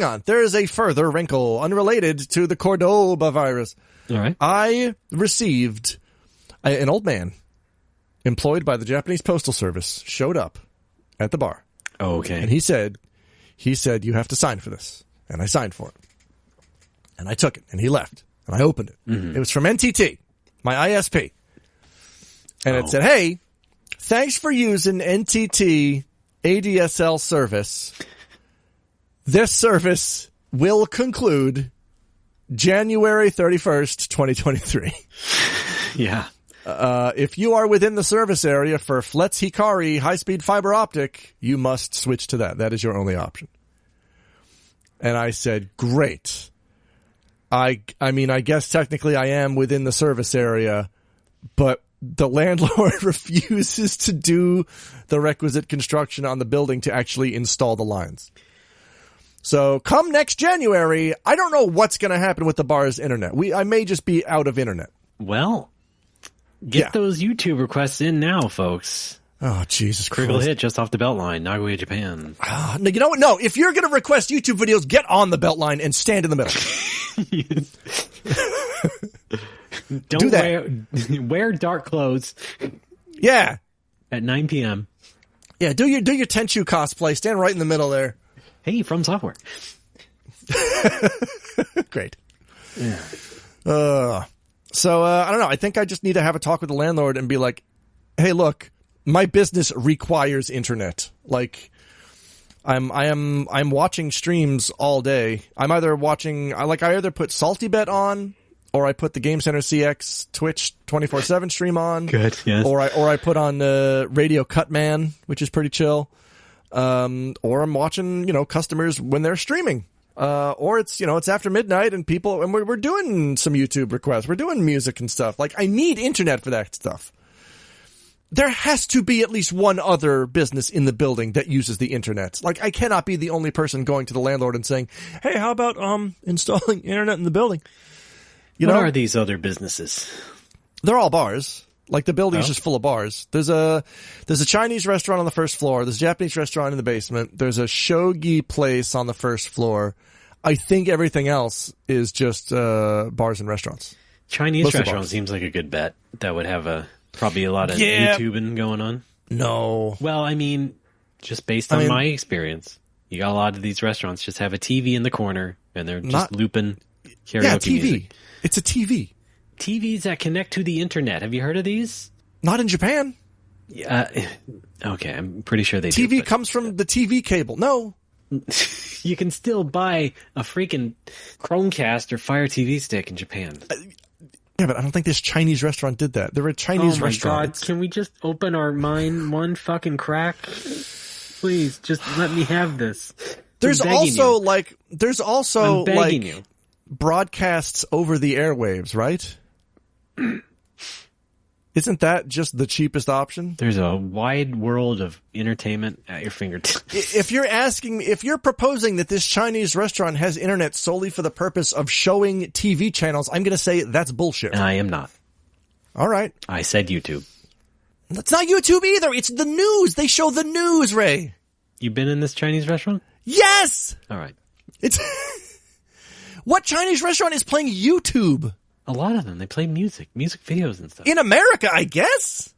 on. There is a further wrinkle unrelated to the Cordoba virus. All right. I received an old man employed by the Japanese Postal Service showed up at the bar. Okay. And he said, you have to sign for this. And I signed for it. And I took it. And he left. And I opened it. It was from NTT, my ISP. And it said, hey, thanks for using NTT ADSL service. This service will conclude January 31st, 2023. Yeah. If you are within the service area for Fletz Hikari high-speed fiber optic, you must switch to that. That is your only option. And I said, great. I mean, I guess technically I am within the service area, but the landlord refuses to do the requisite construction on the building to actually install the lines. So come next January, I don't know what's going to happen with the bar's internet. I may just be out of internet. Well, get those YouTube requests in now, folks. Oh, Jesus Christ. Critical hit just off the Beltline, Nagoya, Japan. No, you know what? No, if you're going to request YouTube videos, get on the Beltline and stand in the middle. Don't wear dark clothes. Yeah. At 9 p.m. Yeah, do your Tenchu cosplay. Stand right in the middle there. Hey, From Software. Great. Yeah. So I don't know. I think I just need to have a talk with the landlord and be like, hey, look, my business requires internet. Like, I'm watching streams all day. I'm either watching, I either put Salty Bet on, or I put the Game Center CX Twitch 24/7 stream on. Good, yes. Or I put on Radio Cutman, which is pretty chill. Or I'm watching, customers when they're streaming. Or it's after midnight and we're doing some YouTube requests. We're doing music and stuff. Like, I need internet for that stuff. There has to be at least one other business in the building that uses the internet. Like, I cannot be the only person going to the landlord and saying, hey, how about, installing internet in the building? What are these other businesses? They're all bars. Like, the building's just full of bars. There's a Chinese restaurant on the first floor. There's a Japanese restaurant in the basement. There's a shogi place on the first floor. I think everything else is just bars and restaurants. Chinese restaurant seems like a good bet. That would have probably a lot of YouTubing going on. No. Well, I mean, just based on my experience, you got a lot of these restaurants just have a TV in the corner and they're just looping karaoke music. It's a TV. TVs that connect to the internet. Have you heard of these? Not in Japan. Yeah. Okay, I'm pretty sure they do. TV comes from the TV cable. No. You can still buy a freaking Chromecast or Fire TV stick in Japan. Yeah, but I don't think this Chinese restaurant did that. They're a Chinese restaurant. Oh my God, can we just open our mind one fucking crack? Please, just let me have this. There's also broadcasts over the airwaves, right? Isn't that just the cheapest option? There's a wide world of entertainment at your fingertips. If you're proposing that this Chinese restaurant has internet solely for the purpose of showing TV channels, I'm going to say that's bullshit. I am not. All right. I said YouTube. That's not YouTube either. It's the news. They show the news, Ray. You've been in this Chinese restaurant? Yes! All right. It's what Chinese restaurant is playing YouTube? A lot of them. They play music videos and stuff. In America, I guess.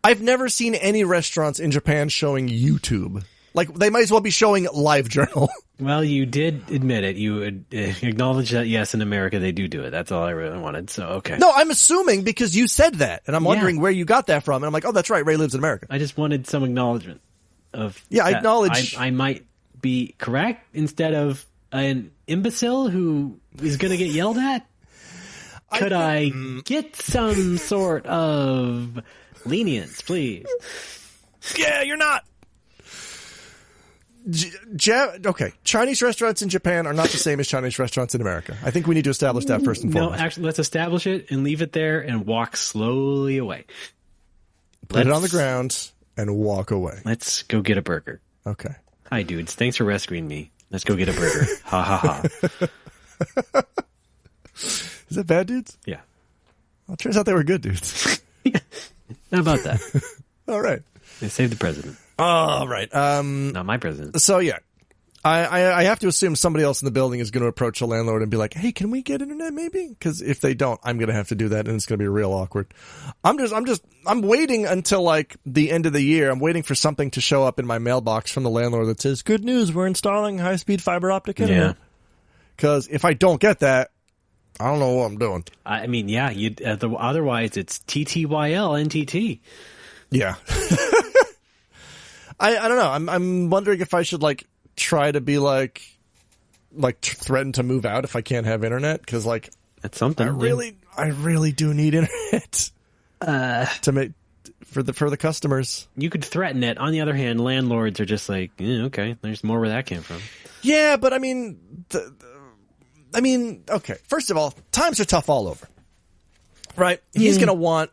I've never seen any restaurants in Japan showing YouTube. Like, they might as well be showing LiveJournal. Well, you did admit it. You acknowledge that, yes, in America they do it. That's all I really wanted, so okay. No, I'm assuming because you said that, and I'm wondering where you got that from. And I'm like, oh, that's right, Ray lives in America. I just wanted some acknowledgement of I acknowledge. I might be correct instead of an imbecile who is going to get yelled at. Could I get some sort of lenience, please? Yeah, you're not. Okay, Chinese restaurants in Japan are not the same as Chinese restaurants in America. I think we need to establish that first and foremost. No, actually, let's establish it and leave it there and walk slowly away. Put it on the ground and walk away. Let's go get a burger. Okay. Hi, dudes. Thanks for rescuing me. Let's go get a burger. Ha ha ha. Is that bad dudes? Yeah. Well, it turns out they were good dudes. How about that? All right. They saved the president. All right. Not my president. So, yeah. I have to assume somebody else in the building is going to approach the landlord and be like, hey, can we get internet maybe? Because if they don't, I'm going to have to do that and it's going to be real awkward. I'm waiting until like the end of the year. I'm waiting for something to show up in my mailbox from the landlord that says, good news, we're installing high-speed fiber optic internet. Because if I don't get that, I don't know what I'm doing. I mean, yeah, otherwise it's TTYL NTT. Yeah. I don't know. I'm wondering if I should like try to be like threaten to move out if I can't have internet because like that's something. I really do need internet to make for the customers. You could threaten it. On the other hand, landlords are just like, okay, there's more where that came from. Yeah, but I mean, okay. First of all, times are tough all over, right? He's gonna want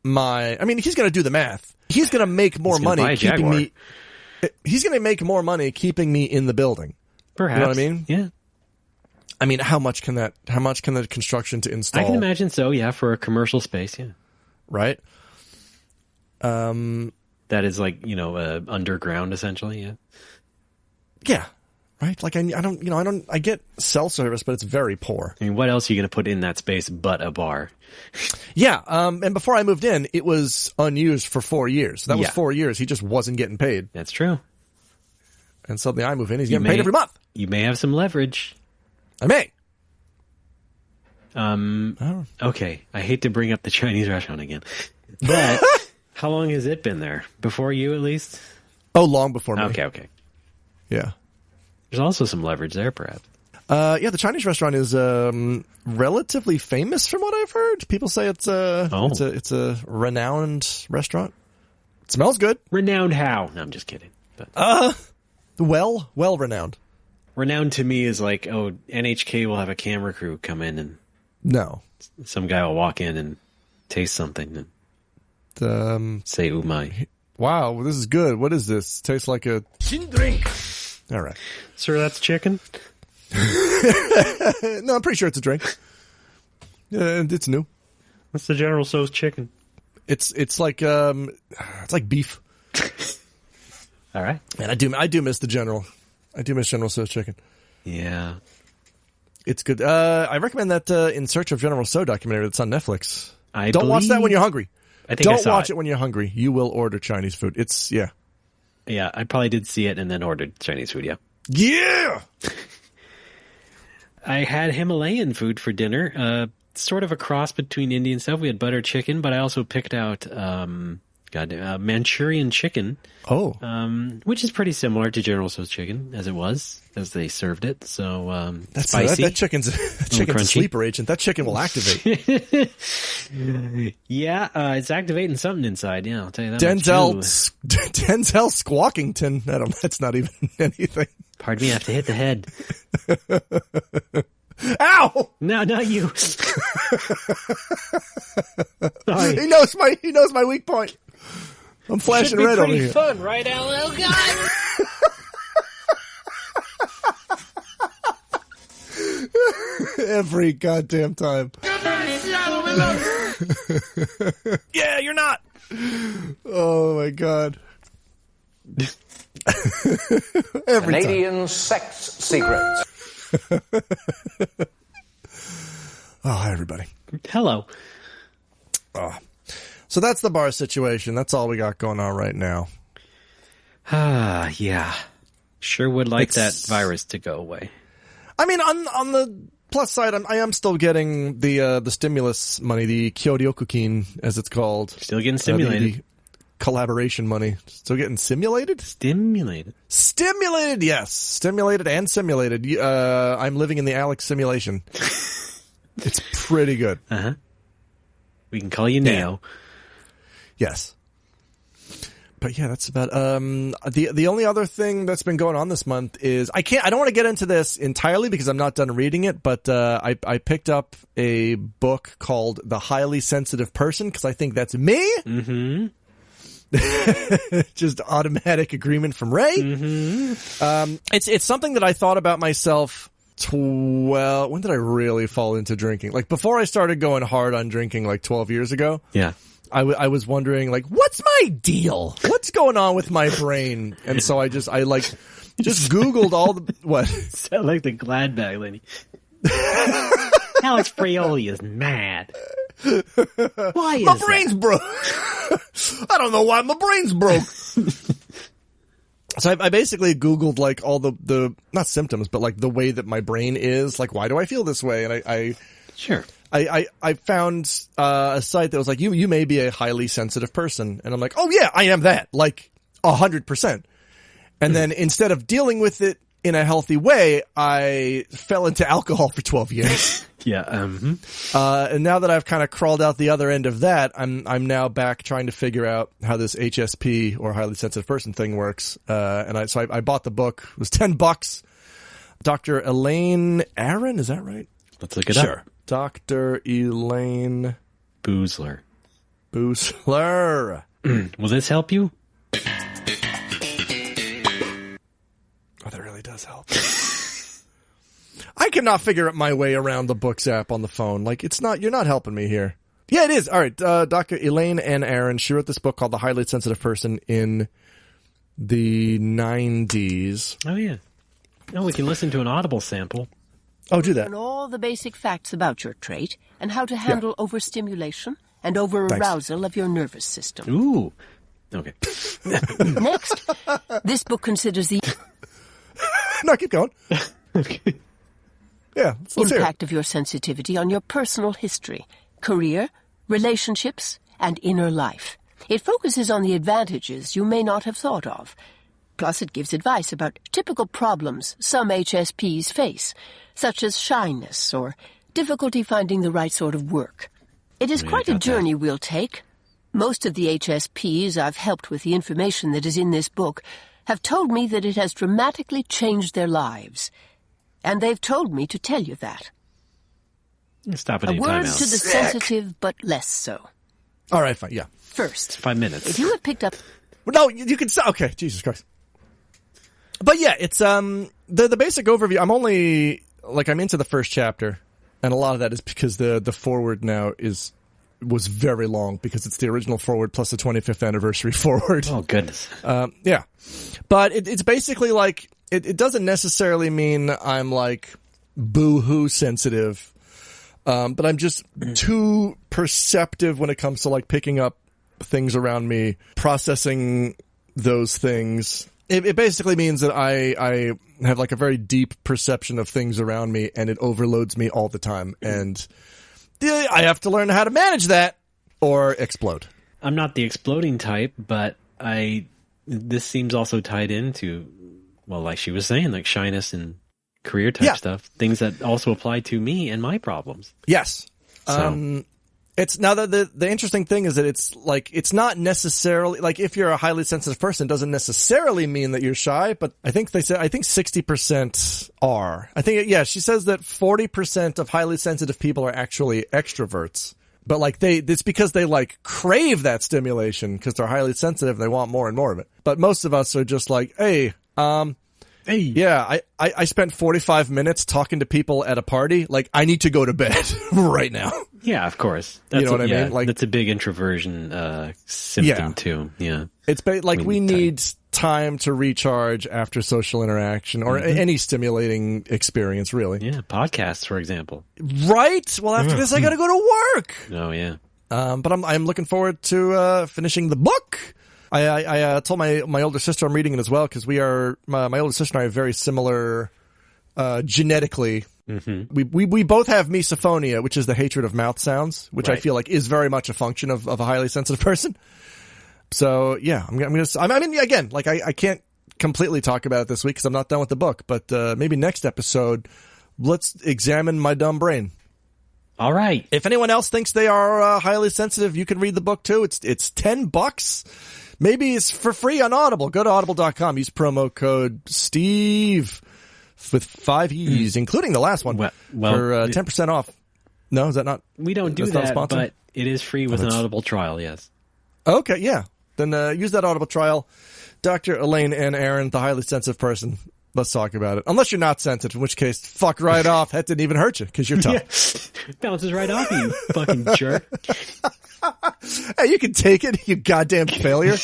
my. I mean, he's gonna do the math. He's gonna make more money keeping me. He's going to make more money keeping me in the building. Perhaps. You know what I mean? Yeah. I mean, how much can the construction to install? I can imagine so, yeah, for a commercial space, yeah. Right? That is like, underground essentially, yeah. Yeah. Right? Like I get cell service, but it's very poor. I mean, what else are you going to put in that space but a bar? Yeah. And before I moved in, it was unused for 4 years. So that was 4 years. He just wasn't getting paid. That's true. And suddenly I move in, he's getting paid every month. You may have some leverage. I may. Okay. I hate to bring up the Chinese restaurant again, but how long has it been there? Before you, at least? Oh, long before me. Okay. Yeah. There's also some leverage there, perhaps. Yeah, the Chinese restaurant is relatively famous from what I've heard. People say it's a renowned restaurant. It smells good. Renowned how? No, I'm just kidding. But. Well renowned. Renowned to me is like, NHK will have a camera crew come in and some guy will walk in and taste something and say umai. Wow, this is good. What is this? Tastes like a drink. All right. Sir, that's chicken? No, I'm pretty sure it's a drink. It's new. What's the General Tso's chicken? It's like beef. All right. Man, I do miss the General. I do miss General Tso's chicken. Yeah. It's good. I recommend that In Search of General Tso documentary that's on Netflix. Don't watch that when you're hungry. Don't watch it when you're hungry. You will order Chinese food. Yeah, I probably did see it and then ordered Chinese food, yeah. Yeah! I had Himalayan food for dinner. Sort of a cross between Indian stuff. We had butter chicken, but I also picked out Manchurian chicken. Oh. Which is pretty similar to General Tso's chicken, as they served it. So, that's spicy. That chicken's a sleeper agent. That chicken will activate. Yeah, it's activating something inside. Yeah, I'll tell you that. Denzel Squawkington. That's not even anything. Pardon me, I have to hit the head. Ow! No, not you. Sorry. He knows my weak point. I'm flashing red over here. Fun, right, Al? Oh God! Every goddamn time. Yeah, you're not. Oh my God. Every Canadian time. sex secrets. Oh, hi, everybody. Hello. Oh. So that's the bar situation. That's all we got going on right now. Yeah. Sure would like that virus to go away. I mean, on the plus side, I am still getting the stimulus money, the Kyoryokukin, as it's called. Still getting stimulated. The collaboration money. Still getting simulated? Stimulated, yes. Stimulated and simulated. I'm living in the Alex simulation. It's pretty good. Uh-huh. We can call you Neo. Yes. But yeah, that's about the only other thing that's been going on this month is I don't want to get into this entirely because I'm not done reading it, but I picked up a book called The Highly Sensitive Person because I think that's me. Mm-hmm. Just automatic agreement from Ray. Mm-hmm. It's something that I thought about myself. When did I really fall into drinking? Like before I started going hard on drinking, like 12 years ago. Yeah. I was wondering, like, what's my deal? What's going on with my brain? And so I just Googled all the, what? Sound like the Glad bag lady. Alex Frioli is mad. Why is my brain's broke? I don't know why my brain's broke. So I basically Googled, like, all the, not symptoms, but, like, the way that my brain is. Like, why do I feel this way? And Sure. I found a site that was like, you may be a highly sensitive person. And I'm like, oh yeah, I am that. Like 100%. And then instead of dealing with it in a healthy way, I fell into alcohol for 12 years. Yeah. And now that I've kind of crawled out the other end of that, I'm now back trying to figure out how this HSP or highly sensitive person thing works. So I bought the book. It was $10. Dr. Elaine Aron, is that right? Let's look it up. Sure. Dr. Elaine Boozler. Will this help you? Oh, that really does help. I cannot figure out my way around the Books app on the phone. Like, you're not helping me here. Yeah, it is. All right. Dr. Elaine N. Aron, she wrote this book called The Highly Sensitive Person in the 90s. Oh, yeah. Oh, we can listen to an Audible sample. Oh, do that. Learn all the basic facts about your trait and how to handle overstimulation and over-arousal of your nervous system. Ooh. Okay. Next, this book considers the No, keep going. Okay. Yeah, let's hear it. impact of your sensitivity on your personal history, career, relationships, and inner life. It focuses on the advantages you may not have thought of. Plus, it gives advice about typical problems some HSPs face, such as shyness or difficulty finding the right sort of work. It is quite a journey we'll take. Most of the HSPs I've helped with the information that is in this book have told me that it has dramatically changed their lives. And they've told me to tell you that. Stop it A any word time to out. the sensitive, but less so. All right, fine, yeah. First, 5 minutes. if you have picked up... No, you can stop. Okay, Jesus Christ. But yeah, it's the basic overview. I'm into the first chapter, and a lot of that is because the forward now was very long because it's the original forward plus the 25th anniversary forward. Oh goodness. Yeah, but it's basically like it doesn't necessarily mean I'm like boo-hoo sensitive, but I'm just too perceptive when it comes to like picking up things around me, processing those things. It basically means that I have like a very deep perception of things around me, and it overloads me all the time. And I have to learn how to manage that or explode. I'm not the exploding type, but this seems also tied into, well, like she was saying, like shyness and career type stuff, things that also apply to me and my problems. Yes. So. It's now the interesting thing is that it's not necessarily like if you're a highly sensitive person, it doesn't necessarily mean that you're shy, but I think 60% are. I think, she says that 40% of highly sensitive people are actually extroverts, but like it's because they like crave that stimulation because they're highly sensitive and they want more and more of it. But most of us are just like, hey, yeah, I spent 45 minutes talking to people at a party. Like, I need to go to bed right now. Yeah, of course. You know what I mean? Like, that's a big introversion symptom too. Yeah, it's we need time to recharge after social interaction or any stimulating experience. Really, yeah. Podcasts, for example. Right. Well, after this, I got to go to work. Oh yeah. But I'm looking forward to finishing the book. I told my older sister I'm reading it as well because my older sister and I are very similar genetically. Mm-hmm. We both have misophonia, which is the hatred of mouth sounds, which I feel like is very much a function of a highly sensitive person. So yeah, I can't completely talk about it this week because I'm not done with the book, but maybe next episode, let's examine my dumb brain. All right. If anyone else thinks they are highly sensitive, you can read the book too. It's $10. Maybe it's for free on Audible. Go to audible.com. Use promo code Steve with 5 E's, including the last one, for 10% off. No, is that not? We don't do that, but it is free with an Audible trial, yes. Okay, yeah. Then use that Audible trial. Dr. Elaine and Aaron, the highly sensitive person, let's talk about it. Unless you're not sensitive, in which case, fuck right off. That didn't even hurt you, because you're tough. Yeah. Bounces right off you, fucking jerk. Hey, you can take it, you goddamn failure.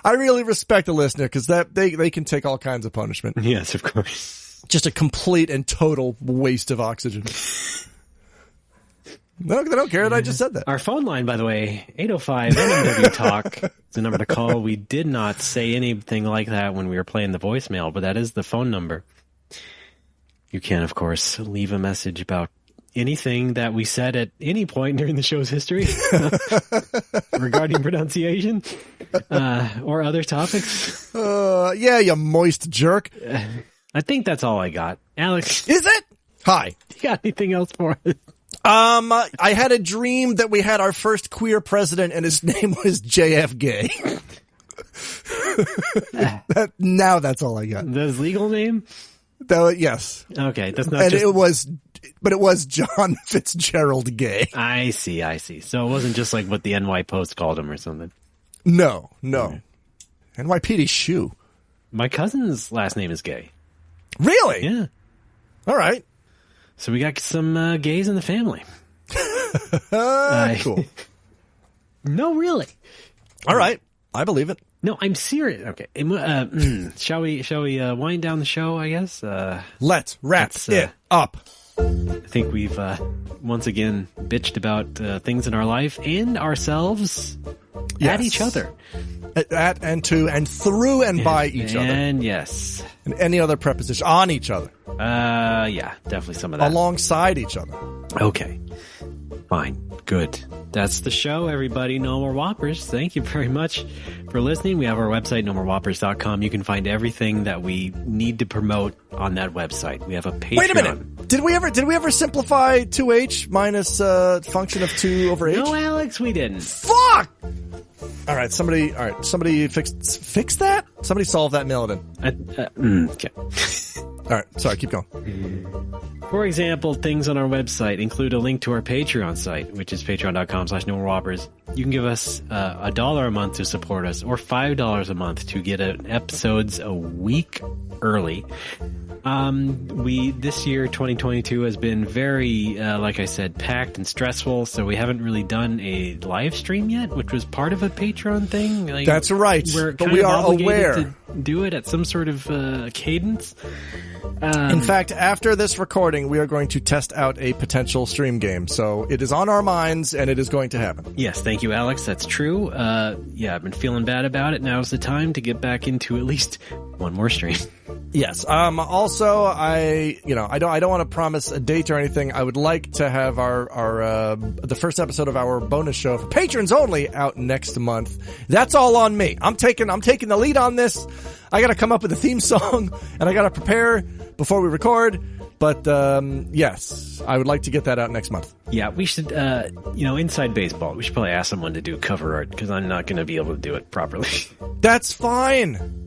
I really respect the listener, because they can take all kinds of punishment. Yes, of course. Just a complete and total waste of oxygen. No, they don't care that I just said that. Our phone line, by the way, 805-NMW-TALK. It's the number to call. We did not say anything like that when we were playing the voicemail, but that is the phone number. You can, of course, leave a message about anything that we said at any point during the show's history regarding pronunciation or other topics. Yeah, you moist jerk. I think that's all I got. Alex. Is it? Hi. You got anything else for us? I had a dream that we had our first queer president and his name was JF Gay. Now that's all I got. His legal name? Yes. Okay, that's not. And it was John Fitzgerald Gay. I see. So it wasn't just like what the NY Post called him or something. No. NYPD shoe. My cousin's last name is Gay. Really? Yeah. All right. So we got some gays in the family. Cool. No, really. All right. I believe it. No, I'm serious. Okay. Shall we wind down the show, I guess? Let's wrap it up. I think we've once again bitched about things in our life and ourselves at each other. At and to and through and by each other. And yes. And any other preposition. On each other. Yeah, definitely some of that. Alongside each other. Okay. Fine. Good. That's the show, everybody. No More Whoppers. Thank you very much for listening. We have our website, nomorewhoppers.com. You can find everything that we need to promote on that website. We have a Patreon. Wait a minute. Did we ever simplify 2H minus function of 2 over H? No, Alex, we didn't. Fuck! All right, somebody fix that? Somebody solve that, Milton. Okay. All right, sorry, keep going. For example, things on our website include a link to our Patreon site, which is patreon.com/nomorewhoppers. You can give us $1 a month to support us, or $5 a month to get episodes a week early. This year, 2022, has been very, like I said, packed and stressful, so we haven't really done a live stream yet, which was part of a Patreon thing. Like, that's right, but we are aware to do it at some sort of cadence. In fact, after this recording, we are going to test out a potential stream game, so it is on our minds, and it is going to happen. Yes, thank you, Alex. That's true. I've been feeling bad about it. Now's the time to get back into at least one more stream. Yes. Also, I don't want to promise a date or anything. I would like to have our the first episode of our bonus show for patrons only out next month. That's all on me. I'm taking the lead on this. I got to come up with a theme song and I got to prepare before we record. But yes, I would like to get that out next month. Yeah, we should, Inside Baseball. We should probably ask someone to do cover art because I'm not going to be able to do it properly. That's fine.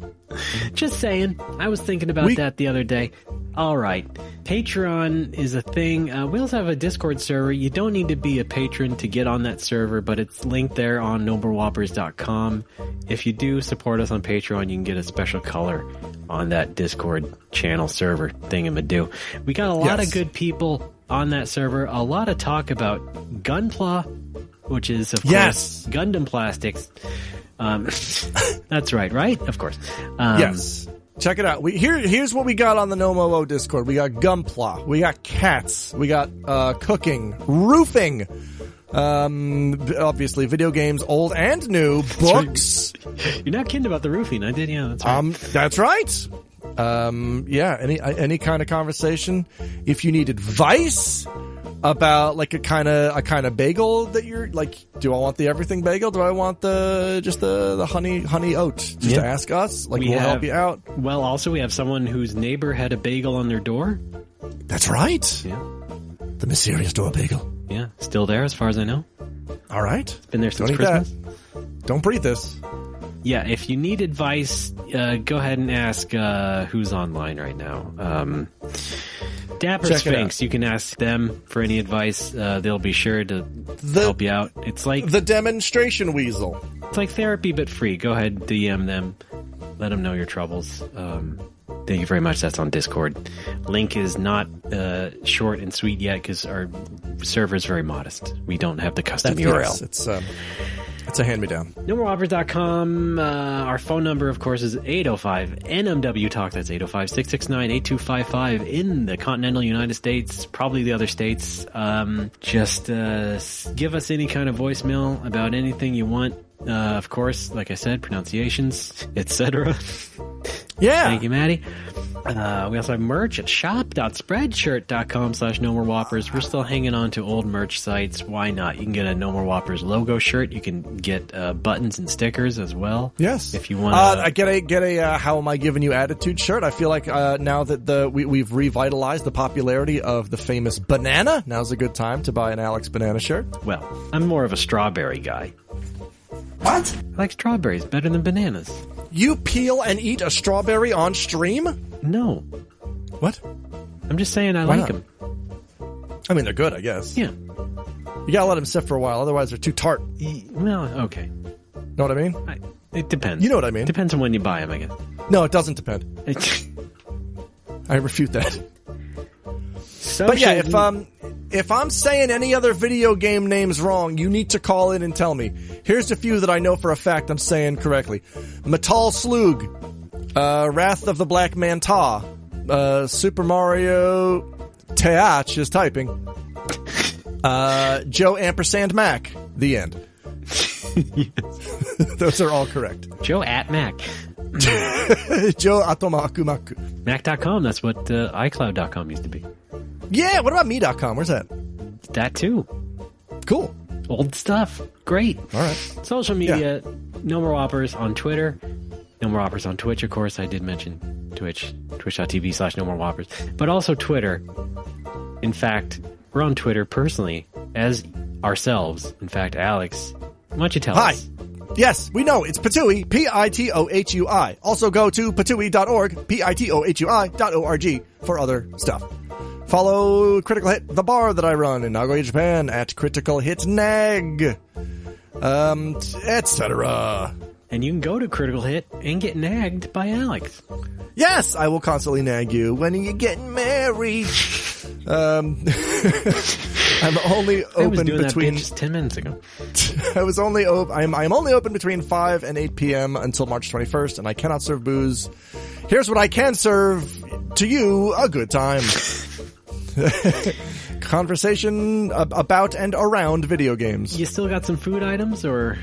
Just saying. I was thinking about that the other day. All right. Patreon is a thing. We also have a Discord server. You don't need to be a patron to get on that server, but it's linked there on nomorewhoppers.com. If you do support us on Patreon, you can get a special color on that Discord channel server thingamadoo. We got a lot of good people on that server. A lot of talk about Gunpla, which is, of course, Gundam Plastics. That's right? Of course. Yes. Check it out. Here's what we got on the NoMoO Discord. We got Gunpla. We got cats. We got cooking, roofing. Obviously, video games, old and new, books. You're not kidding about the roofing. I did, yeah. That's right. That's right. Any kind of conversation. If you need advice about like a kind of bagel that you're like, do I want the everything bagel? Do I want the honey oat? Just ask us. Like, we'll help you out. Well, also we have someone whose neighbor had a bagel on their door. That's right. Yeah. The mysterious door bagel. Yeah, still there as far as I know. All right. It's been there since Don't eat Christmas. that. Don't breathe this. Yeah, if you need advice, go ahead and ask who's online right now. Dapper Check it Sphinx, out. you can ask them for any advice. They'll be sure to help you out. It's like the demonstration weasel. It's like therapy, but free. Go ahead, DM them. Let them know your troubles. Thank you very much. That's on Discord. Link is not short and sweet yet because our server is very modest. We don't have the custom URL. Yes, it's a hand-me-down. NoMoreOffers.com. Our phone number, of course, is 805-NMW-TALK. That's 805-669-8255 in the continental United States, probably the other states. Just give us any kind of voicemail about anything you want. Of course, like I said, pronunciations, etc. Yeah. Thank you, Maddie. We also have merch at shop.spreadshirt.com/NoMoreWhoppers. We're still hanging on to old merch sites. Why not? You can get a No More Whoppers logo shirt. You can get buttons and stickers as well. Yes. If you want I get a How Am I Giving You Attitude shirt. I feel like now that we've revitalized the popularity of the famous banana, now's a good time to buy an Alex banana shirt. Well, I'm more of a strawberry guy. What? I like strawberries better than bananas. You peel and eat a strawberry on stream? No. What? I'm just saying I Why like not? them. I mean, they're good, I guess. Yeah. You gotta let them sit for a while, otherwise they're too tart. Well, okay. Know what I mean? It depends. You know what I mean. Depends on when you buy them, I guess. No, it doesn't depend. I refute that. But yeah, if I'm saying any other video game names wrong, you need to call in and tell me. Here's a few that I know for a fact I'm saying correctly. Metal Slug, Wrath of the Black Manta, Super Mario Teach is typing, Joe Ampersand Mac, the end. Those are all correct. Joe at Mac. Joe Atomakumaku. Mac.com, that's what iCloud.com used to be. Yeah, what about me.com? Where's that? That too. Cool. Old stuff. Great. All right. Social media, No More Whoppers on Twitter. No More Whoppers on Twitch, of course. I did mention Twitch. Twitch.tv/No More Whoppers. But also Twitter. In fact, we're on Twitter personally as ourselves. In fact, Alex, why don't you tell us? Yes, we know. It's Pitohui, Pitohui. Also go to pitohui.org, Pitohui.org for other stuff. Follow Critical Hit, the bar that I run in Nagoya, Japan, at Critical Hit Nag, etc. And you can go to Critical Hit and get nagged by Alex. Yes, I will constantly nag you when you get married. I'm only open I was doing between that just 10 minutes ago. I'm only open between 5 and 8 p.m. until March 21st, and I cannot serve booze. Here's what I can serve to you: a good time. Conversation about and around video games. You still got some food items, or?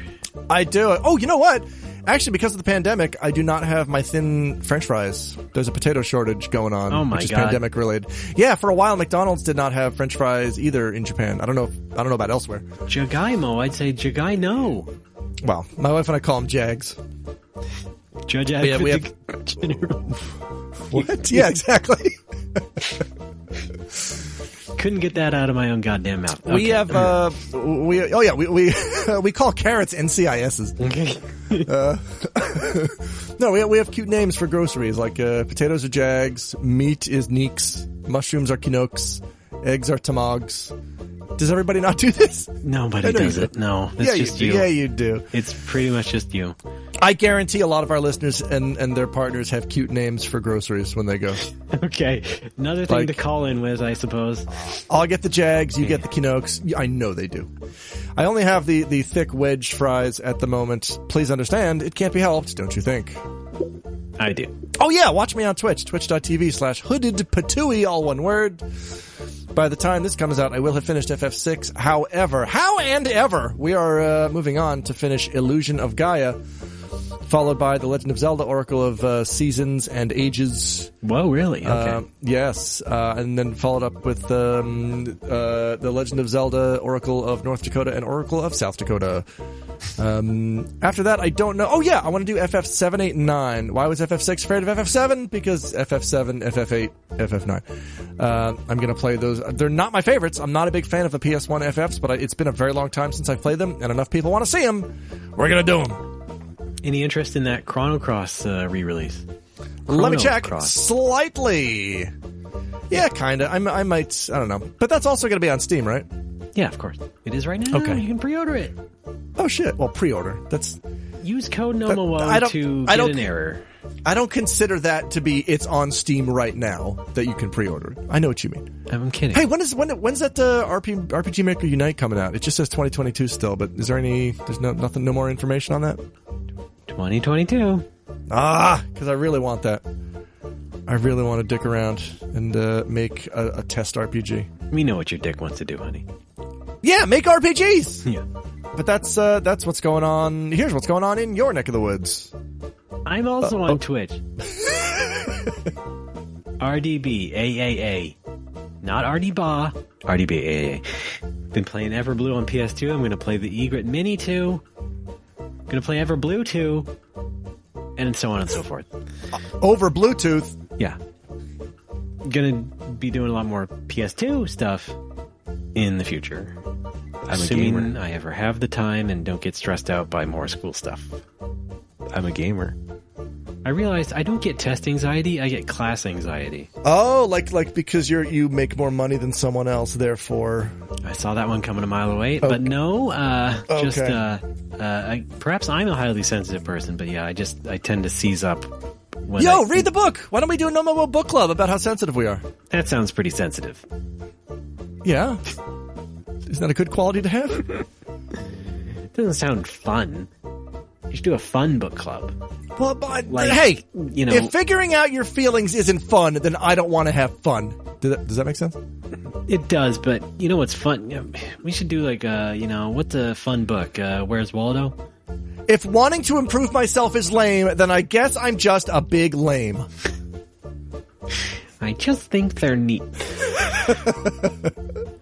I do. Oh, you know what? Actually, because of the pandemic, I do not have my thin French fries. There's a potato shortage going on, which is pandemic related. Yeah, for a while, McDonald's did not have French fries either in Japan. I don't know about elsewhere. Jagaimo, I'd say Jagaino. Well, my wife and I call them Jags. Judge yeah, we have. What? Yeah, exactly. Couldn't get that out of my own goddamn mouth. Okay. We have we call carrots NCISs. Okay. No, we have cute names for groceries, like potatoes are Jags, meat is Neeks, mushrooms are Kinoks, eggs are Tamogs. Does everybody not do this? Nobody does it. No, that's just you. Yeah, you do. It's pretty much just you. I guarantee a lot of our listeners and their partners have cute names for groceries when they go. Okay. Another thing to call in with, I suppose. I'll get the Jags, you get the Kinoks. I know they do. I only have the thick wedge fries at the moment. Please understand, it can't be helped, don't you think? I do. Oh yeah, watch me on Twitch, twitch.tv/hoodedpatooey, all one word. By the time this comes out, I will have finished FF6. However, we are moving on to finish Illusion of Gaia. followed by The Legend of Zelda Oracle of Seasons and Ages. Whoa, really? Okay. Yes, and then followed up with The Legend of Zelda Oracle of North Dakota and Oracle of South Dakota. After that, I don't know. Oh, yeah, I want to do FF7, 8, and 9. Why was FF6 afraid of FF7? Because FF7, FF8, FF9. I'm going to play those. They're not my favorites. I'm not a big fan of the PS1 FFs, but it's been a very long time since I've played them, and enough people want to see them. We're going to do them. Any interest in that Chrono Cross re-release? Let me check. Slightly. Yeah, kind of. I might. I don't know. But that's also going to be on Steam, right? Yeah, of course. It is right now. Okay. You can pre-order it. Oh, shit. Well, pre-order. That's... Use code NOMOWO to get an error. I don't consider that to be it's on Steam right now that you can pre-order. I know what you mean. I'm kidding. Hey, when's that RPG Maker Unite coming out? It just says 2022 still, but is there there's no more information on that? 2022. Because I really want that. I really want to dick around and make a test RPG. We know what your dick wants to do, honey. Yeah, make RPGs! Yeah. But that's what's going on. Here's what's going on in your neck of the woods. I'm also on Twitch. RDB AAA. Not RDBA. RDB AAA. Been playing Everblue on PS2. I'm going to play the Egret Mini 2. I'm going to play Everblue 2. And so on and so forth. Over Bluetooth? Yeah. Going to be doing a lot more PS2 stuff in the future. Assuming I ever have the time and don't get stressed out by more school stuff. I'm a gamer. I realized I don't get test anxiety, I get class anxiety. Oh, like because you make more money than someone else, therefore... I saw that one coming a mile away, but no, just, perhaps I'm a highly sensitive person, but yeah, I tend to seize up when read the book! Why don't we do a NOMOWO book club about how sensitive we are? That sounds pretty sensitive. Yeah. Isn't that a good quality to have? It doesn't sound fun. You should do a fun book club. Well, but hey, if figuring out your feelings isn't fun, then I don't want to have fun. Does that make sense? It does, but you know what's fun? We should do like, what's a fun book? Where's Waldo? If wanting to improve myself is lame, then I guess I'm just a big lame. I just think they're neat.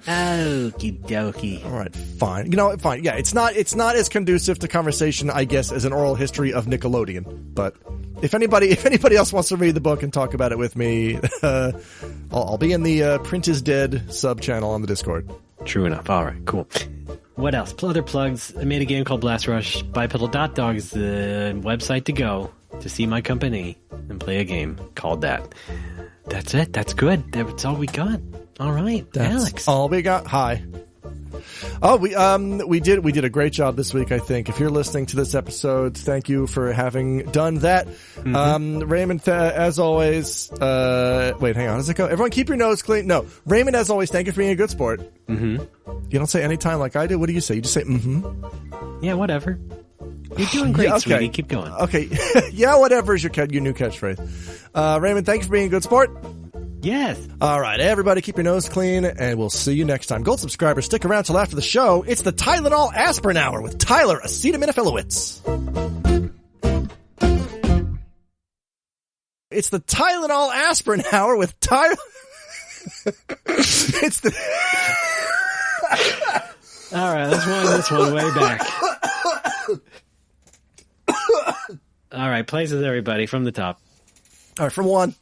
Okie dokie. All right, fine. Fine. Yeah, it's not as conducive to conversation, I guess, as an oral history of Nickelodeon. But if anybody else wants to read the book and talk about it with me, I'll be in the Print is Dead sub channel on the Discord. True enough. All right, cool. What else? Other plugs. I made a game called Blast Rush. Bipedal.dog is the website to go to see my company and play a game called that. That's it. That's good. That's all we got. All right, that's Alex. All we got. Hi. Oh, we did a great job this week, I think. If you're listening to this episode, thank you for having done that. Mm-hmm. Raymond, as always, wait, hang on. How does it go? Everyone keep your nose clean. No, Raymond, as always, thank you for being a good sport. Mm-hmm. You don't say anytime like I do. What do you say? You just say, mm-hmm. Yeah, whatever. You're doing great, sweetie. Keep going. Okay. Yeah, whatever is your new catchphrase. Raymond, thank you for being a good sport. Yes. All right, everybody keep your nose clean, and we'll see you next time. Gold subscribers, stick around till after the show. It's the Ttylntt Aspirin Hour with Tyler Acetaminophyllowitz. It's the Ttylntt Aspirin Hour with Tyler... It's the... All right, let's wind this one way back. All right, places, everybody, from the top. All right, from 1.